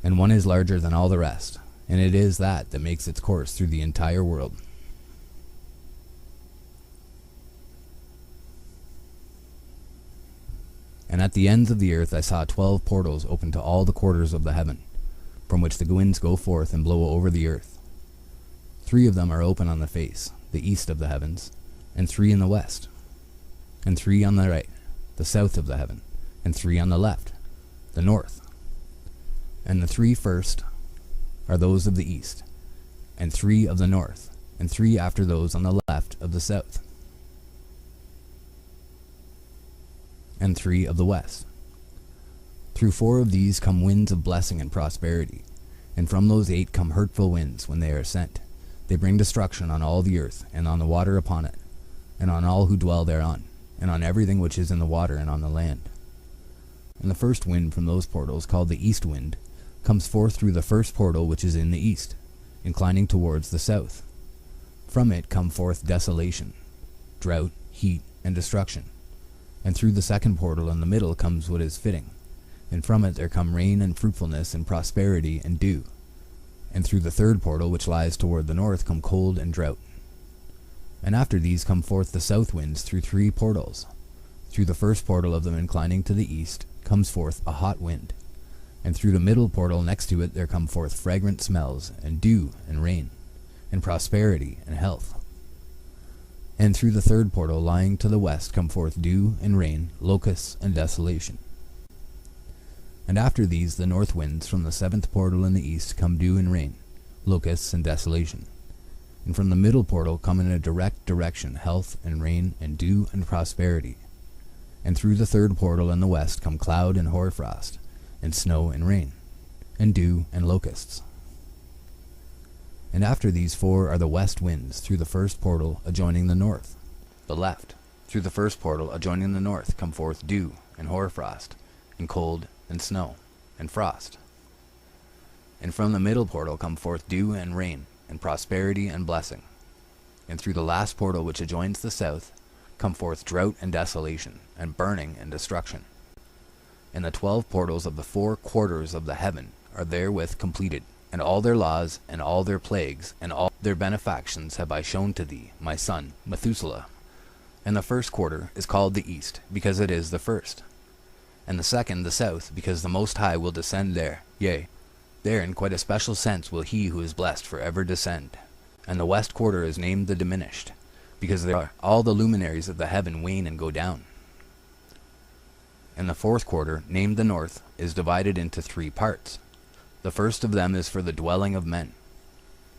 Speaker 4: And one is larger than all the rest, and it is that makes its course through the entire world. And at the ends of the earth I saw 12 portals open to all the quarters of the heaven, from which the winds go forth and blow over the earth. 3 of them are open on the face, the east of the heavens, and 3 in the west, and 3 on the right, the south of the heaven, and 3 on the left, the north. And the 3 first are those of the east, and 3 of the north, and 3 after those on the left of the south, and 3 of the west. Through 4 of these come winds of blessing and prosperity, and from those 8 come hurtful winds when they are sent. They bring destruction on all the earth, and on the water upon it, and on all who dwell thereon, and on everything which is in the water and on the land. And the first wind from those portals, called the east wind, comes forth through the first portal which is in the east, inclining towards the south. From it come forth desolation, drought, heat, and destruction. And through the second portal in the middle comes what is fitting, and from it there come rain and fruitfulness and prosperity and dew. And through the third portal which lies toward the north come cold and drought. And after these come forth the south winds through 3 portals. Through the first portal of them inclining to the east comes forth a hot wind, and through the middle portal next to it there come forth fragrant smells, and dew and rain, and prosperity and health. And through the third portal lying to the west come forth dew and rain, locusts and desolation. And after these the north winds from the 7th portal in the east come dew and rain, locusts and desolation. And from the middle portal come in a direct direction health and rain and dew and prosperity. And through the third portal in the west come cloud and hoarfrost, and snow and rain, and dew and locusts. And after these 4 are the west winds through the first portal adjoining the north, the left. Through the first portal adjoining the north come forth dew and hoarfrost, and cold and snow and frost. And from the middle portal come forth dew and rain, and prosperity and blessing. And through the last portal which adjoins the south come forth drought and desolation, and burning and destruction. And the 12 portals of the 4 quarters of the heaven are therewith completed, and all their laws, and all their plagues, and all their benefactions have I shown to thee, my son, Methuselah. And the first quarter is called the east, because it is the first. and the second the south, because the Most High will descend there. Yea, there in quite a special sense will he who is blessed forever descend. And the west quarter is named the diminished, because there are all the luminaries of the heaven wane and go down. And the fourth quarter, named the north, is divided into 3 parts. The first of them is for the dwelling of men,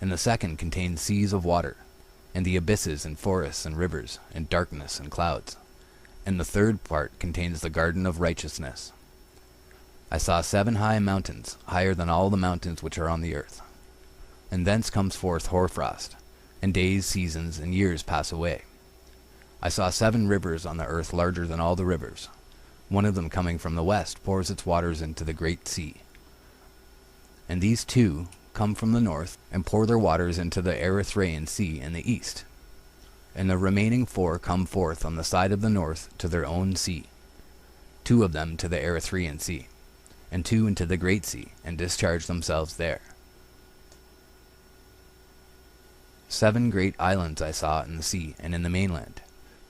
Speaker 4: and the second contains seas of water, and the abysses and forests and rivers, and darkness and clouds. And the third part contains the garden of righteousness. I saw 7 high mountains, higher than all the mountains which are on the earth. And thence comes forth hoarfrost, and days, seasons, and years pass away. I saw 7 rivers on the earth larger than all the rivers. One of them coming from the west pours its waters into the great sea. And these 2 come from the north, and pour their waters into the Erythraean Sea in the east. And the remaining 4 come forth on the side of the north to their own sea, 2 of them to the Erythraean Sea, and 2 into the great sea, and discharge themselves there. 7 great islands I saw in the sea and in the mainland,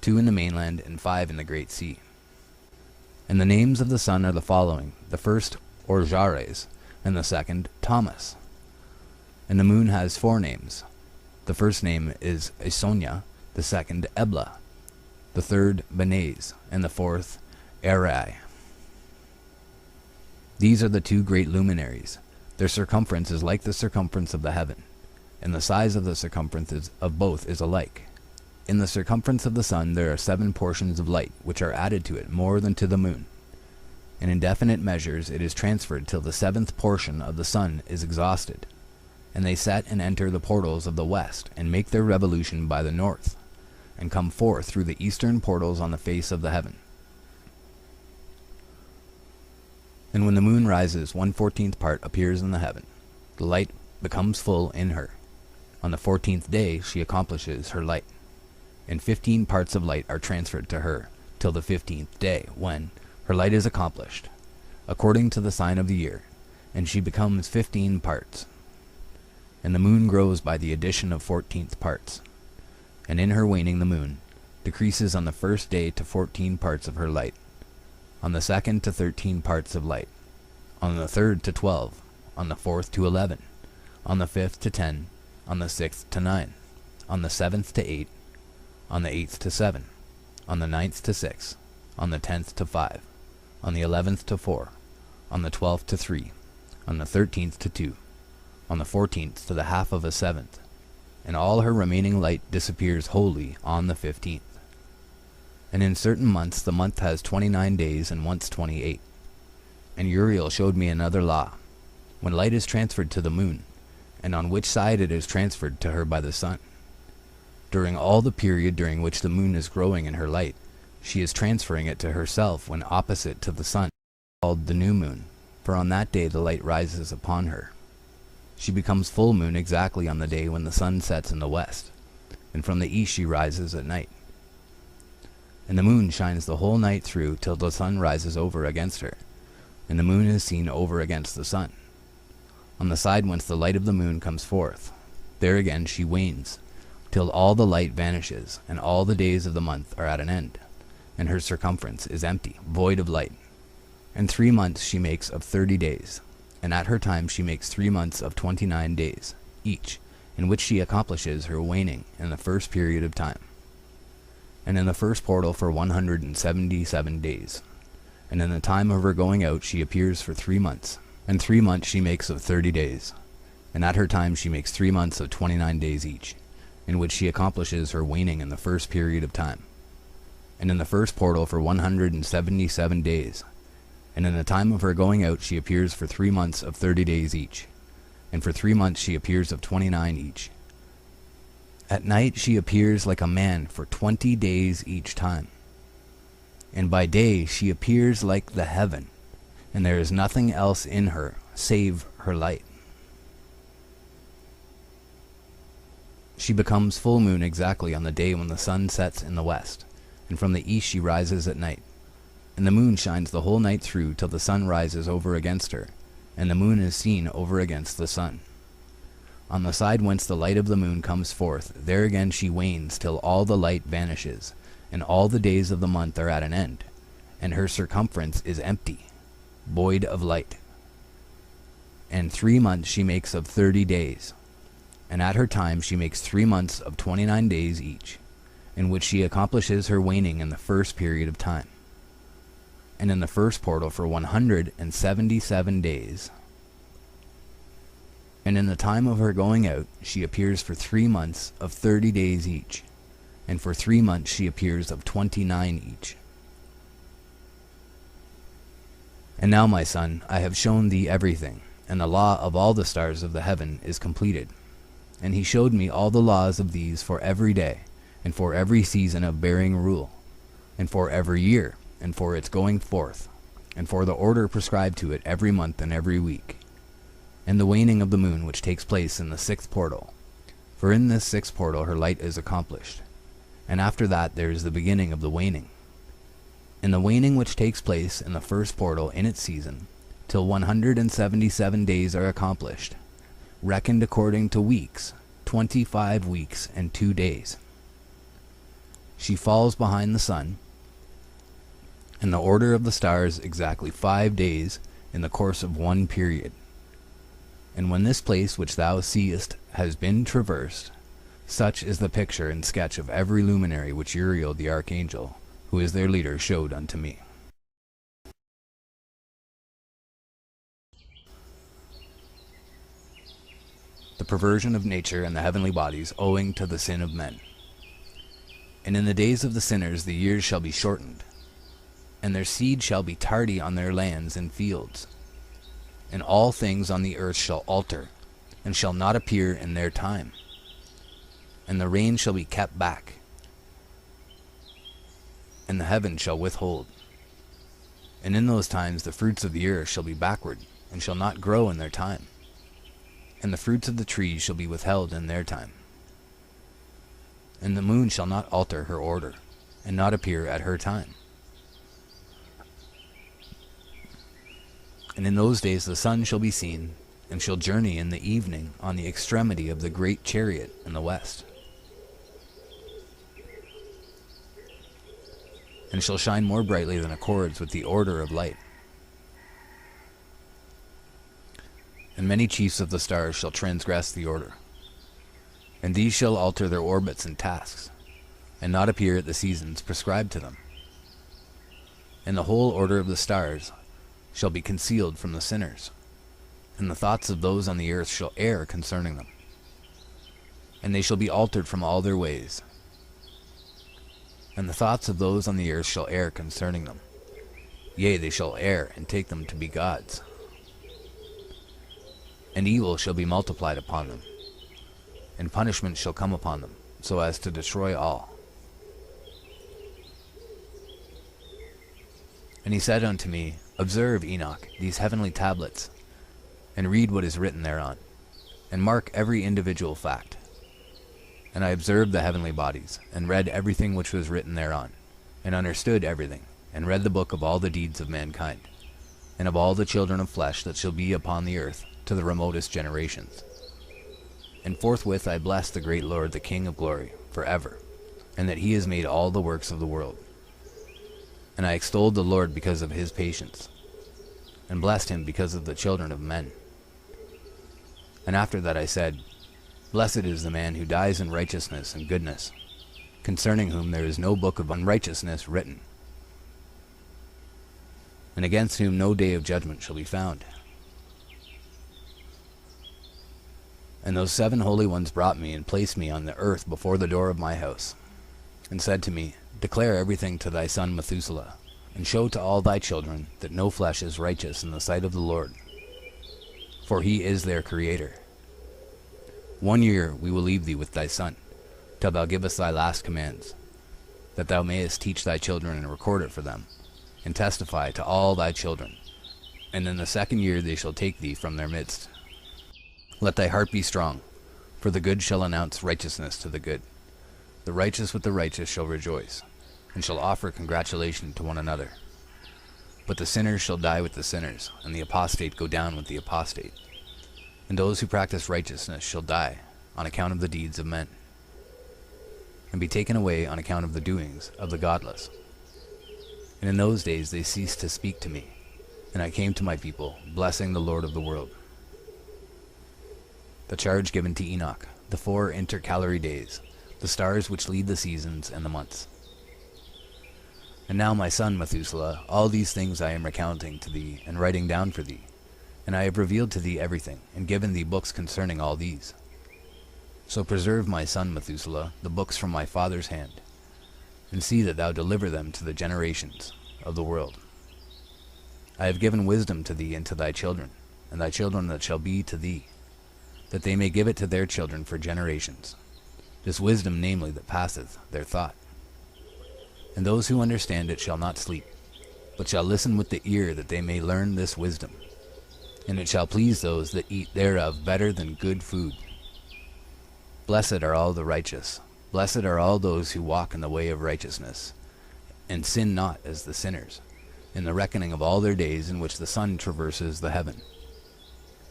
Speaker 4: 2 in the mainland and 5 in the great sea. And the names of the sun are the following: the first Orjares, and the second Thomas. And the moon has 4 names. The first name is Isonia, the second Ebla, the third Benez, and the fourth Erai. These are the 2 great luminaries. Their circumference is like the circumference of the heaven, and the size of the circumferences of both is alike. In the circumference of the sun there are 7 portions of light, which are added to it more than to the moon. And in definite measures it is transferred till the 7th portion of the sun is exhausted. And they set and enter the portals of the west, and make their revolution by the north, and come forth through the eastern portals on the face of the heaven. And when the moon rises, 1/14th part appears in the heaven. The light becomes full in her. On the 14th day she accomplishes her light, and 15 parts of light are transferred to her, till the 15th day, when her light is accomplished, according to the sign of the year, and she becomes 15 parts. And the moon grows by the addition of 14th parts, and in her waning the moon decreases on the first day to 14 parts of her light, on the second to 13 parts of light, on the third to 12, on the fourth to 11, on the 5th to 10, on the 6th to 9, on the 7th to 8, on the 8th to 7, on the 9th to 6, on the 10th to 5, on the 11th to 4, on the 12th to 3, on the 13th to 2, on the 14th to the half of a 7th, and all her remaining light disappears wholly on the 15th. And in certain months the month has 29 days, and once 28. And Uriel showed me another law. When light is transferred to the moon, and on which side it is transferred to her by the sun, during all the period during which the moon is growing in her light, she is transferring it to herself when opposite to the sun, called the new moon, for on that day the light rises upon her. She becomes full moon exactly on the day when the sun sets in the west, and from the east she rises at night. And the moon shines the whole night through till the sun rises over against her, and the moon is seen over against the sun. On the side whence the light of the moon comes forth, there again she wanes, till all the light vanishes, and all the days of the month are at an end, and her circumference is empty, void of light. And 3 months she makes of 30 days, and at her time she makes 3 months of 29 days, each, in which she accomplishes her waning in the first period of time, and in the first portal for 177 days. And in the time of her going out she appears for 3 months, and 3 months she makes of 30 days, and at her time she makes 3 months of 29 days each, in which she accomplishes her waning in the first period of time, and in the first portal for 177 days, and in the time of her going out she appears for 3 months of 30 days each, and for 3 months she appears of 29 each. At night she appears like a man for 20 days each time, and by day she appears like the heaven, and there is nothing else in her save her light. She becomes full moon exactly on the day when the sun sets in the west, and from the east she rises at night. And the moon shines the whole night through till the sun rises over against her, and the moon is seen over against the sun. On the side whence the light of the moon comes forth, there again she wanes till all the light vanishes, and all the days of the month are at an end, and her circumference is empty, void of light. And 3 months she makes of 30 days, and at her time she makes 3 months of 29 days each, in which she accomplishes her waning in the first period of time, and in the first portal for 177 days. And in the time of her going out she appears for 3 months of 30 days each, and for 3 months she appears of 29 each. And now, my son, I have shown thee everything, and the law of all the stars of the heaven is completed. And he showed me all the laws of these for every day, and for every season of bearing rule, and for every year, and for its going forth, and for the order prescribed to it every month and every week, and the waning of the moon which takes place in the 6th portal. For in this 6th portal her light is accomplished, and after that there is the beginning of the waning. And the waning which takes place in the 1st portal in its season, till 177 days are accomplished, reckoned according to weeks, 25 weeks and 2 days. She falls behind the sun, in the order of the stars exactly 5 days in the course of one period. And when this place which thou seest has been traversed, such is the picture and sketch of every luminary which Uriel the archangel, who is their leader, showed unto me. The perversion of nature and the heavenly bodies owing to the sin of men. And in the days of the sinners the years shall be shortened, and their seed shall be tardy on their lands and fields. And all things on the earth shall alter, and shall not appear in their time. And the rain shall be kept back, and the heaven shall withhold. And in those times the fruits of the earth shall be backward, and shall not grow in their time. And the fruits of the trees shall be withheld in their time. And the moon shall not alter her order, and not appear at her time. And in those days the sun shall be seen, and shall journey in the evening on the extremity of the great chariot in the west, and shall shine more brightly than accords with the order of light. And many chiefs of the stars shall transgress the order, and these shall alter their orbits and tasks, and not appear at the seasons prescribed to them. And the whole order of the stars shall be concealed from the sinners, and the thoughts of those on the earth shall err concerning them, and they shall be altered from all their ways. And the thoughts of those on the earth shall err concerning them, yea, they shall err and take them to be gods. And evil shall be multiplied upon them, and punishment shall come upon them, so as to destroy all. And he said unto me, Observe, Enoch, these heavenly tablets, and read what is written thereon, and mark every individual fact. And I observed the heavenly bodies, and read everything which was written thereon, and understood everything, and read the book of all the deeds of mankind, and of all the children of flesh that shall be upon the earth to the remotest generations. And forthwith I blessed the great Lord, the King of glory, forever, and that he has made all the works of the world. And I extolled the Lord because of his patience, and blessed him because of the children of men. And after that I said, Blessed is the man who dies in righteousness and goodness, concerning whom there is no book of unrighteousness written, and against whom no day of judgment shall be found. And those 7 holy ones brought me and placed me on the earth before the door of my house, and said to me, Declare everything to thy son Methuselah, and show to all thy children that no flesh is righteous in the sight of the Lord, for he is their creator. 1 year we will leave thee with thy son, till thou give us thy last commands, that thou mayest teach thy children and record it for them, and testify to all thy children. And in the 2nd year they shall take thee from their midst. Let thy heart be strong, for the good shall announce righteousness to the good. The righteous with the righteous shall rejoice, and shall offer congratulation to one another. But the sinners shall die with the sinners, and the apostate go down with the apostate. And those who practice righteousness shall die on account of the deeds of men, and be taken away on account of the doings of the godless. And And in those days they ceased to speak to me, and I came to my people, blessing the Lord of the world. The charge given to Enoch, the 4 intercalary days, the stars which lead the seasons and the months. And now, my son Methuselah, all these things I am recounting to thee, and writing down for thee. And I have revealed to thee everything, and given thee books concerning all these. So preserve, my son Methuselah, the books from my father's hand, and see that thou deliver them to the generations of the world. I have given wisdom to thee and to thy children, and thy children that shall be to thee, that they may give it to their children for generations, this wisdom namely that passeth their thought. And those who understand it shall not sleep, but shall listen with the ear, that they may learn this wisdom. And it shall please those that eat thereof better than good food. Blessed are all the righteous, blessed are all those who walk in the way of righteousness, and sin not as the sinners, in the reckoning of all their days in which the sun traverses the heaven,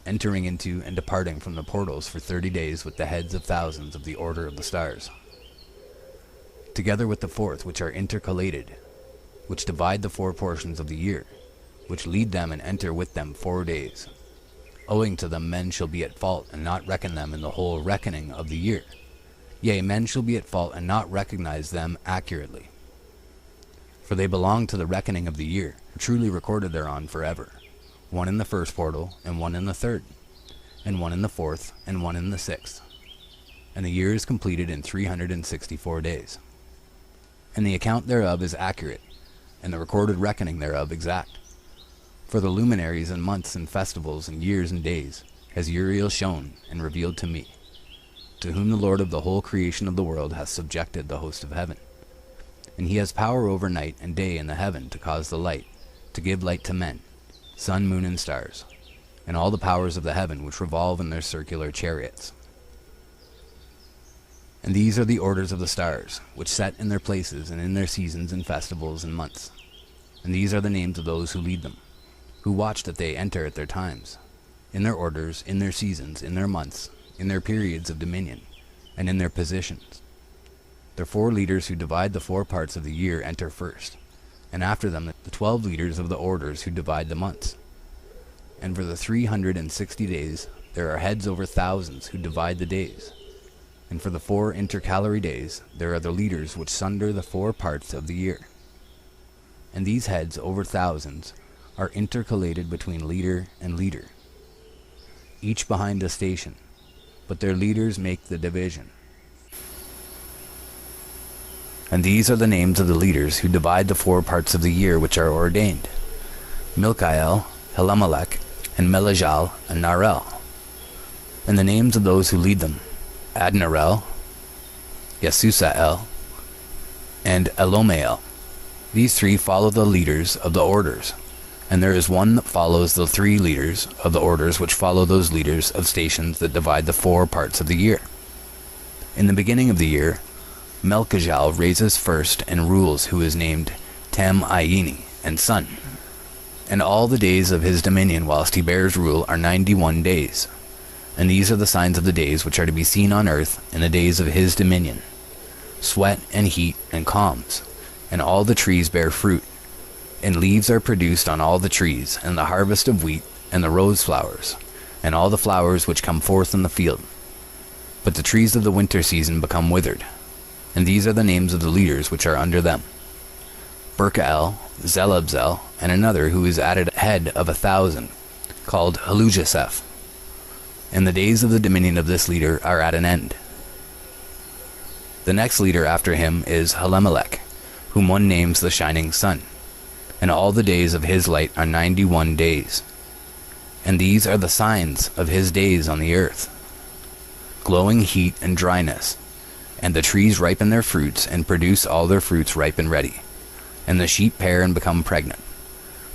Speaker 4: entering into and departing from the portals for 30 days with the heads of thousands of the order of the stars, together with the 4th, which are intercalated, which divide the 4 portions of the year, which lead them and enter with them 4 days. Owing to them men shall be at fault, and not reckon them in the whole reckoning of the year. Yea, men shall be at fault, and not recognize them accurately. For they belong to the reckoning of the year, truly recorded thereon forever, one in the 1st portal, and one in the 3rd, and one in the 4th, and one in the 6th. And the year is completed in 364 days. And the account thereof is accurate, and the recorded reckoning thereof exact. For the luminaries and months and festivals and years and days has Uriel shown and revealed to me, to whom the Lord of the whole creation of the world hath subjected the host of heaven. And he has power over night and day in the heaven to cause the light, to give light to men, sun, moon, and stars, and all the powers of the heaven which revolve in their circular chariots. And these are the orders of the stars, which set in their places and in their seasons and festivals and months. And these are the names of those who lead them, who watch that they enter at their times, in their orders, in their seasons, in their months, in their periods of dominion, and in their positions. The 4 leaders who divide the 4 parts of the year enter first, and after them the 12 leaders of the orders who divide the months. And for the 360 days there are heads over thousands who divide the days. And for the 4 intercalary days there are the leaders which sunder the 4 parts of the year. And these heads over thousands are intercalated between leader and leader, each behind a station, but their leaders make the division. And these are the names of the leaders who divide the 4 parts of the year which are ordained: Milkael, Helamelech, and Melejal, and Narel. And the names of those who lead them: Adnarel, Yesusael, and Elomael. These 3 follow the leaders of the orders, and there is one that follows the 3 leaders of the orders which follow those leaders of stations that divide the 4 parts of the year. In the beginning of the year, Melchijal raises first and rules, who is named Tam-Ayini, and son. And all the days of his dominion whilst he bears rule are 91 days. And these are the signs of the days which are to be seen on earth in the days of his dominion: sweat and heat and calms, and all the trees bear fruit, and leaves are produced on all the trees, and the harvest of wheat, and the rose flowers, and all the flowers which come forth in the field. But the trees of the winter season become withered. And these are the names of the leaders which are under them: Berkael, Zelabzel, and another who is added head of 1,000, called Halujaseph. And the days of the dominion of this leader are at an end. The next leader after him is Helamelech, whom one names the shining sun, and all the days of his light are 91 days. And these are the signs of his days on the earth: glowing heat and dryness, and the trees ripen their fruits and produce all their fruits ripe and ready, and the sheep pair and become pregnant,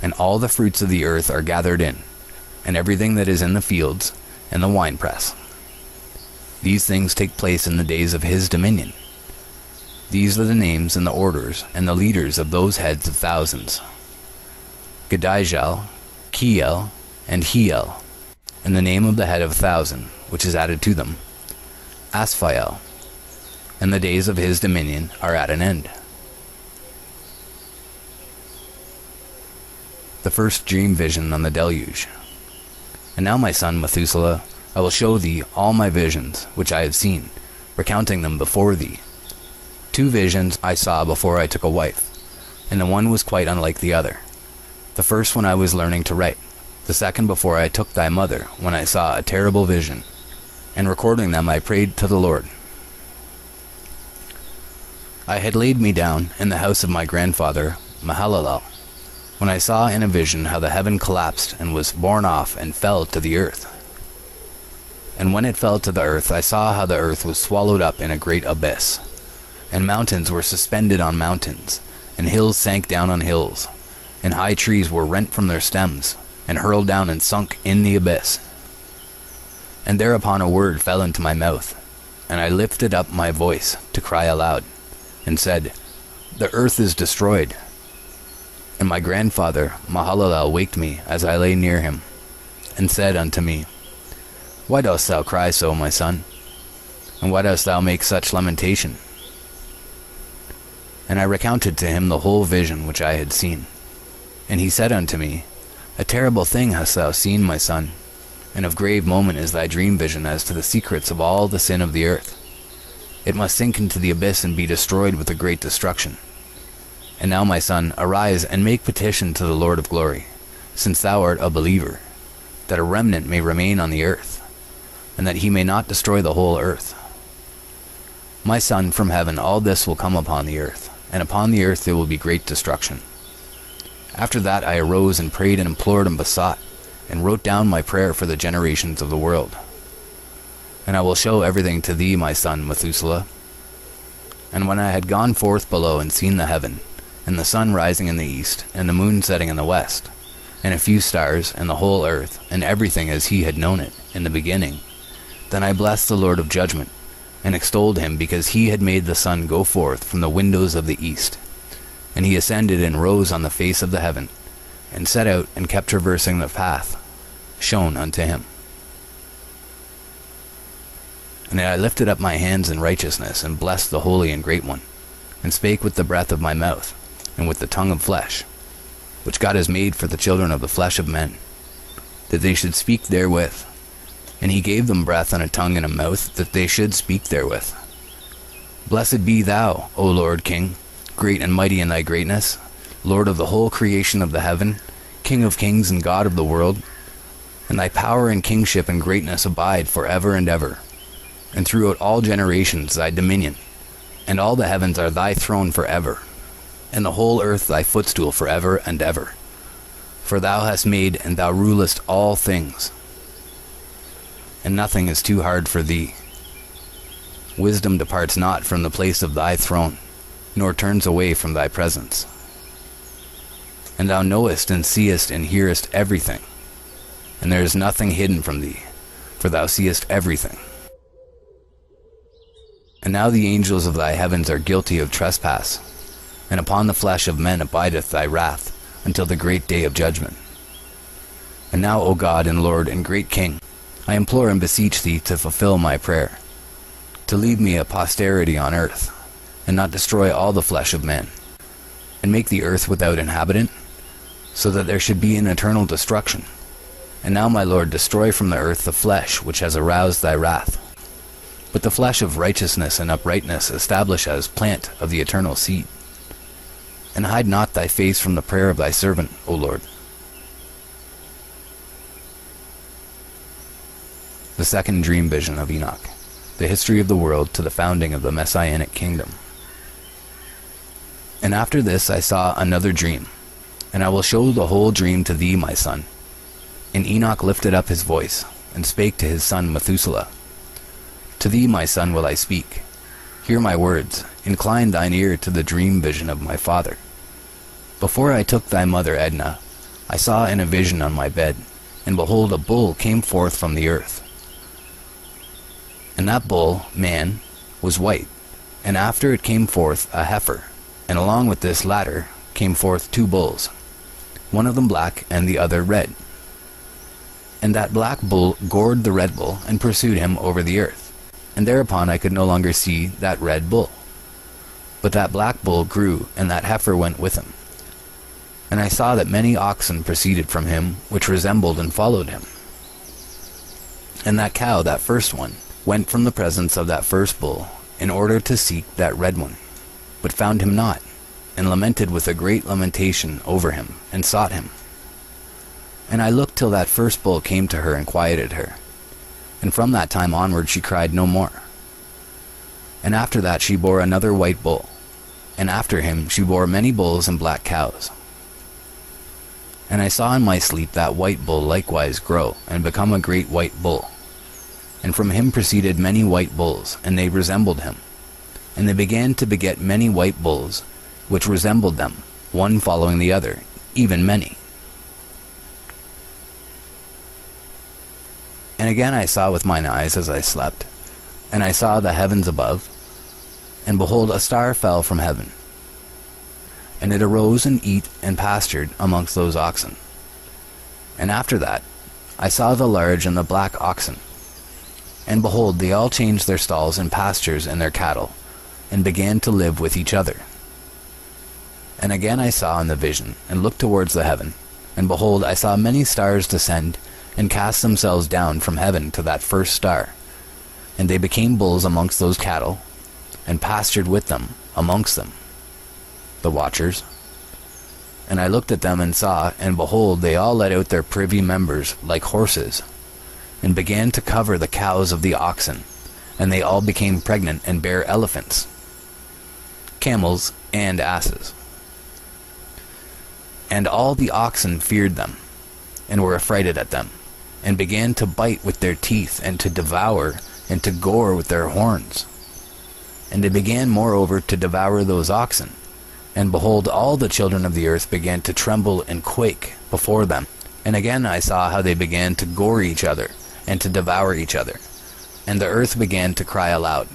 Speaker 4: and all the fruits of the earth are gathered in, and everything that is in the fields, and the winepress. These things take place in the days of his dominion. These are the names and the orders and the leaders of those heads of thousands: Gedijal, Kiel, and Hiel, and the name of the head of 1,000, which is added to them, Asphael. And the days of his dominion are at an end. The first dream vision on the deluge. And now, my son Methuselah, I will show thee all my visions which I have seen, recounting them before thee. 2 visions I saw before I took a wife, and the one was quite unlike the other. The first when I was learning to write, the second before I took thy mother, when I saw a terrible vision, and recording them I prayed to the Lord. I had laid me down in the house of my grandfather Mahalalel, when I saw in a vision how the heaven collapsed and was borne off and fell to the earth. And when it fell to the earth, I saw how the earth was swallowed up in a great abyss, and mountains were suspended on mountains, and hills sank down on hills, and high trees were rent from their stems, and hurled down and sunk in the abyss. And thereupon a word fell into my mouth, and I lifted up my voice to cry aloud, and said, The earth is destroyed. And my grandfather Mahalalel waked me as I lay near him, and said unto me, Why dost thou cry so, my son? And why dost thou make such lamentation? And I recounted to him the whole vision which I had seen. And he said unto me, A terrible thing hast thou seen, my son, and of grave moment is thy dream vision as to the secrets of all the sin of the earth. It must sink into the abyss and be destroyed with a great destruction. And now, my son, arise and make petition to the Lord of glory, since thou art a believer, that a remnant may remain on the earth, and that he may not destroy the whole earth. My son, from heaven all this will come upon the earth, and upon the earth there will be great destruction. After that I arose and prayed and implored and besought, and wrote down my prayer for the generations of the world. And I will show everything to thee, my son Methuselah. And when I had gone forth below and seen the heaven, and the sun rising in the east, and the moon setting in the west, and a few stars, and the whole earth, and everything as he had known it in the beginning, then I blessed the Lord of judgment, and extolled him, because he had made the sun go forth from the windows of the east. And he ascended and rose on the face of the heaven, and set out and kept traversing the path shown unto him. And I lifted up my hands in righteousness, and blessed the Holy and Great One, and spake with the breath of my mouth, and with the tongue of flesh, which God has made for the children of the flesh of men, that they should speak therewith. And he gave them breath and a tongue and a mouth, that they should speak therewith. Blessed be thou, O Lord King, great and mighty in thy greatness, Lord of the whole creation of the heaven, King of kings and God of the world. And thy power and kingship and greatness abide for ever and ever. And throughout all generations thy dominion, and all the heavens are thy throne for ever, and the whole earth thy footstool for ever and ever. For thou hast made, and thou rulest all things, and nothing is too hard for thee. Wisdom departs not from the place of thy throne, nor turns away from thy presence. And thou knowest and seest and hearest everything, and there is nothing hidden from thee, for thou seest everything. And now the angels of thy heavens are guilty of trespass, and upon the flesh of men abideth thy wrath, until the great day of judgment. And now, O God and Lord and great King, I implore and beseech thee to fulfill my prayer, to leave me a posterity on earth, and not destroy all the flesh of men, and make the earth without inhabitant, so that there should be an eternal destruction. And now, my Lord, destroy from the earth the flesh which has aroused thy wrath, but the flesh of righteousness and uprightness establish as plant of the eternal seed. And hide not thy face from the prayer of thy servant, O Lord. The second dream vision of Enoch, the history of the world to the founding of the Messianic kingdom. And after this I saw another dream, and I will show the whole dream to thee, my son. And Enoch lifted up his voice, and spake to his son Methuselah. To thee, my son, will I speak. Hear my words, incline thine ear to the dream vision of my father. Before I took thy mother Edna, I saw in a vision on my bed, and behold, a bull came forth from the earth. And that bull, man, was white, and after it came forth a heifer, and along with this latter came forth 2 bulls, one of them black and the other red. And that black bull gored the red bull, and pursued him over the earth. And thereupon I could no longer see that red bull. But that black bull grew, and that heifer went with him. And I saw that many oxen proceeded from him, which resembled and followed him. And that cow, that first one, went from the presence of that first bull, in order to seek that red one, but found him not, and lamented with a great lamentation over him, and sought him. And I looked till that first bull came to her and quieted her. And from that time onward she cried no more. And after that she bore another white bull, and after him she bore many bulls and black cows. And I saw in my sleep that white bull likewise grow, and become a great white bull. And from him proceeded many white bulls, and they resembled him. And they began to beget many white bulls, which resembled them, one following the other, even many. And again I saw with mine eyes as I slept, and I saw the heavens above, and behold, a star fell from heaven. And it arose and eat and pastured amongst those oxen. And after that I saw the large and the black oxen. And behold, they all changed their stalls and pastures and their cattle, and began to live with each other. And again I saw in the vision, and looked towards the heaven, and behold, I saw many stars descend, and cast themselves down from heaven to that first star. And they became bulls amongst those cattle, and pastured with them amongst them, the watchers. And I looked at them and saw, and behold, they all let out their privy members like horses, and began to cover the cows of the oxen, and they all became pregnant and bare elephants, camels, and asses. And all the oxen feared them, and were affrighted at them, and began to bite with their teeth, and to devour, and to gore with their horns. And they began moreover to devour those oxen. And behold, all the children of the earth began to tremble and quake before them. And again I saw how they began to gore each other, and to devour each other. And the earth began to cry aloud.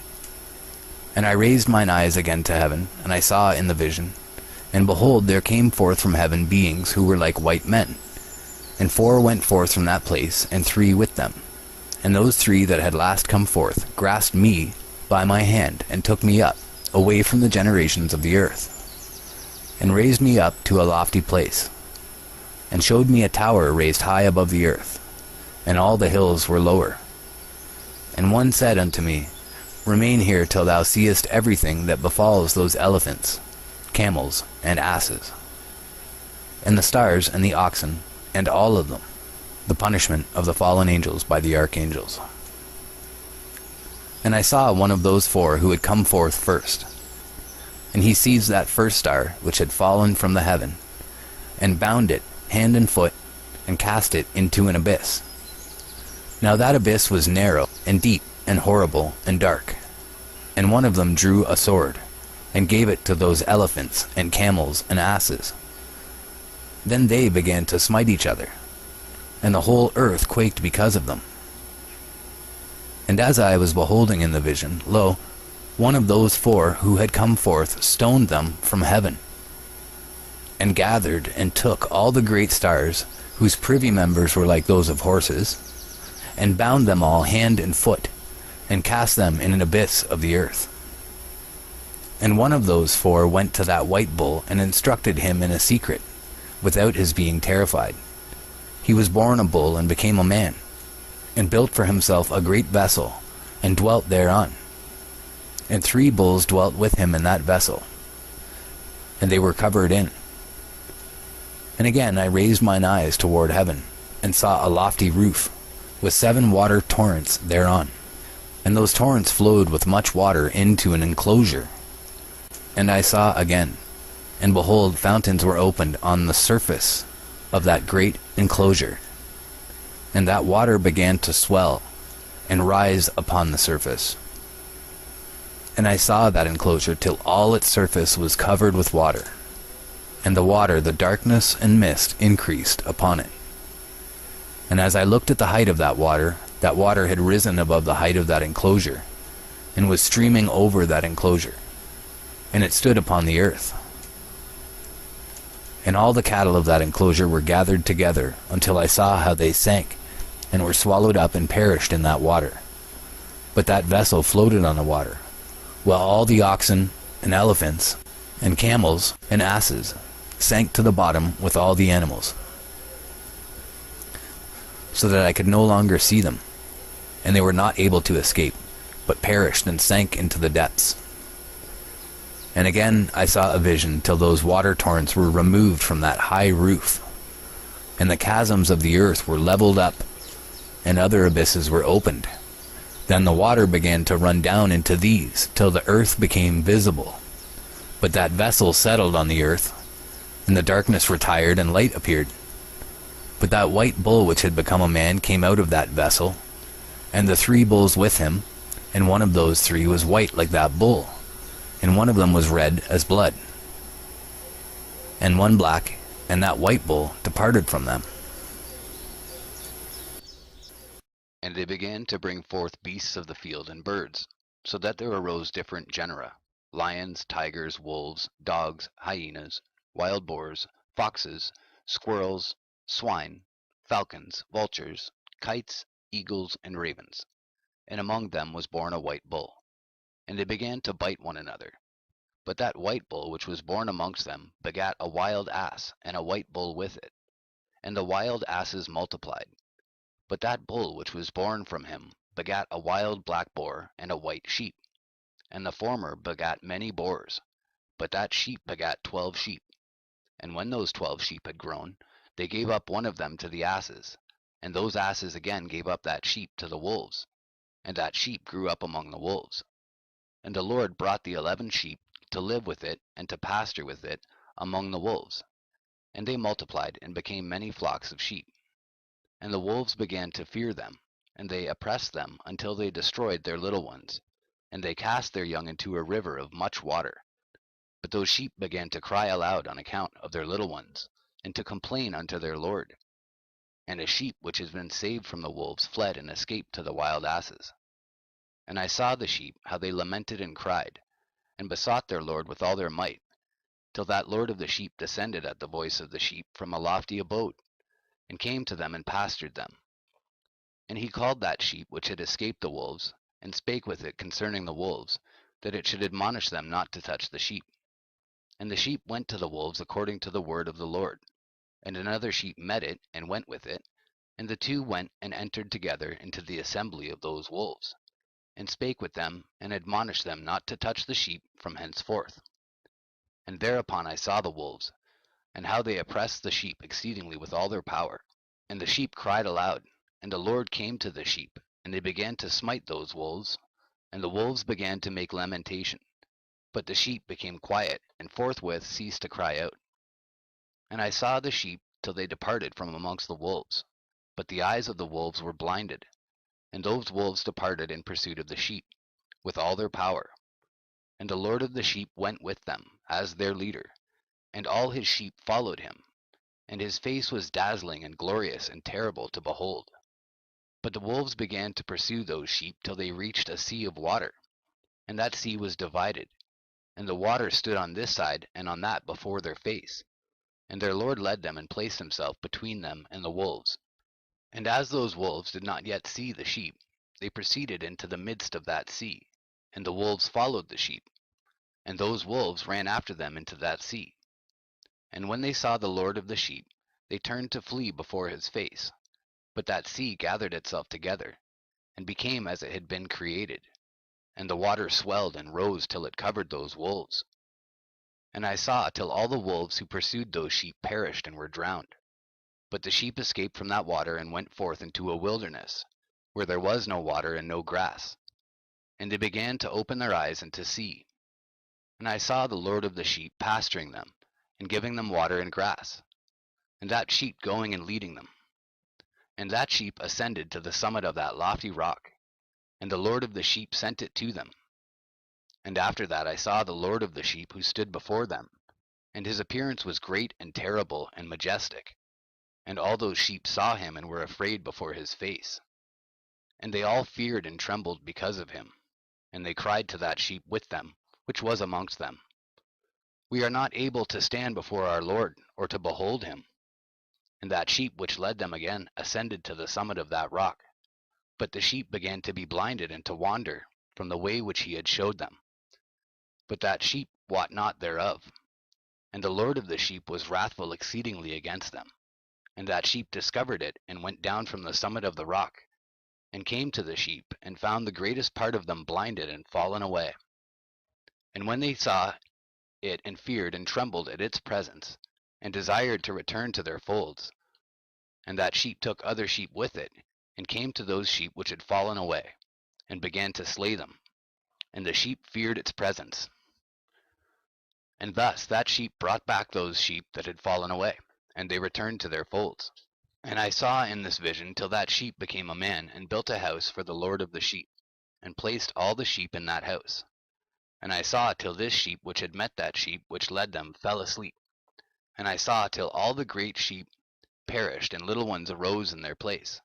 Speaker 4: And I raised mine eyes again to heaven, and I saw in the vision, and behold, there came forth from heaven beings who were like white men. And 4 went forth from that place, and 3 with them. And those 3 that had last come forth grasped me by my hand, and took me up, away from the generations of the earth, and raised me up to a lofty place, and showed me a tower raised high above the earth, and all the hills were lower. And one said unto me, Remain here till thou seest everything that befalls those elephants, camels, and asses, and the stars and the oxen, and all of them, the punishment of the fallen angels by the archangels. And I saw one of those 4 who had come forth first, and he seized that first star which had fallen from the heaven, and bound it hand and foot, and cast it into an abyss. Now that abyss was narrow, and deep, and horrible, and dark. And one of them drew a sword, and gave it to those elephants, and camels, and asses. Then they began to smite each other, and the whole earth quaked because of them. And as I was beholding in the vision, lo, one of those 4 who had come forth stoned them from heaven, and gathered and took all the great stars, whose privy members were like those of horses, and bound them all hand and foot, and cast them in an abyss of the earth. And one of those 4 went to that white bull, and instructed him in a secret, without his being terrified. He was born a bull, and became a man, and built for himself a great vessel, and dwelt thereon. And 3 bulls dwelt with him in that vessel, and they were covered in. And again I raised mine eyes toward heaven, and saw a lofty roof, with 7 water torrents thereon. And those torrents flowed with much water into an enclosure. And I saw again, and behold, fountains were opened on the surface of that great enclosure. And that water began to swell, and rise upon the surface. And I saw that enclosure till all its surface was covered with water. And the water, the darkness and mist, increased upon it. And as I looked at the height of that water had risen above the height of that enclosure, and was streaming over that enclosure, and it stood upon the earth. And all the cattle of that enclosure were gathered together, until I saw how they sank, and were swallowed up and perished in that water. But that vessel floated on the water, while all the oxen, and elephants, and camels, and asses,
Speaker 1: sank to the bottom with all the animals, so that I could no longer see them, and they were not able to escape, but perished and sank into the depths. And again I saw a vision till those water torrents were removed from that high roof, and the chasms of the earth were leveled up, and other abysses were opened. Then the water began to run down into these, till the earth became visible. But that vessel settled on the earth, and the darkness retired, and light appeared. But that white bull which had become a man came out of that vessel, and the 3 bulls with him, and one of those 3 was white like that bull, and one of them was red as blood, and one black, and that white bull departed from them.
Speaker 2: And they began to bring forth beasts of the field and birds, so that there arose different genera: lions, tigers, wolves, dogs, hyenas, wild boars, foxes, squirrels, swine, falcons, vultures, kites, eagles, and ravens. And among them was born a white bull. And they began to bite one another. But that white bull which was born amongst them begat a wild ass, and a white bull with it. And the wild asses multiplied. But that bull which was born from him begat a wild black boar, and a white sheep. And the former begat many boars, but that sheep begat 12 sheep. And when those 12 sheep had grown, they gave up one of them to the asses, and those asses again gave up that sheep to the wolves, and that sheep grew up among the wolves. And the Lord brought the 11 sheep to live with it, and to pasture with it among the wolves. And they multiplied, and became many flocks of sheep. And the wolves began to fear them, and they oppressed them until they destroyed their little ones. And they cast their young into a river of much water. But those sheep began to cry aloud on account of their little ones, and to complain unto their Lord. And a sheep which has been saved from the wolves fled and escaped to the wild asses. And I saw the sheep, how they lamented and cried, and besought their Lord with all their might, till that Lord of the sheep descended at the voice of the sheep from a lofty abode, and came to them and pastured them. And he called that sheep which had escaped the wolves, and spake with it concerning the wolves, that it should admonish them not to touch the sheep. And the sheep went to the wolves according to the word of the Lord. And another sheep met it, and went with it, and the 2 went and entered together into the assembly of those wolves, and spake with them, and admonished them not to touch the sheep from henceforth. And thereupon I saw the wolves, and how they oppressed the sheep exceedingly with all their power. And the sheep cried aloud, and the Lord came to the sheep, and they began to smite those wolves, and the wolves began to make lamentation. But the sheep became quiet, and forthwith ceased to cry out. And I saw the sheep till they departed from amongst the wolves, but the eyes of the wolves were blinded. And those wolves departed in pursuit of the sheep, with all their power. And the Lord of the sheep went with them, as their leader, and all his sheep followed him. And his face was dazzling and glorious and terrible to behold. But the wolves began to pursue those sheep till they reached a sea of water, and that sea was divided, and the water stood on this side and on that before their face. And their Lord led them and placed himself between them and the wolves. And as those wolves did not yet see the sheep, they proceeded into the midst of that sea, and the wolves followed the sheep, and those wolves ran after them into that sea. And when they saw the Lord of the sheep, they turned to flee before his face. But that sea gathered itself together, and became as it had been created, and the water swelled and rose till it covered those wolves. And I saw till all the wolves who pursued those sheep perished and were drowned. But the sheep escaped from that water and went forth into a wilderness, where there was no water and no grass. And they began to open their eyes and to see. And I saw the Lord of the sheep pasturing them, and giving them water and grass, and that sheep going and leading them. And that sheep ascended to the summit of that lofty rock, and the Lord of the sheep sent it to them. And after that I saw the Lord of the sheep who stood before them, and his appearance was great and terrible and majestic. And all those sheep saw him and were afraid before his face. And they all feared and trembled because of him. And they cried to that sheep with them, which was amongst them, We are not able to stand before our Lord, or to behold him. And that sheep which led them again ascended to the summit of that rock. But the sheep began to be blinded and to wander from the way which he had showed them. But that sheep wot not thereof. And the Lord of the sheep was wrathful exceedingly against them. And that sheep discovered it, and went down from the summit of the rock, and came to the sheep, and found the greatest part of them blinded and fallen away. And when they saw it, and feared and trembled at its presence, and desired to return to their folds, and that sheep took other sheep with it, and came to those sheep which had fallen away, and began to slay them. And the sheep feared its presence. And thus that sheep brought back those sheep that had fallen away, and they returned to their folds. And I saw in this vision till that sheep became a man, and built a house for the Lord of the sheep, and placed all the sheep in that house. And I saw till this sheep which had met that sheep which led them fell asleep. And I saw till all the great sheep perished, and little ones arose in their place.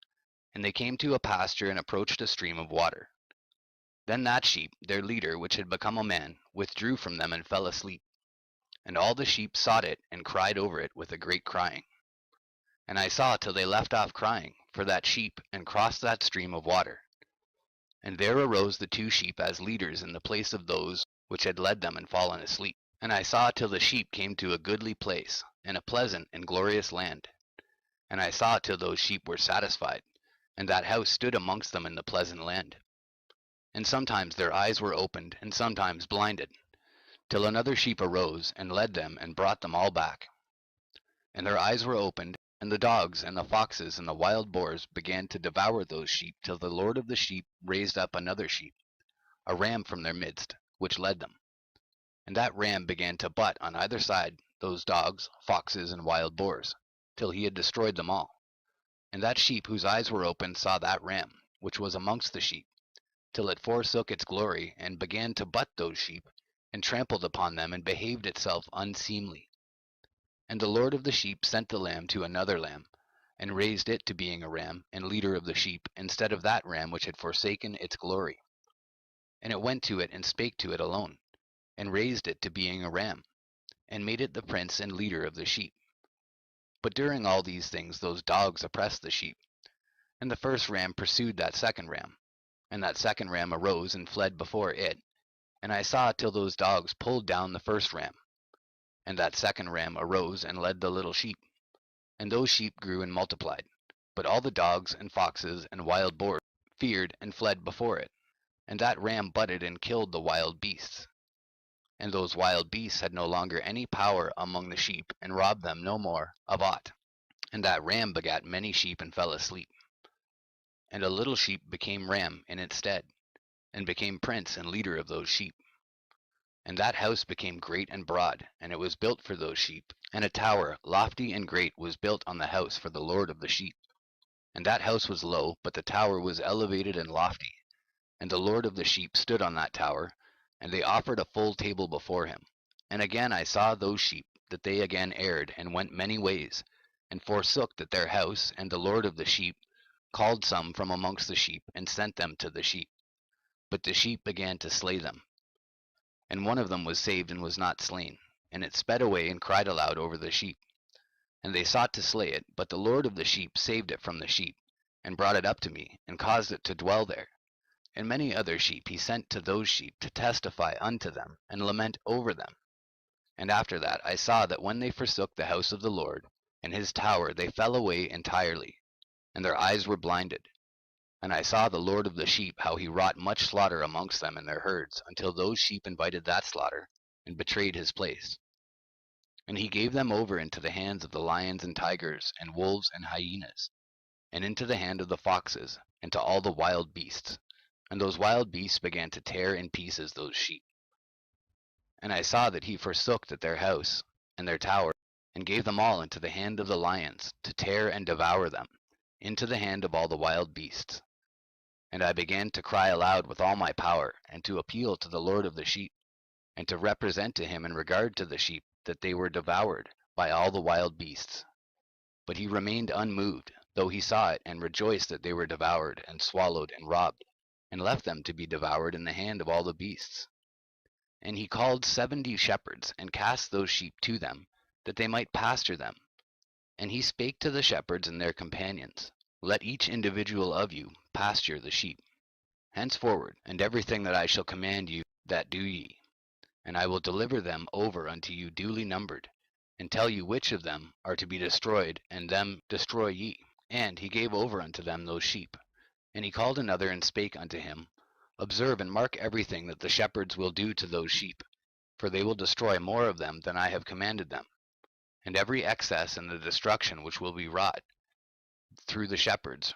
Speaker 2: And they came to a pasture, and approached a stream of water. Then that sheep, their leader, which had become a man, withdrew from them and fell asleep. And all the sheep sought it, and cried over it with a great crying. And I saw till they left off crying for that sheep, and crossed that stream of water. And there arose the two sheep as leaders in the place of those which had led them and fallen asleep. And I saw till the sheep came to a goodly place, and a pleasant and glorious land. And I saw till those sheep were satisfied, and that house stood amongst them in the pleasant land. And sometimes their eyes were opened, and sometimes blinded, till another sheep arose, and led them, and brought them all back. And their eyes were opened, and the dogs and the foxes and the wild boars began to devour those sheep, till the Lord of the sheep raised up another sheep, a ram from their midst, which led them. And that ram began to butt on either side those dogs, foxes, and wild boars, till he had destroyed them all. And that sheep whose eyes were opened saw that ram, which was amongst the sheep, till it forsook its glory, and began to butt those sheep, and trampled upon them, and behaved itself unseemly. And the Lord of the sheep sent the lamb to another lamb, and raised it to being a ram, and leader of the sheep, instead of that ram which had forsaken its glory. And it went to it, and spake to it alone, and raised it to being a ram, and made it the prince and leader of the sheep. But during all these things those dogs oppressed the sheep. And the first ram pursued that second ram, and that second ram arose and fled before it. And I saw till those dogs pulled down the first ram. And that second ram arose and led the little sheep. And those sheep grew and multiplied. But all the dogs and foxes and wild boars feared and fled before it. And that ram butted and killed the wild beasts. And those wild beasts had no longer any power among the sheep, and robbed them no more of aught. And that ram begat many sheep and fell asleep. And a little sheep became ram in its stead, and became prince and leader of those sheep. And that house became great and broad, and it was built for those sheep. And a tower, lofty and great, was built on the house for the Lord of the sheep. And that house was low, but the tower was elevated and lofty. And the Lord of the sheep stood on that tower, and they offered a full table before him. And again I saw those sheep, that they again erred, and went many ways, and forsook that their house. And the Lord of the sheep called some from amongst the sheep, and sent them to the sheep. But the sheep began to slay them. And one of them was saved and was not slain, and it sped away and cried aloud over the sheep. And they sought to slay it, but the Lord of the sheep saved it from the sheep, and brought it up to me, and caused it to dwell there. And many other sheep he sent to those sheep, to testify unto them, and lament over them. And after that I saw that when they forsook the house of the Lord, and his tower, they fell away entirely, and their eyes were blinded. And I saw the Lord of the sheep, how he wrought much slaughter amongst them in their herds, until those sheep invited that slaughter, and betrayed his place. And he gave them over into the hands of the lions and tigers, and wolves and hyenas, and into the hand of the foxes, and to all the wild beasts. And those wild beasts began to tear in pieces those sheep. And I saw that he forsook that their house, and their tower, and gave them all into the hand of the lions, to tear and devour them, into the hand of all the wild beasts. And I began to cry aloud with all my power, and to appeal to the Lord of the sheep, and to represent to him in regard to the sheep, that they were devoured by all the wild beasts. But he remained unmoved, though he saw it, and rejoiced that they were devoured, and swallowed, and robbed, and left them to be devoured in the hand of all the beasts. And he called 70 shepherds, and cast those sheep to them, that they might pasture them. And he spake to the shepherds and their companions, Let each individual of you pasture the sheep henceforward, and everything that I shall command you, that do ye. And I will deliver them over unto you duly numbered, and tell you which of them are to be destroyed, and them destroy ye. And he gave over unto them those sheep. And he called another and spake unto him, Observe and mark everything that the shepherds will do to those sheep, for they will destroy more of them than I have commanded them. And every excess in the destruction which will be wrought through the shepherds,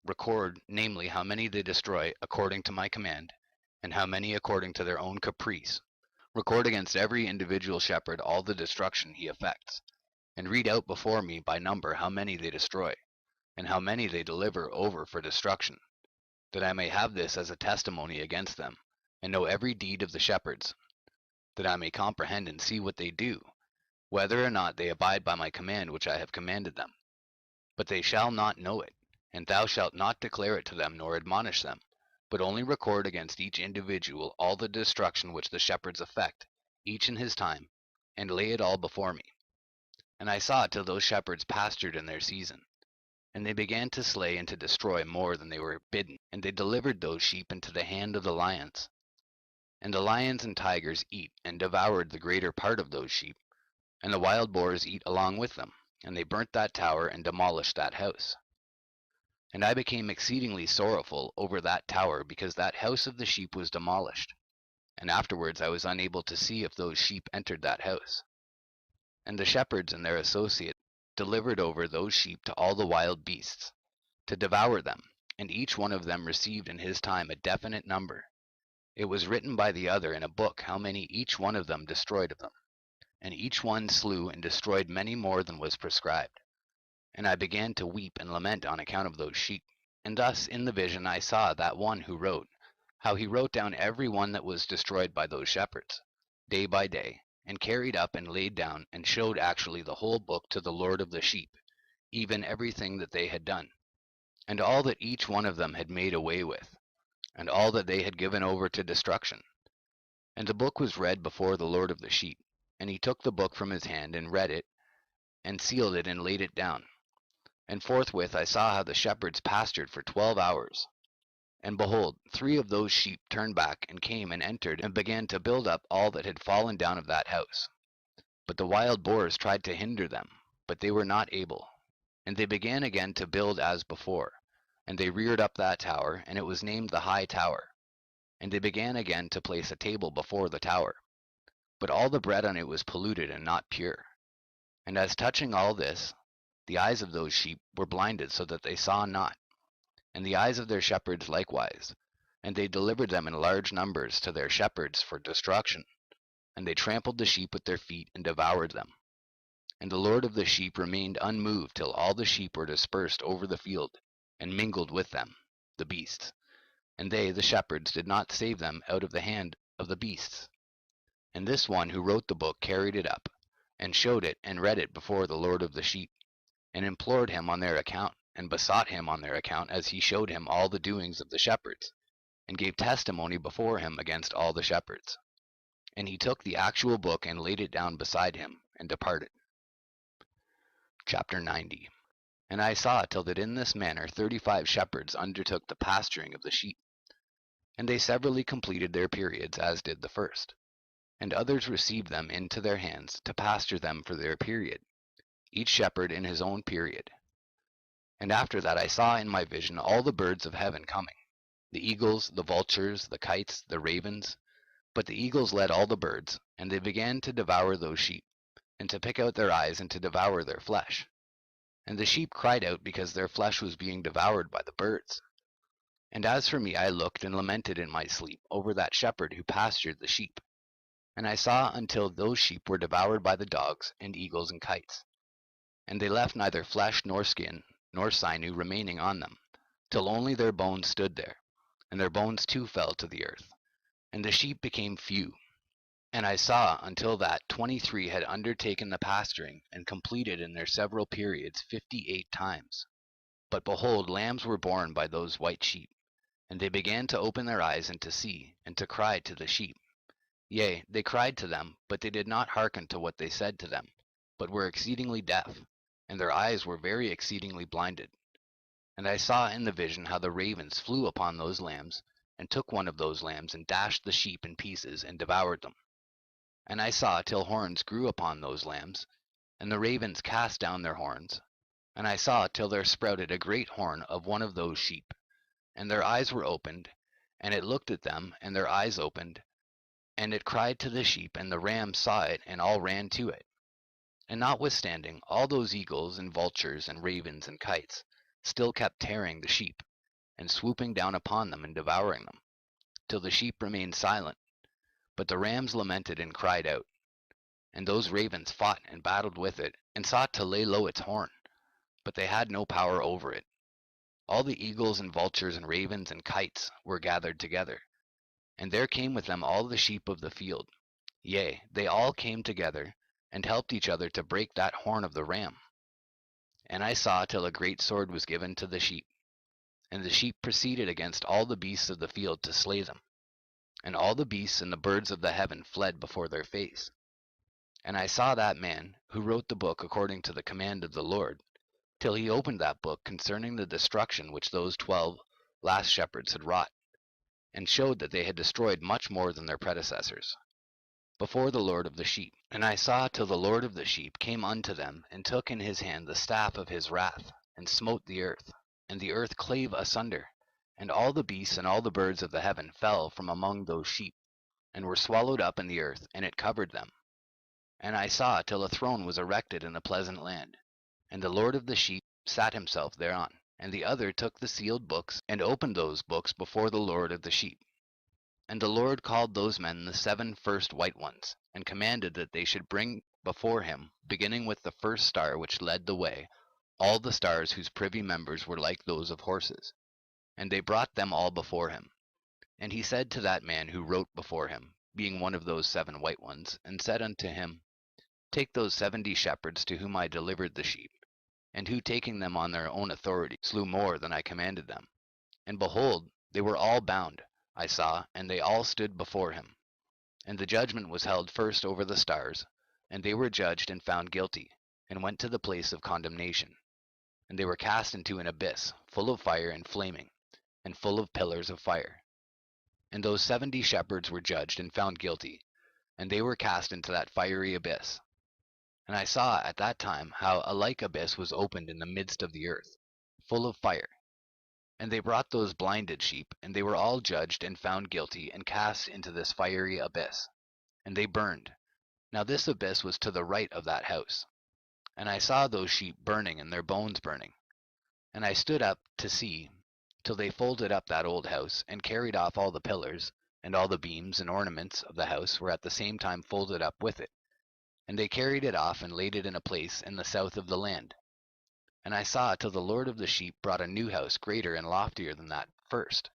Speaker 2: record, namely, how many they destroy according to my command, and how many according to their own caprice. Record against every individual shepherd all the destruction he effects, and read out before me by number how many they destroy, and how many they deliver over for destruction, that I may have this as a testimony against them, and know every deed of the shepherds, that I may comprehend and see what they do, whether or not they abide by my command which I have commanded them. But they shall not know it, and thou shalt not declare it to them nor admonish them, but only record against each individual all the destruction which the shepherds effect, each in his time, and lay it all before me. And I saw till those shepherds pastured in their season. And they began to slay and to destroy more than they were bidden, and they delivered those sheep into the hand of the lions. And the lions and tigers eat and devoured the greater part of those sheep, and the wild boars eat along with them, and they burnt that tower and demolished that house. And I became exceedingly sorrowful over that tower, because that house of the sheep was demolished. And afterwards I was unable to see if those sheep entered that house. And the shepherds and their associates delivered over those sheep to all the wild beasts, to devour them, and each one of them received in his time a definite number. It was written by the other in a book how many each one of them destroyed of them. And each one slew and destroyed many more than was prescribed. And I began to weep and lament on account of those sheep. And thus in the vision I saw that one who wrote, how he wrote down every one that was destroyed by those shepherds, day by day, and carried up and laid down and showed actually the whole book to the Lord of the sheep, even everything that they had done, and all that each one of them had made away with, and all that they had given over to destruction. And the book was read before the Lord of the sheep, and he took the book from his hand and read it, and sealed it and laid it down. And forthwith I saw how the shepherds pastured for 12 hours. And behold, 3 of those sheep turned back, and came and entered, and began to build up all that had fallen down of that house. But the wild boars tried to hinder them, but they were not able. And they began again to build as before, and they reared up that tower, and it was named the High Tower. And they began again to place a table before the tower. But all the bread on it was polluted and not pure. And as touching all this, the eyes of those sheep were blinded so that they saw not, and the eyes of their shepherds likewise, and they delivered them in large numbers to their shepherds for destruction, and they trampled the sheep with their feet and devoured them. And the Lord of the sheep remained unmoved till all the sheep were dispersed over the field, and mingled with them, the beasts. And they, the shepherds, did not save them out of the hand of the beasts. And this one who wrote the book carried it up, and showed it and read it before the Lord of the sheep, and implored him on their account, and besought him on their account, as he showed him all the doings of the shepherds, and gave testimony before him against all the shepherds. And he took the actual book and laid it down beside him, and departed. Chapter 90. And I saw till that in this manner 35 shepherds undertook the pasturing of the sheep. And they severally completed their periods, as did the first. And others received them into their hands to pasture them for their period, each shepherd in his own period. And after that I saw in my vision all the birds of heaven coming, the eagles, the vultures, the kites, the ravens. But the eagles led all the birds, and they began to devour those sheep, and to pick out their eyes, and to devour their flesh. And the sheep cried out because their flesh was being devoured by the birds. And as for me, I looked and lamented in my sleep over that shepherd who pastured the sheep. And I saw until those sheep were devoured by the dogs, and eagles, and kites. And they left neither flesh nor skin, nor sinew remaining on them, till only their bones stood there, and their bones too fell to the earth. And the sheep became few. And I saw until that 23 had undertaken the pasturing, and completed in their several periods 58 times. But behold, lambs were born by those white sheep, and they began to open their eyes and to see, and to cry to the sheep. Yea, they cried to them, but they did not hearken to what they said to them, but were exceedingly deaf, and their eyes were very exceedingly blinded. And I saw in the vision how the ravens flew upon those lambs, and took one of those lambs, and dashed the sheep in pieces, and devoured them. And I saw till horns grew upon those lambs, And the ravens cast down their horns. And I saw till there sprouted a great horn of one of those sheep, and their eyes were opened, and it looked at them, and their eyes opened, and it cried to the sheep, and the rams saw it, and all ran to it. And notwithstanding, all those eagles and vultures and ravens and kites still kept tearing the sheep, and swooping down upon them and devouring them, till the sheep remained silent. But the rams lamented and cried out, and those ravens fought and battled with it, and sought to lay low its horn, but they had no power over it. All the eagles and vultures and ravens and kites were gathered together, and there came with them all the sheep of the field. Yea, they all came together, and helped each other to break that horn of the ram. And I saw till a great sword was given to the sheep, and the sheep proceeded against all the beasts of the field to slay them. And all the beasts and the birds of the heaven fled before their face. And I saw that man who wrote the book according to the command of the Lord, till he opened that book concerning the destruction which those 12 last shepherds had wrought, and showed that they had destroyed much more than their predecessors, before the Lord of the sheep. And I saw till the Lord of the sheep came unto them, and took in his hand the staff of his wrath, and smote the earth, and the earth clave asunder, and all the beasts and all the birds of the heaven fell from among those sheep, and were swallowed up in the earth, and it covered them. And I saw till a throne was erected in the pleasant land, and the Lord of the sheep sat himself thereon. And the other took the sealed books, and opened those books before the Lord of the sheep. And the Lord called those men the 7 first white ones, and commanded that they should bring before him, beginning with the first star which led the way, all the stars whose privy members were like those of horses. And they brought them all before him. And he said to that man who wrote before him, being one of those 7 white ones, and said unto him, Take those 70 shepherds to whom I delivered the sheep, and who taking them on their own authority slew more than I commanded them. And behold, they were all bound, I saw, and they all stood before him. And the judgment was held first over the stars, and they were judged and found guilty, and went to the place of condemnation. And they were cast into an abyss, full of fire and flaming, and full of pillars of fire. And those 70 shepherds were judged and found guilty, and they were cast into that fiery abyss. And I saw at that time how a like abyss was opened in the midst of the earth, full of fire. And they brought those blinded sheep, and they were all judged and found guilty, and cast into this fiery abyss. And they burned. Now this abyss was to the right of that house. And I saw those sheep burning, and their bones burning. And I stood up to see, till they folded up that old house, and carried off all the pillars, and all the beams and ornaments of the house were at the same time folded up with it. And they carried it off, and laid it in a place in the south of the land. And I saw till the Lord of the sheep brought a new house greater and loftier than that first,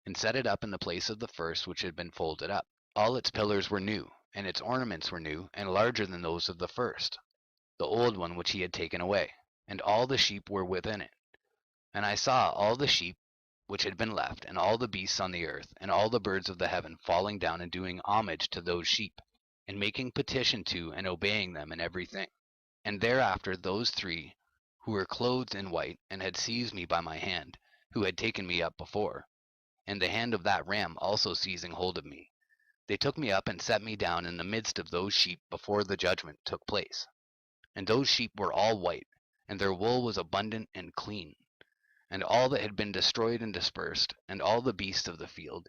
Speaker 2: and set it up in the place of the first which had been folded up. All its pillars were new, and its ornaments were new, and larger than those of the first, the old one which he had taken away, and all the sheep were within it. And I saw all the sheep which had been left, and all the beasts on the earth, and all the birds of the heaven falling down and doing homage to those sheep, and making petition to and obeying them in everything. And thereafter those 3 who were clothed in white, and had seized me by my hand, who had taken me up before, and the hand of that ram also seizing hold of me, they took me up and set me down in the midst of those sheep before the judgment took place. And those sheep were all white, and their wool was abundant and clean. And all that had been destroyed and dispersed, and all the beasts of the field,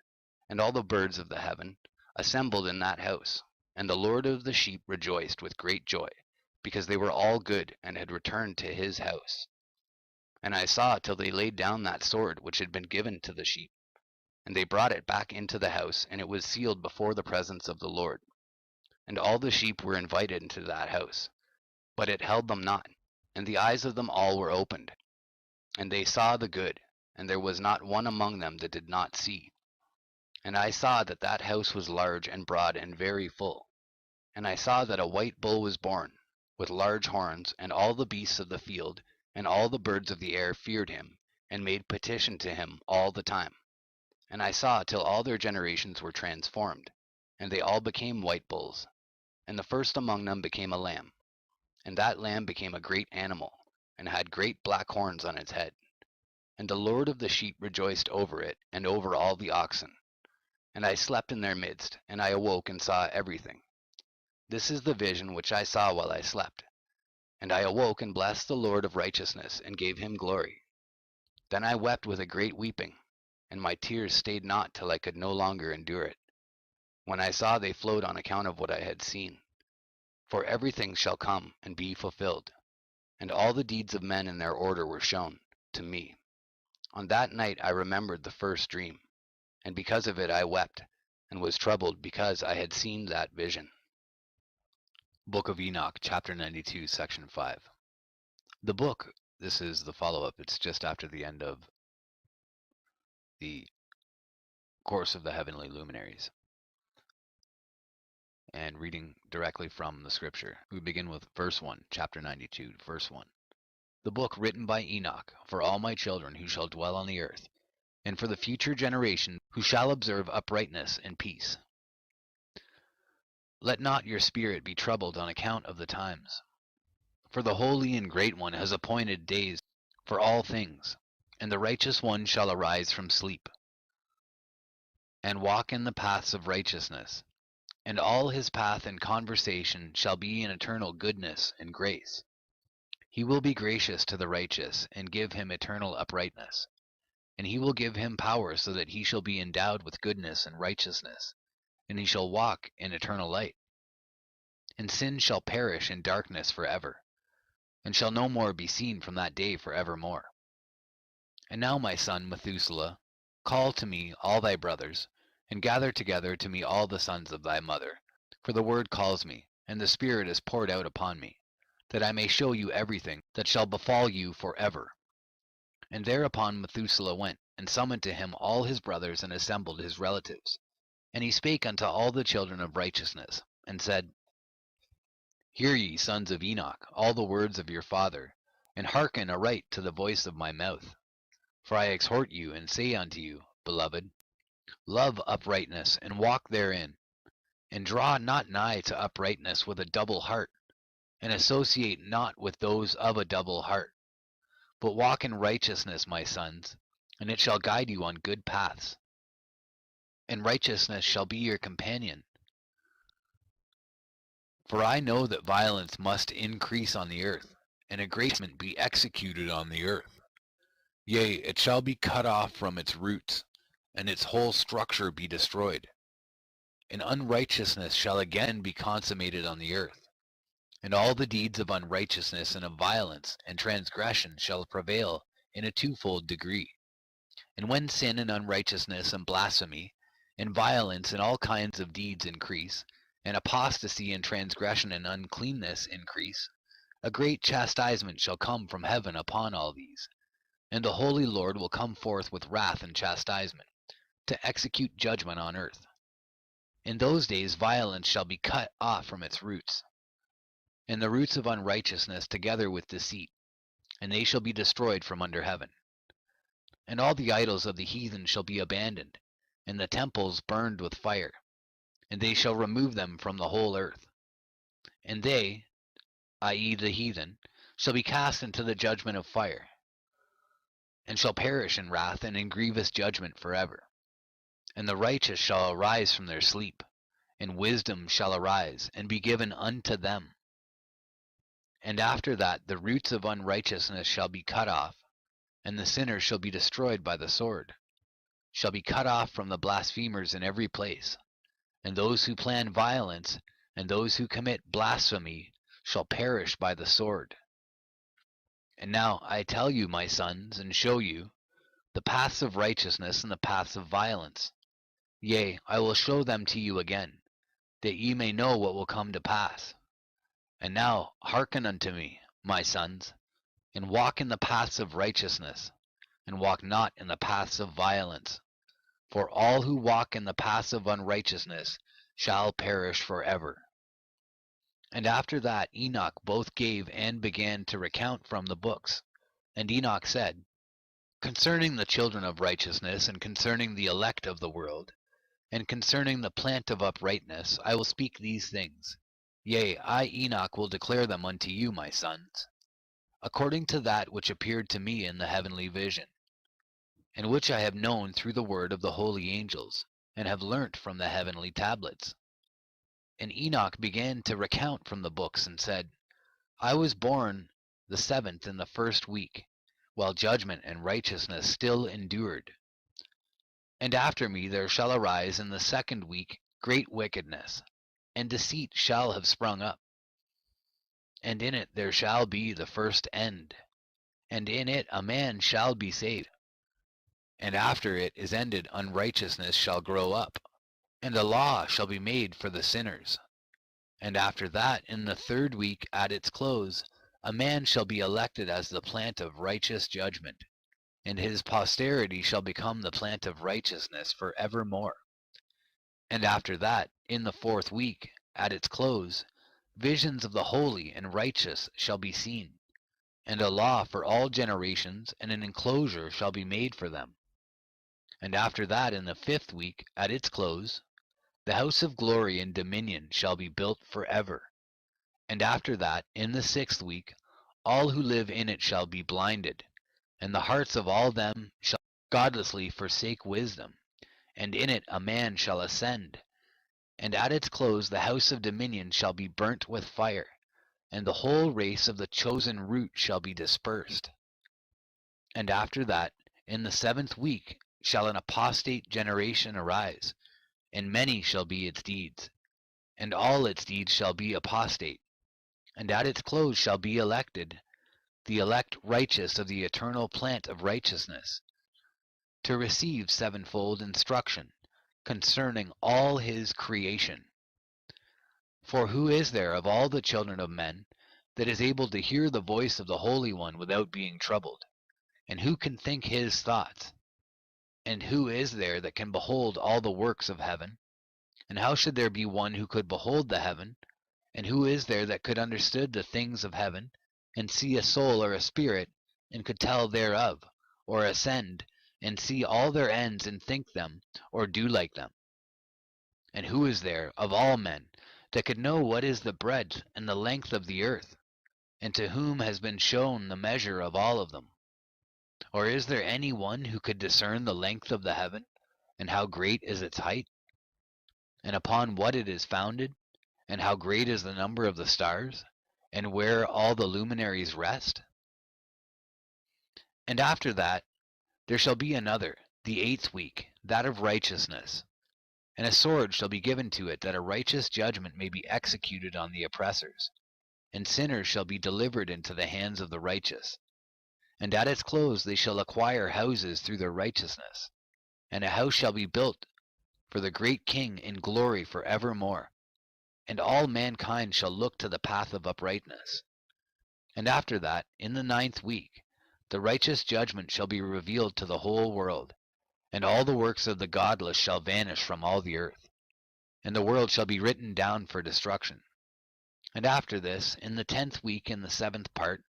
Speaker 2: and all the birds of the heaven, assembled in that house. And the Lord of the sheep rejoiced with great joy, because they were all good, and had returned to his house. And I saw till they laid down that sword which had been given to the sheep, and they brought it back into the house, and it was sealed before the presence of the Lord. And all the sheep were invited into that house, but it held them not. And the eyes of them all were opened, and they saw the good, and there was not one among them that did not see. And I saw that that house was large and broad and very full. And I saw that a white bull was born, with large horns, and all the beasts of the field, and all the birds of the air feared him, and made petition to him all the time. And I saw till all their generations were transformed, and they all became white bulls. And the first among them became a lamb. And that lamb became a great animal, and had great black horns on its head. And the Lord of the sheep rejoiced over it, and over all the oxen. And I slept in their midst, and I awoke and saw everything. This is the vision which I saw while I slept. And I awoke and blessed the Lord of righteousness, and gave him glory. Then I wept with a great weeping, and my tears stayed not till I could no longer endure it, when I saw they flowed on account of what I had seen. For everything shall come and be fulfilled, and all the deeds of men in their order were shown to me. On that night I remembered the first dream, and because of it I wept, and was troubled because I had seen that vision.
Speaker 3: Book of Enoch, chapter 92, section 5. The book, this is the follow-up. It's just after the end of the course of the heavenly luminaries. And reading directly from the scripture, we begin with verse 1, chapter 92, verse 1. The book written by Enoch for all my children who shall dwell on the earth, and for the future generation who shall observe uprightness and peace. Let not your spirit be troubled on account of the times. For the Holy and Great One has appointed days for all things, and the righteous one shall arise from sleep, and walk in the paths of righteousness, and all his path and conversation shall be in eternal goodness and grace. He will be gracious to the righteous, and give him eternal uprightness. And he will give him power so that he shall be endowed with goodness and righteousness, and he shall walk in eternal light. And sin shall perish in darkness forever, and shall no more be seen from that day forevermore. And now, my son Methuselah, call to me all thy brothers, and gather together to me all the sons of thy mother, for the word calls me, and the Spirit is poured out upon me, that I may show you everything that shall befall you forever. And thereupon Methuselah went, and summoned to him all his brothers, and assembled his relatives. And he spake unto all the children of righteousness, and said, Hear ye, sons of Enoch, all the words of your father, and hearken aright to the voice of my mouth. For I exhort you, and say unto you, beloved, love uprightness, and walk therein, and draw not nigh to uprightness with a double heart, and associate not with those of a double heart. But walk in righteousness, my sons, and it shall guide you on good paths. And righteousness shall be your companion. For I know that violence must increase on the earth, and a great judgment be executed on the earth. Yea, it shall be cut off from its roots, and its whole structure be destroyed. And unrighteousness shall again be consummated on the earth, and all the deeds of unrighteousness and of violence and transgression shall prevail in a twofold degree. And when sin and unrighteousness and blasphemy and violence and all kinds of deeds increase, and apostasy and transgression and uncleanness increase, a great chastisement shall come from heaven upon all these. And the Holy Lord will come forth with wrath and chastisement, to execute judgment on earth. In those days violence shall be cut off from its roots, and the roots of unrighteousness together with deceit, and they shall be destroyed from under heaven. And all the idols of the heathen shall be abandoned, and the temples burned with fire, and they shall remove them from the whole earth. And they, i.e. the heathen, shall be cast into the judgment of fire, and shall perish in wrath and in grievous judgment forever. And the righteous shall arise from their sleep, and wisdom shall arise, and be given unto them. And after that the roots of unrighteousness shall be cut off, and the sinners shall be destroyed by the sword, shall be cut off from the blasphemers in every place, and those who plan violence, and those who commit blasphemy, shall perish by the sword. And now I tell you, my sons, and show you the paths of righteousness and the paths of violence. Yea, I will show them to you again, that ye may know what will come to pass. And now hearken unto me, my sons, and walk in the paths of righteousness, and walk not in the paths of violence. For all who walk in the paths of unrighteousness shall perish forever. And after that Enoch both gave and began to recount from the books. And Enoch said, Concerning the children of righteousness, and concerning the elect of the world, and concerning the plant of uprightness, I will speak these things. Yea, I Enoch will declare them unto you, my sons, according to that which appeared to me in the heavenly vision, and which I have known through the word of the holy angels, and have learnt from the heavenly tablets. And Enoch began to recount from the books, and said, I was born the 7th in the 1st week, while judgment and righteousness still endured. And after me there shall arise in the 2nd week great wickedness, and deceit shall have sprung up. And in it there shall be the first end, and in it a man shall be saved. And after it is ended unrighteousness shall grow up, and a law shall be made for the sinners. And after that, in the 3rd week at its close, a man shall be elected as the plant of righteous judgment, and his posterity shall become the plant of righteousness for evermore. And after that, in the 4th week, at its close, visions of the holy and righteous shall be seen, and a law for all generations, and an enclosure shall be made for them. And after that, in the 5th week, at its close, the house of glory and dominion shall be built forever. And after that, in the 6th week, all who live in it shall be blinded, and the hearts of all them shall godlessly forsake wisdom, and in it a man shall ascend. And at its close the house of dominion shall be burnt with fire, and the whole race of the chosen root shall be dispersed. And after that, in the 7th week, shall an apostate generation arise, and many shall be its deeds, and all its deeds shall be apostate. And at its close shall be elected the elect righteous of the eternal plant of righteousness, to receive sevenfold instruction concerning all his creation. For who is there of all the children of men that is able to hear the voice of the Holy One without being troubled? And who can think his thoughts? And who is there that can behold all the works of heaven? And how should there be one who could behold the heaven? And who is there that could understand the things of heaven, and see a soul or a spirit, and could tell thereof, or ascend, and see all their ends, and think them, or do like them? And who is there, of all men, that could know what is the breadth and the length of the earth, and to whom has been shown the measure of all of them? Or is there any one who could discern the length of the heaven, and how great is its height, and upon what it is founded, and how great is the number of the stars, and where all the luminaries rest? And after that there shall be another, the 8th week, that of righteousness. And a sword shall be given to it, that a righteous judgment may be executed on the oppressors, and sinners shall be delivered into the hands of the righteous. And at its close they shall acquire houses through their righteousness, and a house shall be built for the great King in glory for evermore. And all mankind shall look to the path of uprightness. And after that, in the 9th week, the righteous judgment shall be revealed to the whole world, and all the works of the godless shall vanish from all the earth, and the world shall be written down for destruction. And after this, in the 10th week, in the 7th part,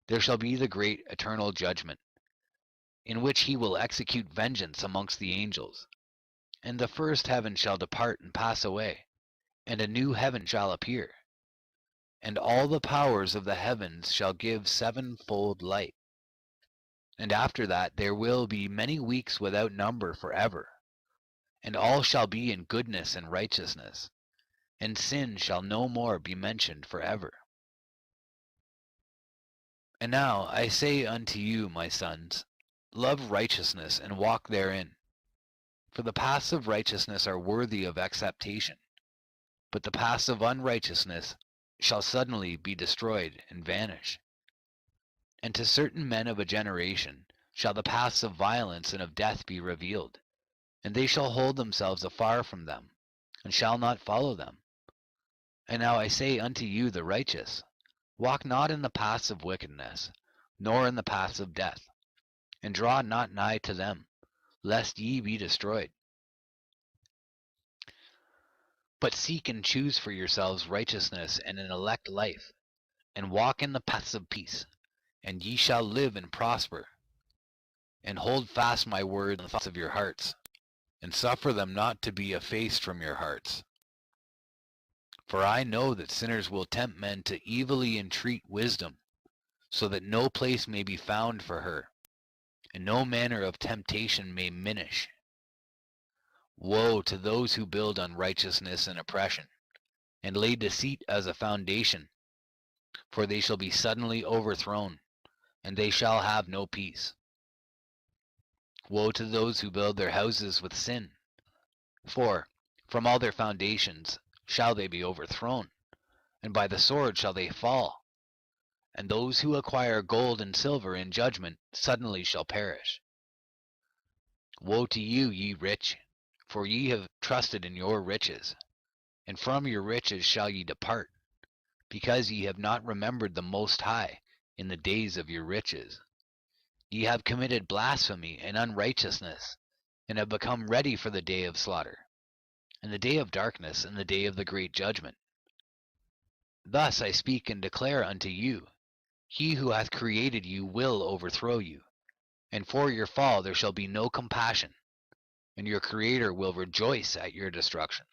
Speaker 3: there shall be the great eternal judgment, in which he will execute vengeance amongst the angels. And the first heaven shall depart and pass away, and a new heaven shall appear. And all the powers of the heavens shall give sevenfold light. And after that there will be many weeks without number forever. And all shall be in goodness and righteousness, and sin shall no more be mentioned forever. And now I say unto you, my sons, love righteousness and walk therein. For the paths of righteousness are worthy of acceptation, but the paths of unrighteousness shall suddenly be destroyed and vanish. And to certain men of a generation shall the paths of violence and of death be revealed, and they shall hold themselves afar from them, and shall not follow them. And now I say unto you the righteous, walk not in the paths of wickedness, nor in the paths of death, and draw not nigh to them, lest ye be destroyed. But seek and choose for yourselves righteousness and an elect life, and walk in the paths of peace, and ye shall live and prosper. And hold fast my word in the thoughts of your hearts, and suffer them not to be effaced from your hearts. For I know that sinners will tempt men to evilly entreat wisdom, so that no place may be found for her, and no manner of temptation may minish. Woe to those who build unrighteousness and oppression, and lay deceit as a foundation. for they shall be suddenly overthrown, and they shall have no peace. Woe to those who build their houses with sin, for from all their foundations shall they be overthrown, and by the sword shall they fall. And those who acquire gold and silver in judgment suddenly shall perish. Woe to you, ye rich, for ye have trusted in your riches, and from your riches shall ye depart, because ye have not remembered the Most High in the days of your riches. Ye have committed blasphemy and unrighteousness, and have become ready for the day of slaughter, and the day of darkness, and the day of the great judgment. Thus I speak and declare unto you, he who hath created you will overthrow you, and for your fall there shall be no compassion, and your Creator will rejoice at your destruction.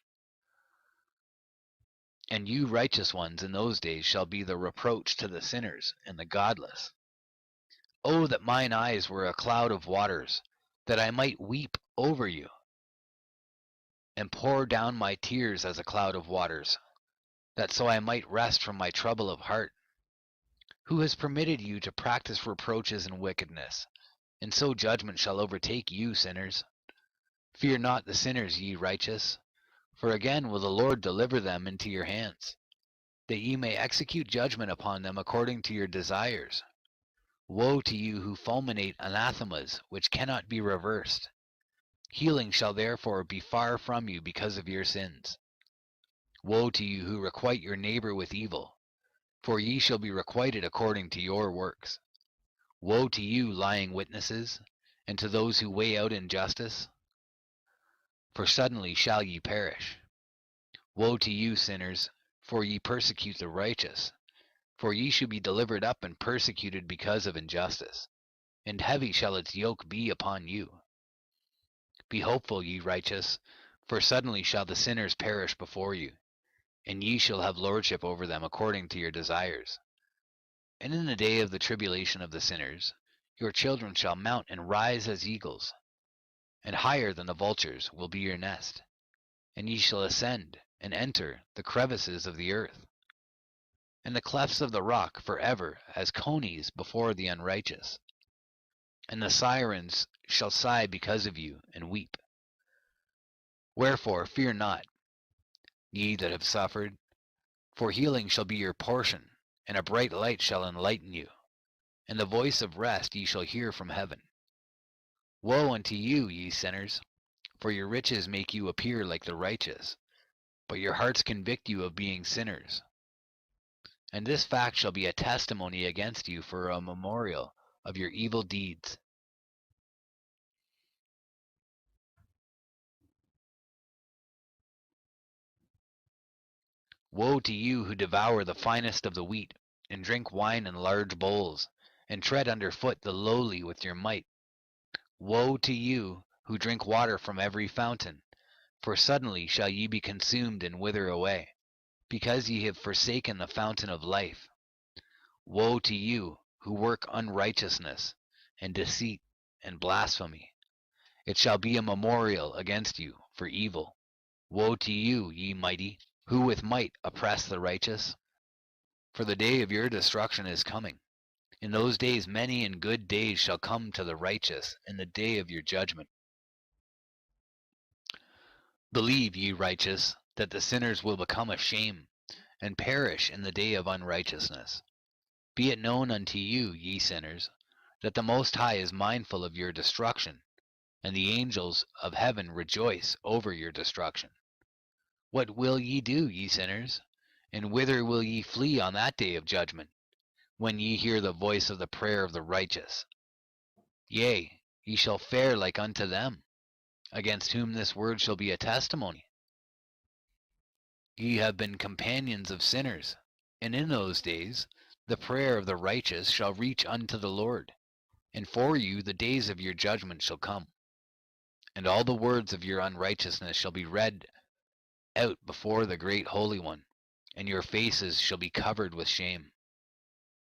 Speaker 3: And you righteous ones in those days shall be the reproach to the sinners and the godless. Oh, that mine eyes were a cloud of waters, that I might weep over you, and pour down my tears as a cloud of waters, that so I might rest from my trouble of heart. Who has permitted you to practice reproaches and wickedness? And so judgment shall overtake you, sinners. Fear not the sinners, ye righteous, for again will the Lord deliver them into your hands, that ye may execute judgment upon them according to your desires. Woe to you who fulminate anathemas which cannot be reversed. Healing shall therefore be far from you because of your sins. Woe to you who requite your neighbor with evil, for ye shall be requited according to your works. Woe to you, lying witnesses, and to those who weigh out injustice, for suddenly shall ye perish. Woe to you, sinners, for ye persecute the righteous, for ye shall be delivered up and persecuted because of injustice, and heavy shall its yoke be upon you. Be hopeful, ye righteous, for suddenly shall the sinners perish before you, and ye shall have lordship over them according to your desires. And in the day of the tribulation of the sinners, your children shall mount and rise as eagles, and higher than the vultures will be your nest, and ye shall ascend and enter the crevices of the earth, and the clefts of the rock forever as conies before the unrighteous. And the sirens shall sigh because of you, and weep. Wherefore fear not, ye that have suffered, for healing shall be your portion, and a bright light shall enlighten you, and the voice of rest ye shall hear from heaven. Woe unto you, ye sinners, for your riches make you appear like the righteous, but your hearts convict you of being sinners. And this fact shall be a testimony against you for a memorial of your evil deeds. Woe to you who devour the finest of the wheat, and drink wine in large bowls, and tread under foot the lowly with your might. Woe to you who drink water from every fountain, for suddenly shall ye be consumed and wither away, because ye have forsaken the fountain of life. Woe to you who work unrighteousness, and deceit, and blasphemy. It shall be a memorial against you for evil. Woe to you, ye mighty, who with might oppress the righteous. For the day of your destruction is coming. In those days many and good days shall come to the righteous in the day of your judgment. Believe, ye righteous, that the sinners will become a shame, and perish in the day of unrighteousness. Be it known unto you, ye sinners, that the Most High is mindful of your destruction, and the angels of heaven rejoice over your destruction. What will ye do, ye sinners? And whither will ye flee on that day of judgment, when ye hear the voice of the prayer of the righteous? Yea, ye shall fare like unto them, against whom this word shall be a testimony. Ye have been companions of sinners, and in those days the prayer of the righteous shall reach unto the Lord, and for you the days of your judgment shall come, and all the words of your unrighteousness shall be read out before the great Holy One, and your faces shall be covered with shame.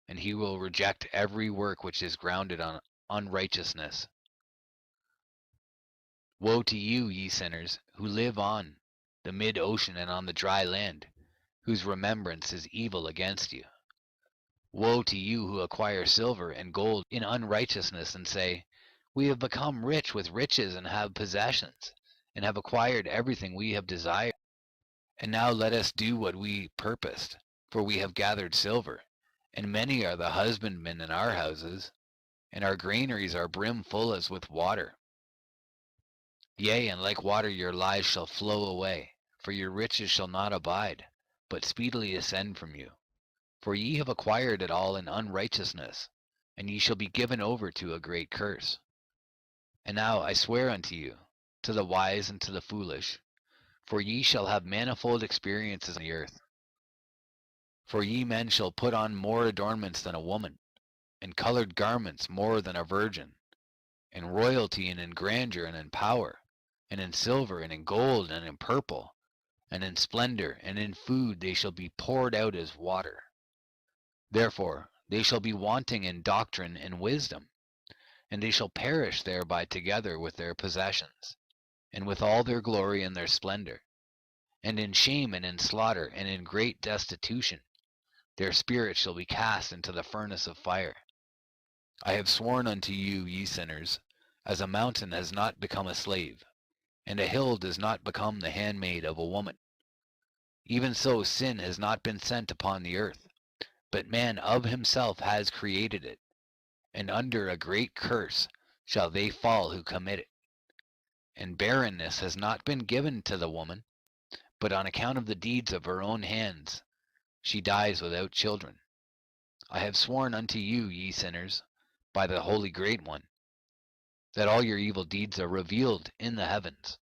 Speaker 3: And he will reject every work which is grounded on unrighteousness. Woe to you, ye sinners, who live on the mid-ocean and on the dry land, whose remembrance is evil against you. Woe to you who acquire silver and gold in unrighteousness and say, we have become rich with riches and have possessions, and have acquired everything we have desired. And now let us do what we purposed, for we have gathered silver, and many are the husbandmen in our houses, and our granaries are brimful as with water. Yea, and like water your lies shall flow away, for your riches shall not abide, but speedily ascend from you. For ye have acquired it all in unrighteousness, and ye shall be given over to a great curse. And now I swear unto you, to the wise and to the foolish, for ye shall have manifold experiences on the earth. For ye men shall put on more adornments than a woman, and colored garments more than a virgin, in royalty and in grandeur and in power, and in silver and in gold and in purple, and in splendor and in food they shall be poured out as water. Therefore they shall be wanting in doctrine and wisdom, and they shall perish thereby together with their possessions, and with all their glory and their splendor, and in shame and in slaughter and in great destitution. Their spirits shall be cast into the furnace of fire. I have sworn unto you, ye sinners, as a mountain has not become a slave, and a hill does not become the handmaid of a woman. Even so sin has not been sent upon the earth, but man of himself has created it, and under a great curse shall they fall who commit it. And barrenness has not been given to the woman, but on account of the deeds of her own hands she dies without children. I have sworn unto you, ye sinners, by the Holy Great One, that all your evil deeds are revealed in the heavens,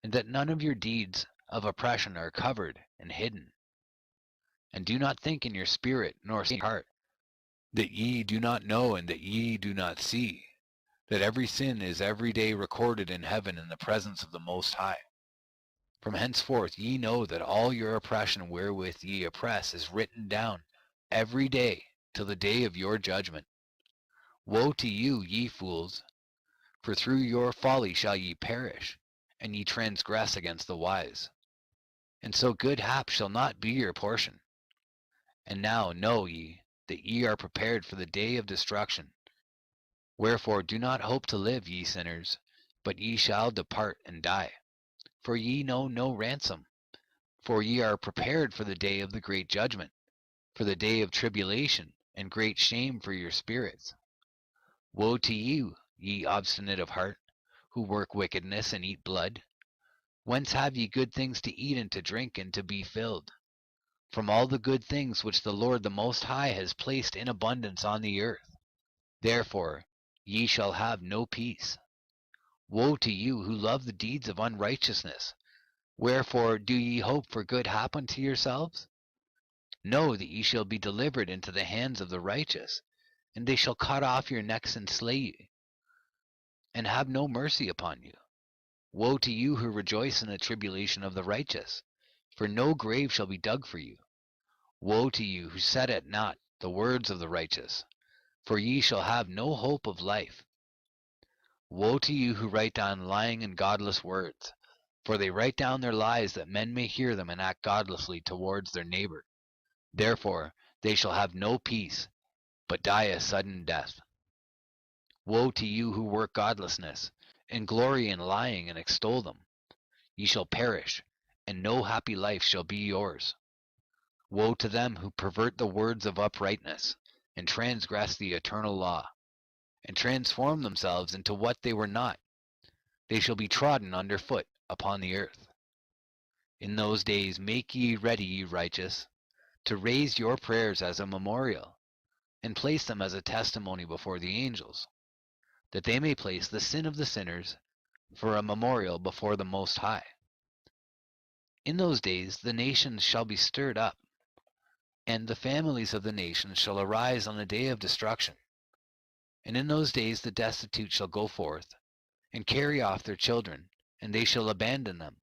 Speaker 3: and that none of your deeds of oppression are covered and hidden. And do not think in your spirit nor in your heart, that ye do not know and that ye do not see, that every sin is every day recorded in heaven in the presence of the Most High. From henceforth ye know that all your oppression wherewith ye oppress is written down every day till the day of your judgment. Woe to you, ye fools! For through your folly shall ye perish, and ye transgress against the wise. And so good hap shall not be your portion. And now know ye that ye are prepared for the day of destruction. Wherefore do not hope to live, ye sinners, but ye shall depart and die. For ye know no ransom. For ye are prepared for the day of the great judgment, for the day of tribulation, and great shame for your spirits. Woe to you, ye obstinate of heart, who work wickedness and eat blood. Whence have ye good things to eat and to drink and to be filled? From all the good things which the Lord the Most High has placed in abundance on the earth. Therefore ye shall have no peace. Woe to you who love the deeds of unrighteousness. Wherefore do ye hope for good hap unto yourselves? Know that ye shall be delivered into the hands of the righteous, and they shall cut off your necks and slay you, and have no mercy upon you. Woe to you who rejoice in the tribulation of the righteous, for no grave shall be dug for you. Woe to you who set at naught the words of the righteous, for ye shall have no hope of life. Woe to you who write down lying and godless words, for they write down their lies that men may hear them and act godlessly towards their neighbor. Therefore they shall have no peace, but die a sudden death. Woe to you who work godlessness, and glory in lying and extol them. Ye shall perish, and no happy life shall be yours. Woe to them who pervert the words of uprightness, and transgress the eternal law, and transform themselves into what they were not. They shall be trodden under foot upon the earth. In those days make ye ready, ye righteous, to raise your prayers as a memorial, and place them as a testimony before the angels, that they may place the sin of the sinners for a memorial before the Most High. In those days the nations shall be stirred up, and the families of the nations shall arise on the day of destruction. And in those days the destitute shall go forth, and carry off their children, and they shall abandon them,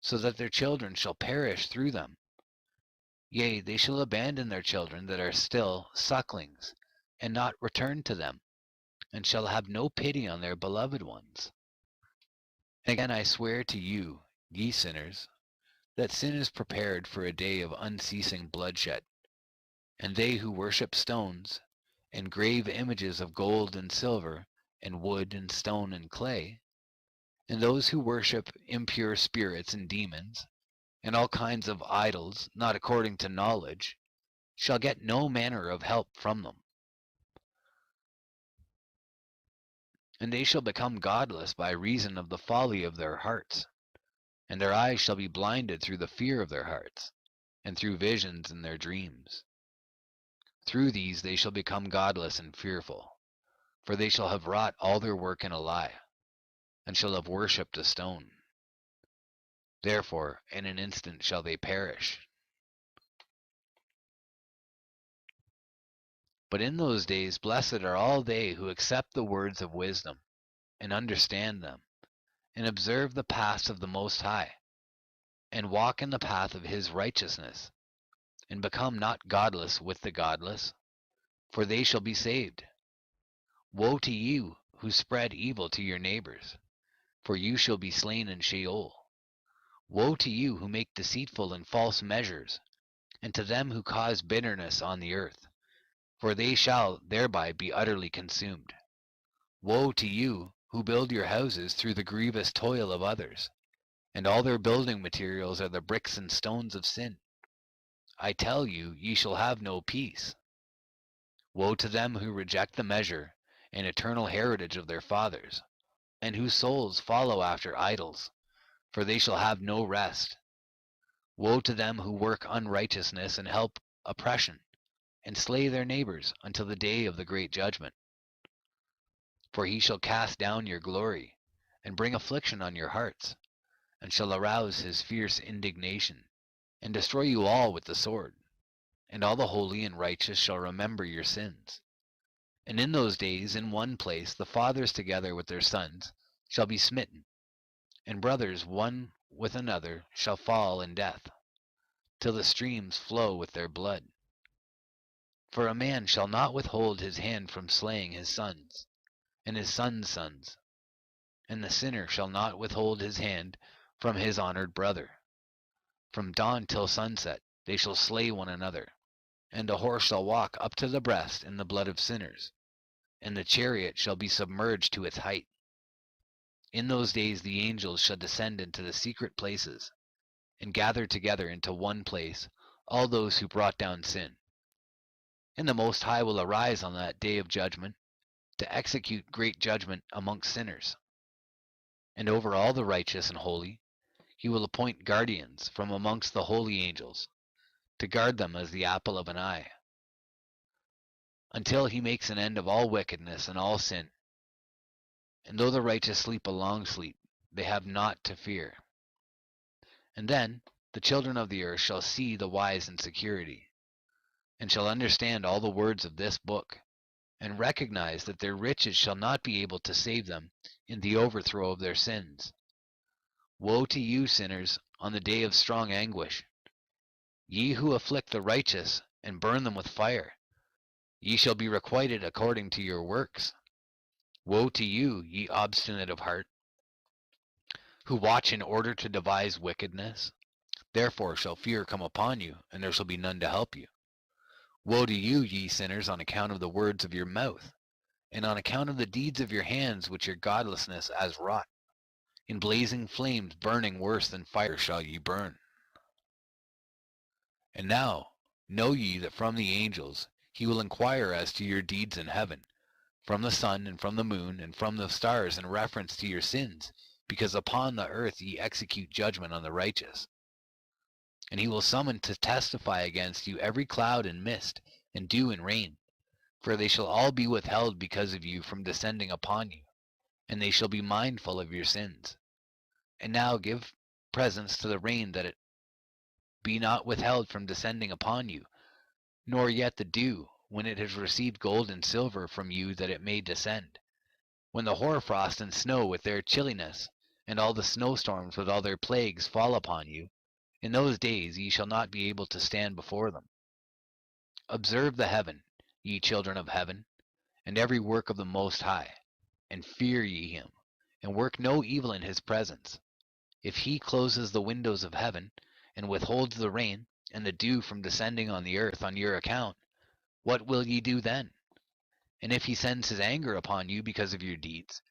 Speaker 3: so that their children shall perish through them. Yea, they shall abandon their children that are still sucklings, and not return to them, and shall have no pity on their beloved ones. And again I swear to you, ye sinners, that sin is prepared for a day of unceasing bloodshed, And they who worship stones, and grave images of gold and silver, and wood and stone and clay, and those who worship impure spirits and demons, and all kinds of idols not according to knowledge, shall get no manner of help from them. And they shall become godless by reason of the folly of their hearts, and their eyes shall be blinded through the fear of their hearts, and through visions in their dreams. Through these they shall become godless and fearful, for they shall have wrought all their work in a lie, and shall have worshipped a stone. Therefore in an instant shall they perish. But in those days blessed are all they who accept the words of wisdom, and understand them, and observe the paths of the Most High, and walk in the path of his righteousness, and become not godless with the godless, for they shall be saved. Woe to you who spread evil to your neighbors, for you shall be slain in Sheol. Woe to you who make deceitful and false measures, and to them who cause bitterness on the earth, for they shall thereby be utterly consumed. Woe to you who build your houses through the grievous toil of others, and all their building materials are the bricks and stones of sin. I tell you, ye shall have no peace. Woe to them who reject the measure and eternal heritage of their fathers, and whose souls follow after idols, for they shall have no rest. Woe to them who work unrighteousness and help oppression, and slay their neighbors until the day of the great judgment. For he shall cast down your glory, and bring affliction on your hearts, and shall arouse his fierce indignation, and destroy you all with the sword. And all the holy and righteous shall remember your sins. And in those days, in one place, the fathers together with their sons shall be smitten, and brothers one with another shall fall in death, till the streams flow with their blood. For a man shall not withhold his hand from slaying his sons, and his sons' sons, and the sinner shall not withhold his hand from his honored brother. From dawn till sunset they shall slay one another, and a horse shall walk up to the breast in the blood of sinners, and the chariot shall be submerged to its height. In those days the angels shall descend into the secret places, and gather together into one place all those who brought down sin. And the Most High will arise on that day of judgment, to execute great judgment amongst sinners. And over all the righteous and holy he will appoint guardians from amongst the holy angels, to guard them as the apple of an eye, until he makes an end of all wickedness and all sin. And though the righteous sleep a long sleep, they have naught to fear. And then the children of the earth shall see the wise in security, and shall understand all the words of this book, and recognize that their riches shall not be able to save them in the overthrow of their sins. Woe to you, sinners, on the day of strong anguish! Ye who afflict the righteous, and burn them with fire, ye shall be requited according to your works. Woe to you, ye obstinate of heart, who watch in order to devise wickedness! Therefore shall fear come upon you, and there shall be none to help you. Woe to you, ye sinners, on account of the words of your mouth, and on account of the deeds of your hands which your godlessness has wrought. In blazing flames burning worse than fire shall ye burn. And now know ye that from the angels he will inquire as to your deeds in heaven, from the sun and from the moon and from the stars, in reference to your sins, because upon the earth ye execute judgment on the righteous. And he will summon to testify against you every cloud and mist, and dew and rain, for they shall all be withheld because of you from descending upon you, and they shall be mindful of your sins. And now give presents to the rain, that it be not withheld from descending upon you, nor yet the dew, when it has received gold and silver from you, that it may descend. When the hoarfrost and snow with their chilliness, and all the snowstorms with all their plagues fall upon you, in those days ye shall not be able to stand before them. Observe the heaven, ye children of heaven, and every work of the Most High, and fear ye him, and work no evil in his presence. If he closes the windows of heaven, and withholds the rain and the dew from descending on the earth on your account, what will ye do then? And if he sends his anger upon you because of your deeds,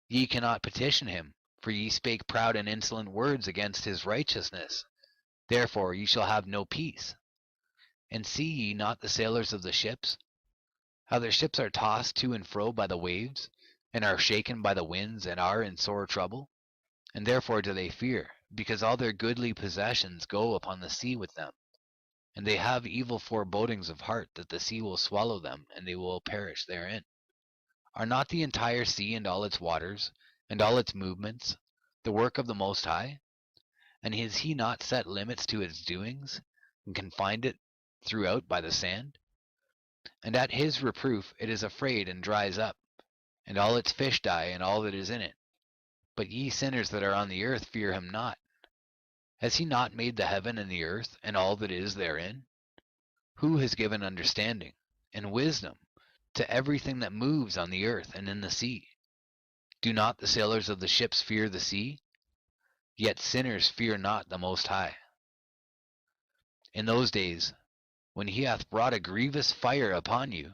Speaker 3: ye cannot petition him, for ye spake proud and insolent words against his righteousness. Therefore ye shall have no peace. And see ye not the sailors of the ships, how their ships are tossed to and fro by the waves, and are shaken by the winds, and are in sore trouble? And therefore do they fear, because all their goodly possessions go upon the sea with them. And they have evil forebodings of heart that the sea will swallow them, and they will perish therein. Are not the entire sea and all its waters, and all its movements, the work of the Most High? And has he not set limits to its doings, and confined it throughout by the sand? And at his reproof it is afraid and dries up, and all its fish die, and all that is in it. But ye sinners that are on the earth fear him not. Has he not made the heaven and the earth, and all that is therein? Who has given understanding and wisdom to everything that moves on the earth and in the sea? Do not the sailors of the ships fear the sea? Yet sinners fear not the Most High. In those days, when he hath brought a grievous fire upon you,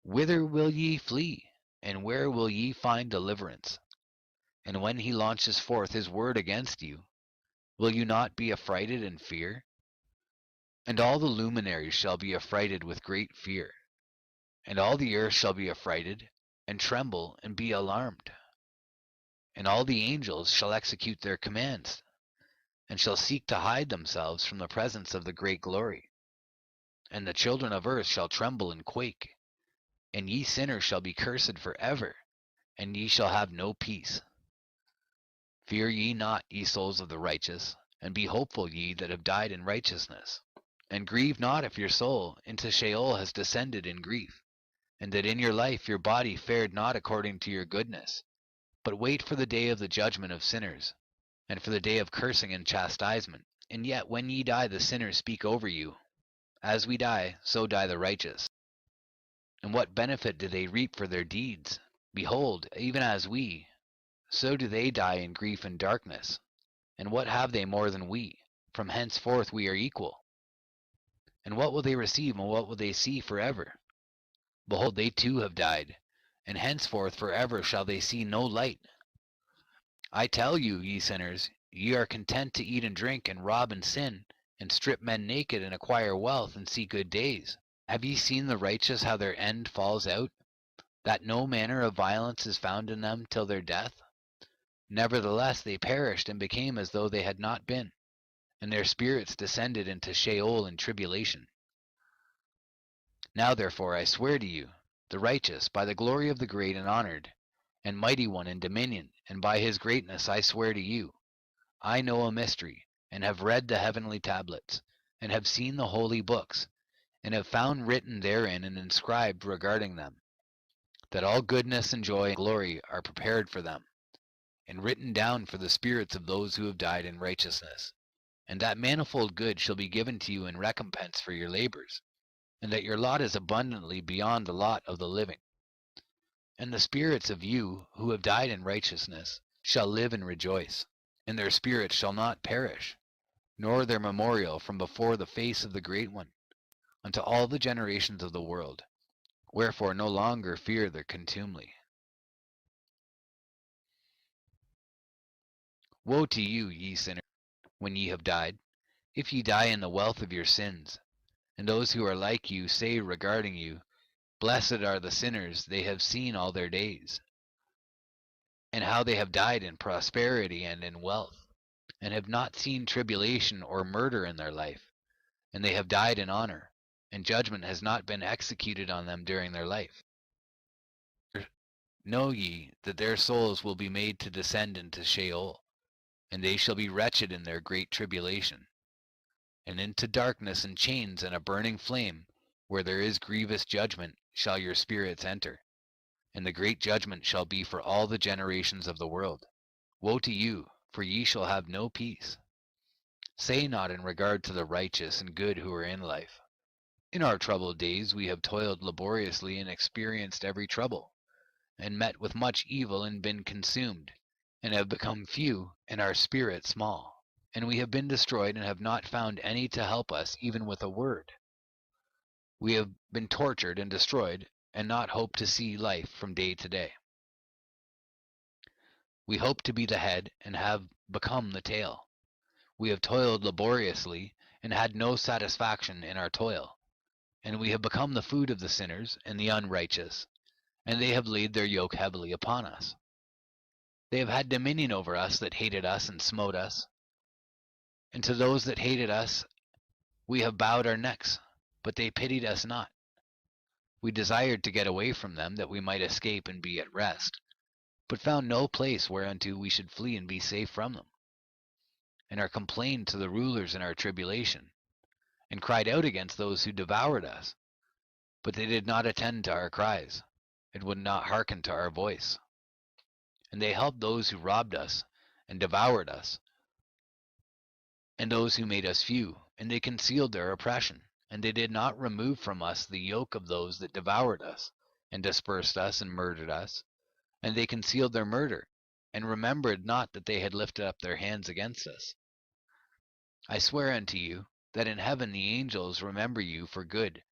Speaker 3: whither will ye flee, and where will ye find deliverance? And when he launches forth his word against you, will you not be affrighted and fear? And all the luminaries shall be affrighted with great fear, and all the earth shall be affrighted, and tremble, and be alarmed. And all the angels shall execute their commands, and shall seek to hide themselves from the presence of the great glory. And the children of earth shall tremble and quake, and ye sinners shall be cursed for ever, and ye shall have no peace. Fear ye not, ye souls of the righteous, and be hopeful, ye that have died in righteousness. And grieve not if your soul into Sheol has descended in grief, and that in your life your body fared not according to your goodness. But wait for the day of the judgment of sinners, and for the day of cursing and chastisement. And yet when ye die, the sinners speak over you. As we die, so die the righteous. And what benefit do they reap for their deeds? Behold, even as we, so do they die in grief and darkness. And what have they more than we? From henceforth we are equal. And what will they receive, and what will they see forever? Behold, they too have died, and henceforth forever shall they see no light. I tell you, ye sinners, ye are content to eat and drink, and rob and sin, and strip men naked, and acquire wealth, and see good days. Have ye seen the righteous how their end falls out, that no manner of violence is found in them till their death? Nevertheless they perished, and became as though they had not been, and their spirits descended into Sheol in tribulation. Now therefore I swear to you, the righteous, by the glory of the great and honored, and mighty one in dominion, and by his greatness I swear to you, I know a mystery, and have read the heavenly tablets, and have seen the holy books, and have found written therein and inscribed regarding them, that all goodness and joy and glory are prepared for them, and written down for the spirits of those who have died in righteousness, and that manifold good shall be given to you in recompense for your labors, and that your lot is abundantly beyond the lot of the living. And the spirits of you who have died in righteousness shall live and rejoice, and their spirits shall not perish, nor their memorial from before the face of the Great One, unto all the generations of the world. Wherefore no longer fear their contumely. Woe to you, ye sinners, when ye have died, if ye die in the wealth of your sins. And those who are like you say regarding you, Blessed are the sinners, they have seen all their days. And how they have died in prosperity and in wealth, and have not seen tribulation or murder in their life. And they have died in honor, and judgment has not been executed on them during their life. Know ye that their souls will be made to descend into Sheol, and they shall be wretched in their great tribulation, and into darkness and chains and a burning flame, where there is grievous judgment, shall your spirits enter. And the great judgment shall be for all the generations of the world. Woe to you, for ye shall have no peace. Say not in regard to the righteous and good who are in life, In our troubled days we have toiled laboriously and experienced every trouble, and met with much evil and been consumed, and have become few, and our spirit small. And we have been destroyed and have not found any to help us even with a word. We have been tortured and destroyed, and not hope to see life from day to day. We hope to be the head, and have become the tail. We have toiled laboriously, and had no satisfaction in our toil. And we have become the food of the sinners and the unrighteous, and they have laid their yoke heavily upon us. They have had dominion over us that hated us and smote us. And to those that hated us we have bowed our necks, but they pitied us not. We desired to get away from them, that we might escape and be at rest, but found no place whereunto we should flee and be safe from them. And are complained to the rulers in our tribulation, and cried out against those who devoured us. But they did not attend to our cries, and would not hearken to our voice. And they helped those who robbed us, and devoured us, and those who made us few, and they concealed their oppression. And they did not remove from us the yoke of those that devoured us, and dispersed us, and murdered us. And they concealed their murder, and remembered not that they had lifted up their hands against us. I swear unto you, that in heaven the angels remember you for good,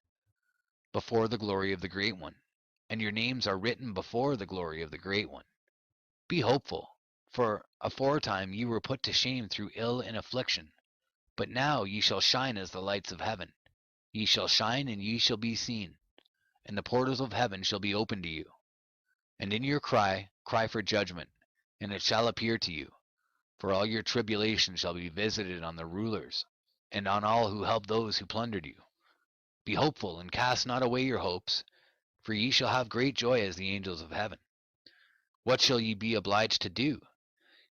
Speaker 3: before the glory of the Great One, and your names are written before the glory of the Great One. Be hopeful, for aforetime ye were put to shame through ill and affliction. But now ye shall shine as the lights of heaven. Ye shall shine, and ye shall be seen, and the portals of heaven shall be opened to you. And in your cry for judgment, and it shall appear to you. For all your tribulation shall be visited on the rulers, and on all who help those who plundered you. Be hopeful, and cast not away your hopes, for ye shall have great joy as the angels of heaven. What shall ye be obliged to do?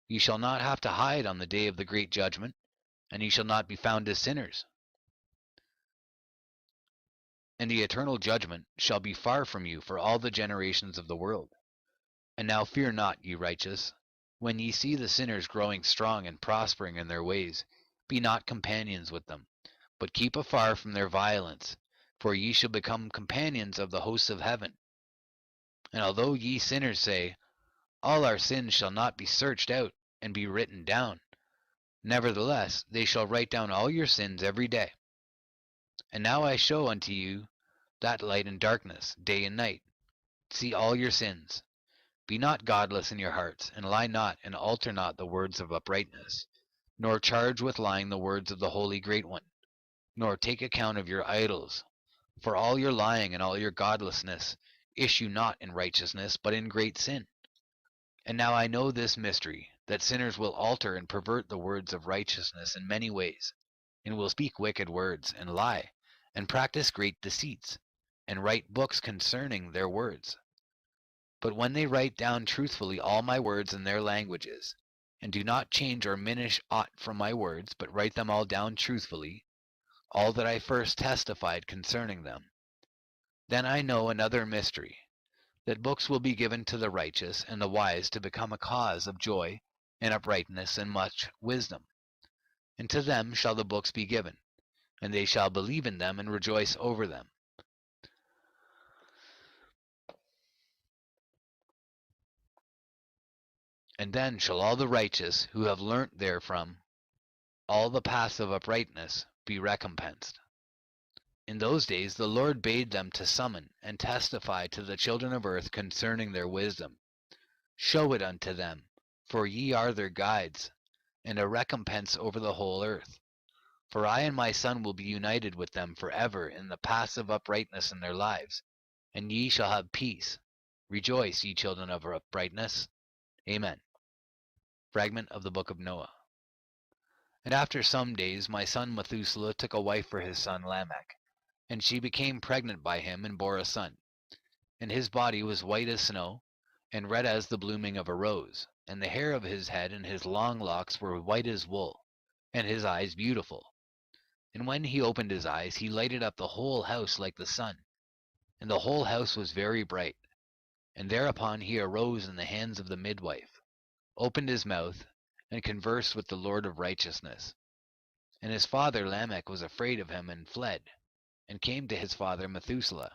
Speaker 3: Ye shall not have to hide on the day of the great judgment, and ye shall not be found as sinners. And the eternal judgment shall be far from you for all the generations of the world. And now fear not, ye righteous, when ye see the sinners growing strong and prospering in their ways. Be not companions with them, but keep afar from their violence, for ye shall become companions of the hosts of heaven. And although ye sinners say, all our sins shall not be searched out and be written down, nevertheless they shall write down all your sins every day. And now I show unto you that light and darkness, day and night. See all your sins. Be not godless in your hearts, and lie not, and alter not the words of uprightness, nor charge with lying the words of the Holy Great One, nor take account of your idols. For all your lying and all your godlessness issue not in righteousness, but in great sin. And now I know this mystery, that sinners will alter and pervert the words of righteousness in many ways, and will speak wicked words, and lie, and practice great deceits, and write books concerning their words. But when they write down truthfully all my words in their languages, and do not change or diminish aught from my words, but write them all down truthfully, all that I first testified concerning them, then I know another mystery, that books will be given to the righteous and the wise to become a cause of joy and uprightness and much wisdom. And to them shall the books be given, and they shall believe in them and rejoice over them. And then shall all the righteous who have learnt therefrom all the paths of uprightness be recompensed. In those days the Lord bade them to summon and testify to the children of earth concerning their wisdom. Show it unto them, for ye are their guides, and a recompense over the whole earth. For I and my Son will be united with them forever in the paths of uprightness in their lives, and ye shall have peace. Rejoice, ye children of uprightness. Amen. Fragment of the Book of Noah. And after some days my son Methuselah took a wife for his son Lamech, and she became pregnant by him and bore a son. And his body was white as snow, and red as the blooming of a rose, and the hair of his head and his long locks were white as wool, and his eyes beautiful. And when he opened his eyes, he lighted up the whole house like the sun, and the whole house was very bright. And thereupon he arose in the hands of the midwife, opened his mouth, and conversed with the Lord of righteousness. And his father Lamech was afraid of him, and fled, and came to his father Methuselah.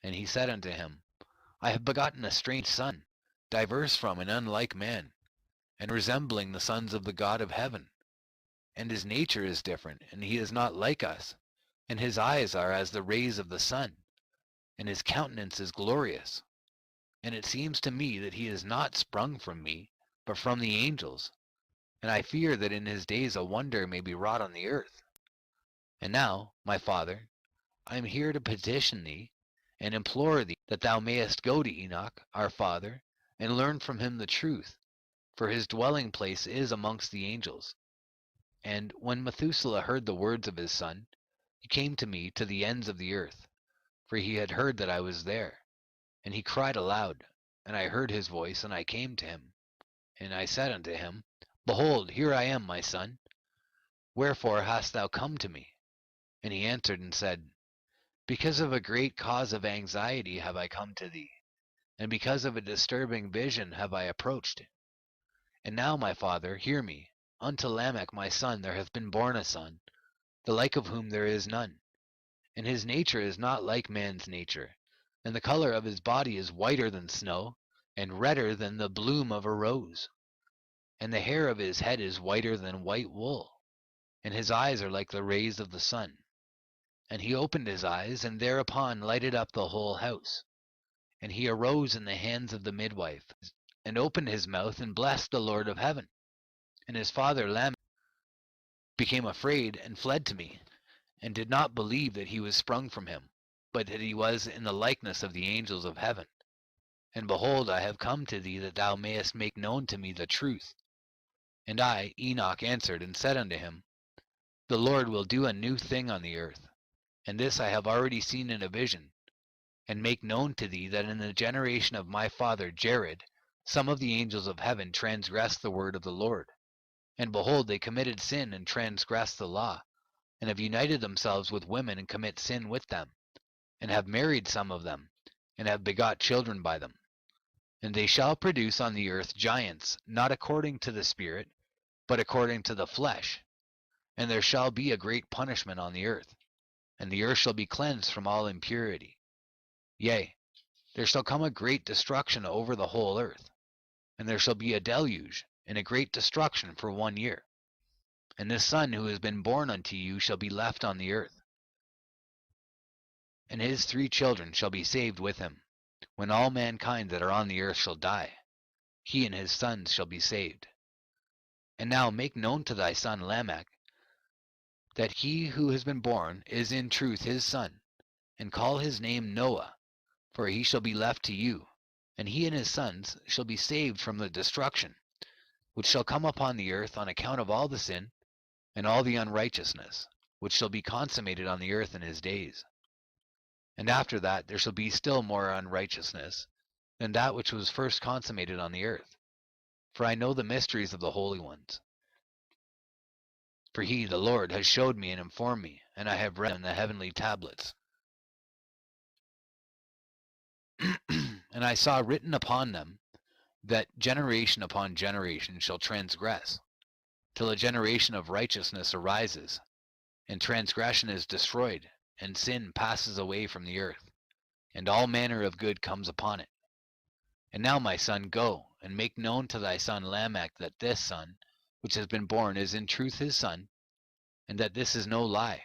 Speaker 3: And he said unto him, I have begotten a strange son, diverse from and unlike man, and resembling the sons of the God of heaven. And his nature is different, and he is not like us, and his eyes are as the rays of the sun, and his countenance is glorious. And it seems to me that he is not sprung from me, but from the angels, and I fear that in his days a wonder may be wrought on the earth. And now, my father, I am here to petition thee, and implore thee that thou mayest go to Enoch, our father, and learn from him the truth, for his dwelling place is amongst the angels. And when Methuselah heard the words of his son, he came to me to the ends of the earth, for he had heard that I was there. And he cried aloud, and I heard his voice, and I came to him. And I said unto him, Behold, here I am, my son. Wherefore hast thou come to me? And he answered and said, Because of a great cause of anxiety have I come to thee, and because of a disturbing vision have I approached. And now, my father, hear me. Unto Lamech my son there hath been born a son, the like of whom there is none. And his nature is not like man's nature, and the color of his body is whiter than snow, and redder than the bloom of a rose. And the hair of his head is whiter than white wool, and his eyes are like the rays of the sun. And he opened his eyes, and thereupon lighted up the whole house. And he arose in the hands of the midwife, and opened his mouth, and blessed the Lord of heaven. And his father Lamech became afraid, and fled to me, and did not believe that he was sprung from him, but that he was in the likeness of the angels of heaven. And behold, I have come to thee that thou mayest make known to me the truth. And I, Enoch, answered and said unto him, The Lord will do a new thing on the earth, and this I have already seen in a vision, and make known to thee that in the generation of my father Jared some of the angels of heaven transgressed the word of the Lord. And behold, they committed sin and transgressed the law, and have united themselves with women and commit sin with them, and have married some of them, and have begot children by them. And they shall produce on the earth giants, not according to the Spirit, but according to the flesh. And there shall be a great punishment on the earth, and the earth shall be cleansed from all impurity. Yea, there shall come a great destruction over the whole earth, and there shall be a deluge, and a great destruction for 1 year. And this son who has been born unto you shall be left on the earth, and his 3 children shall be saved with him. When all mankind that are on the earth shall die, he and his sons shall be saved. And now make known to thy son Lamech that he who has been born is in truth his son, and call his name Noah, for he shall be left to you, and he and his sons shall be saved from the destruction, which shall come upon the earth on account of all the sin and all the unrighteousness, which shall be consummated on the earth in his days. And after that there shall be still more unrighteousness than that which was first consummated on the earth. For I know the mysteries of the holy ones. For he, the Lord, has showed me and informed me, and I have read in the heavenly tablets. And I saw written upon them that generation upon generation shall transgress, till a generation of righteousness arises, and transgression is destroyed, and sin passes away from the earth, and all manner of good comes upon it. And now, my son, go, and make known to thy son Lamech that this son, which has been born, is in truth his son, and that this is no lie.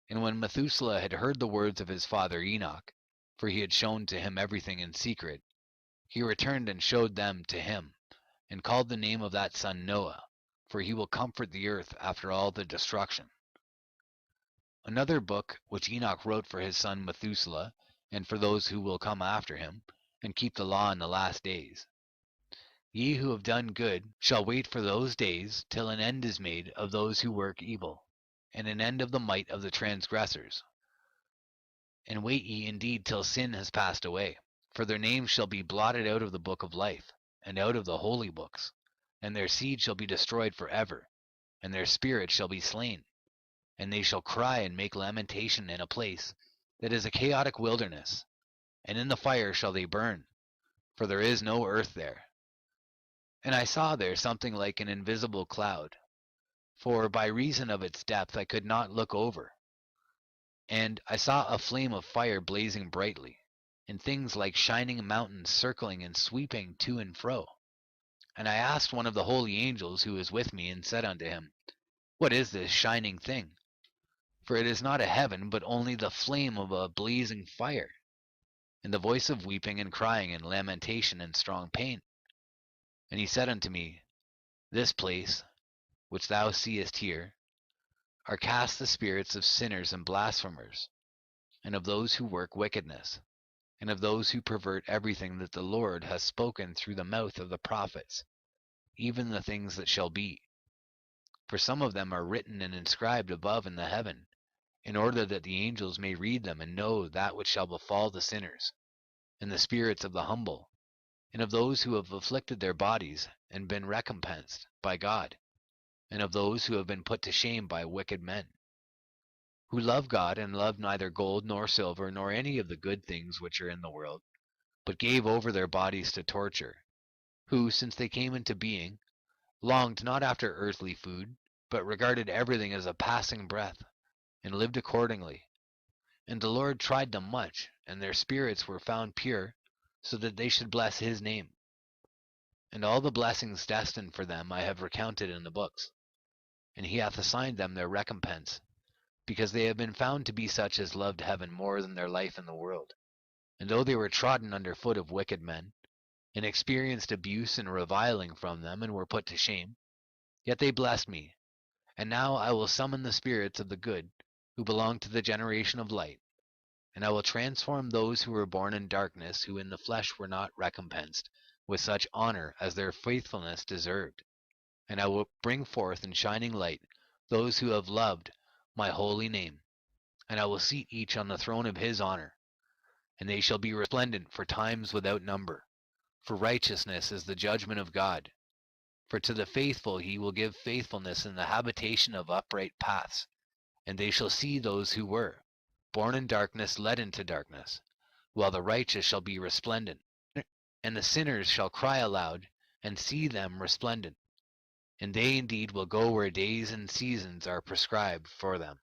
Speaker 3: And when Methuselah had heard the words of his father Enoch, for he had shown to him everything in secret, he returned and showed them to him, and called the name of that son Noah, for he will comfort the earth after all the destruction. Another book which Enoch wrote for his son Methuselah, and for those who will come after him, and keep the law in the last days. Ye who have done good shall wait for those days till an end is made of those who work evil, and an end of the might of the transgressors. And wait ye indeed till sin has passed away, for their names shall be blotted out of the book of life, and out of the holy books, and their seed shall be destroyed for ever, and their spirit shall be slain. And they shall cry and make lamentation in a place that is a chaotic wilderness, and in the fire shall they burn, for there is no earth there. And I saw there something like an invisible cloud, for by reason of its depth I could not look over. And I saw a flame of fire blazing brightly, and things like shining mountains circling and sweeping to and fro. And I asked one of the holy angels who was with me, and said unto him, What is this shining thing? For it is not a heaven, but only the flame of a blazing fire, and the voice of weeping and crying and lamentation and strong pain. And he said unto me, This place, which thou seest here, are cast the spirits of sinners and blasphemers, and of those who work wickedness, and of those who pervert everything that the Lord has spoken through the mouth of the prophets, even the things that shall be. For some of them are written and inscribed above in the heaven, in order that the angels may read them and know that which shall befall the sinners, and the spirits of the humble, and of those who have afflicted their bodies and been recompensed by God, and of those who have been put to shame by wicked men, who love God and love neither gold nor silver nor any of the good things which are in the world, but gave over their bodies to torture, who, since they came into being, longed not after earthly food, but regarded everything as a passing breath, and lived accordingly. And the Lord tried them much, and their spirits were found pure, so that they should bless his name. And all the blessings destined for them I have recounted in the books, and he hath assigned them their recompense, because they have been found to be such as loved heaven more than their life in the world. And though they were trodden under foot of wicked men, and experienced abuse and reviling from them, and were put to shame, yet they blessed me. And now I will summon the spirits of the good, who belong to the generation of light, and I will transform those who were born in darkness, who in the flesh were not recompensed with such honor as their faithfulness deserved. And I will bring forth in shining light those who have loved my holy name, and I will seat each on the throne of his honor. And they shall be resplendent for times without number. For righteousness is the judgment of God. For to the faithful he will give faithfulness in the habitation of upright paths. And they shall see those who were born in darkness led into darkness, while the righteous shall be resplendent. And the sinners shall cry aloud, and see them resplendent. And they indeed will go where days and seasons are prescribed for them.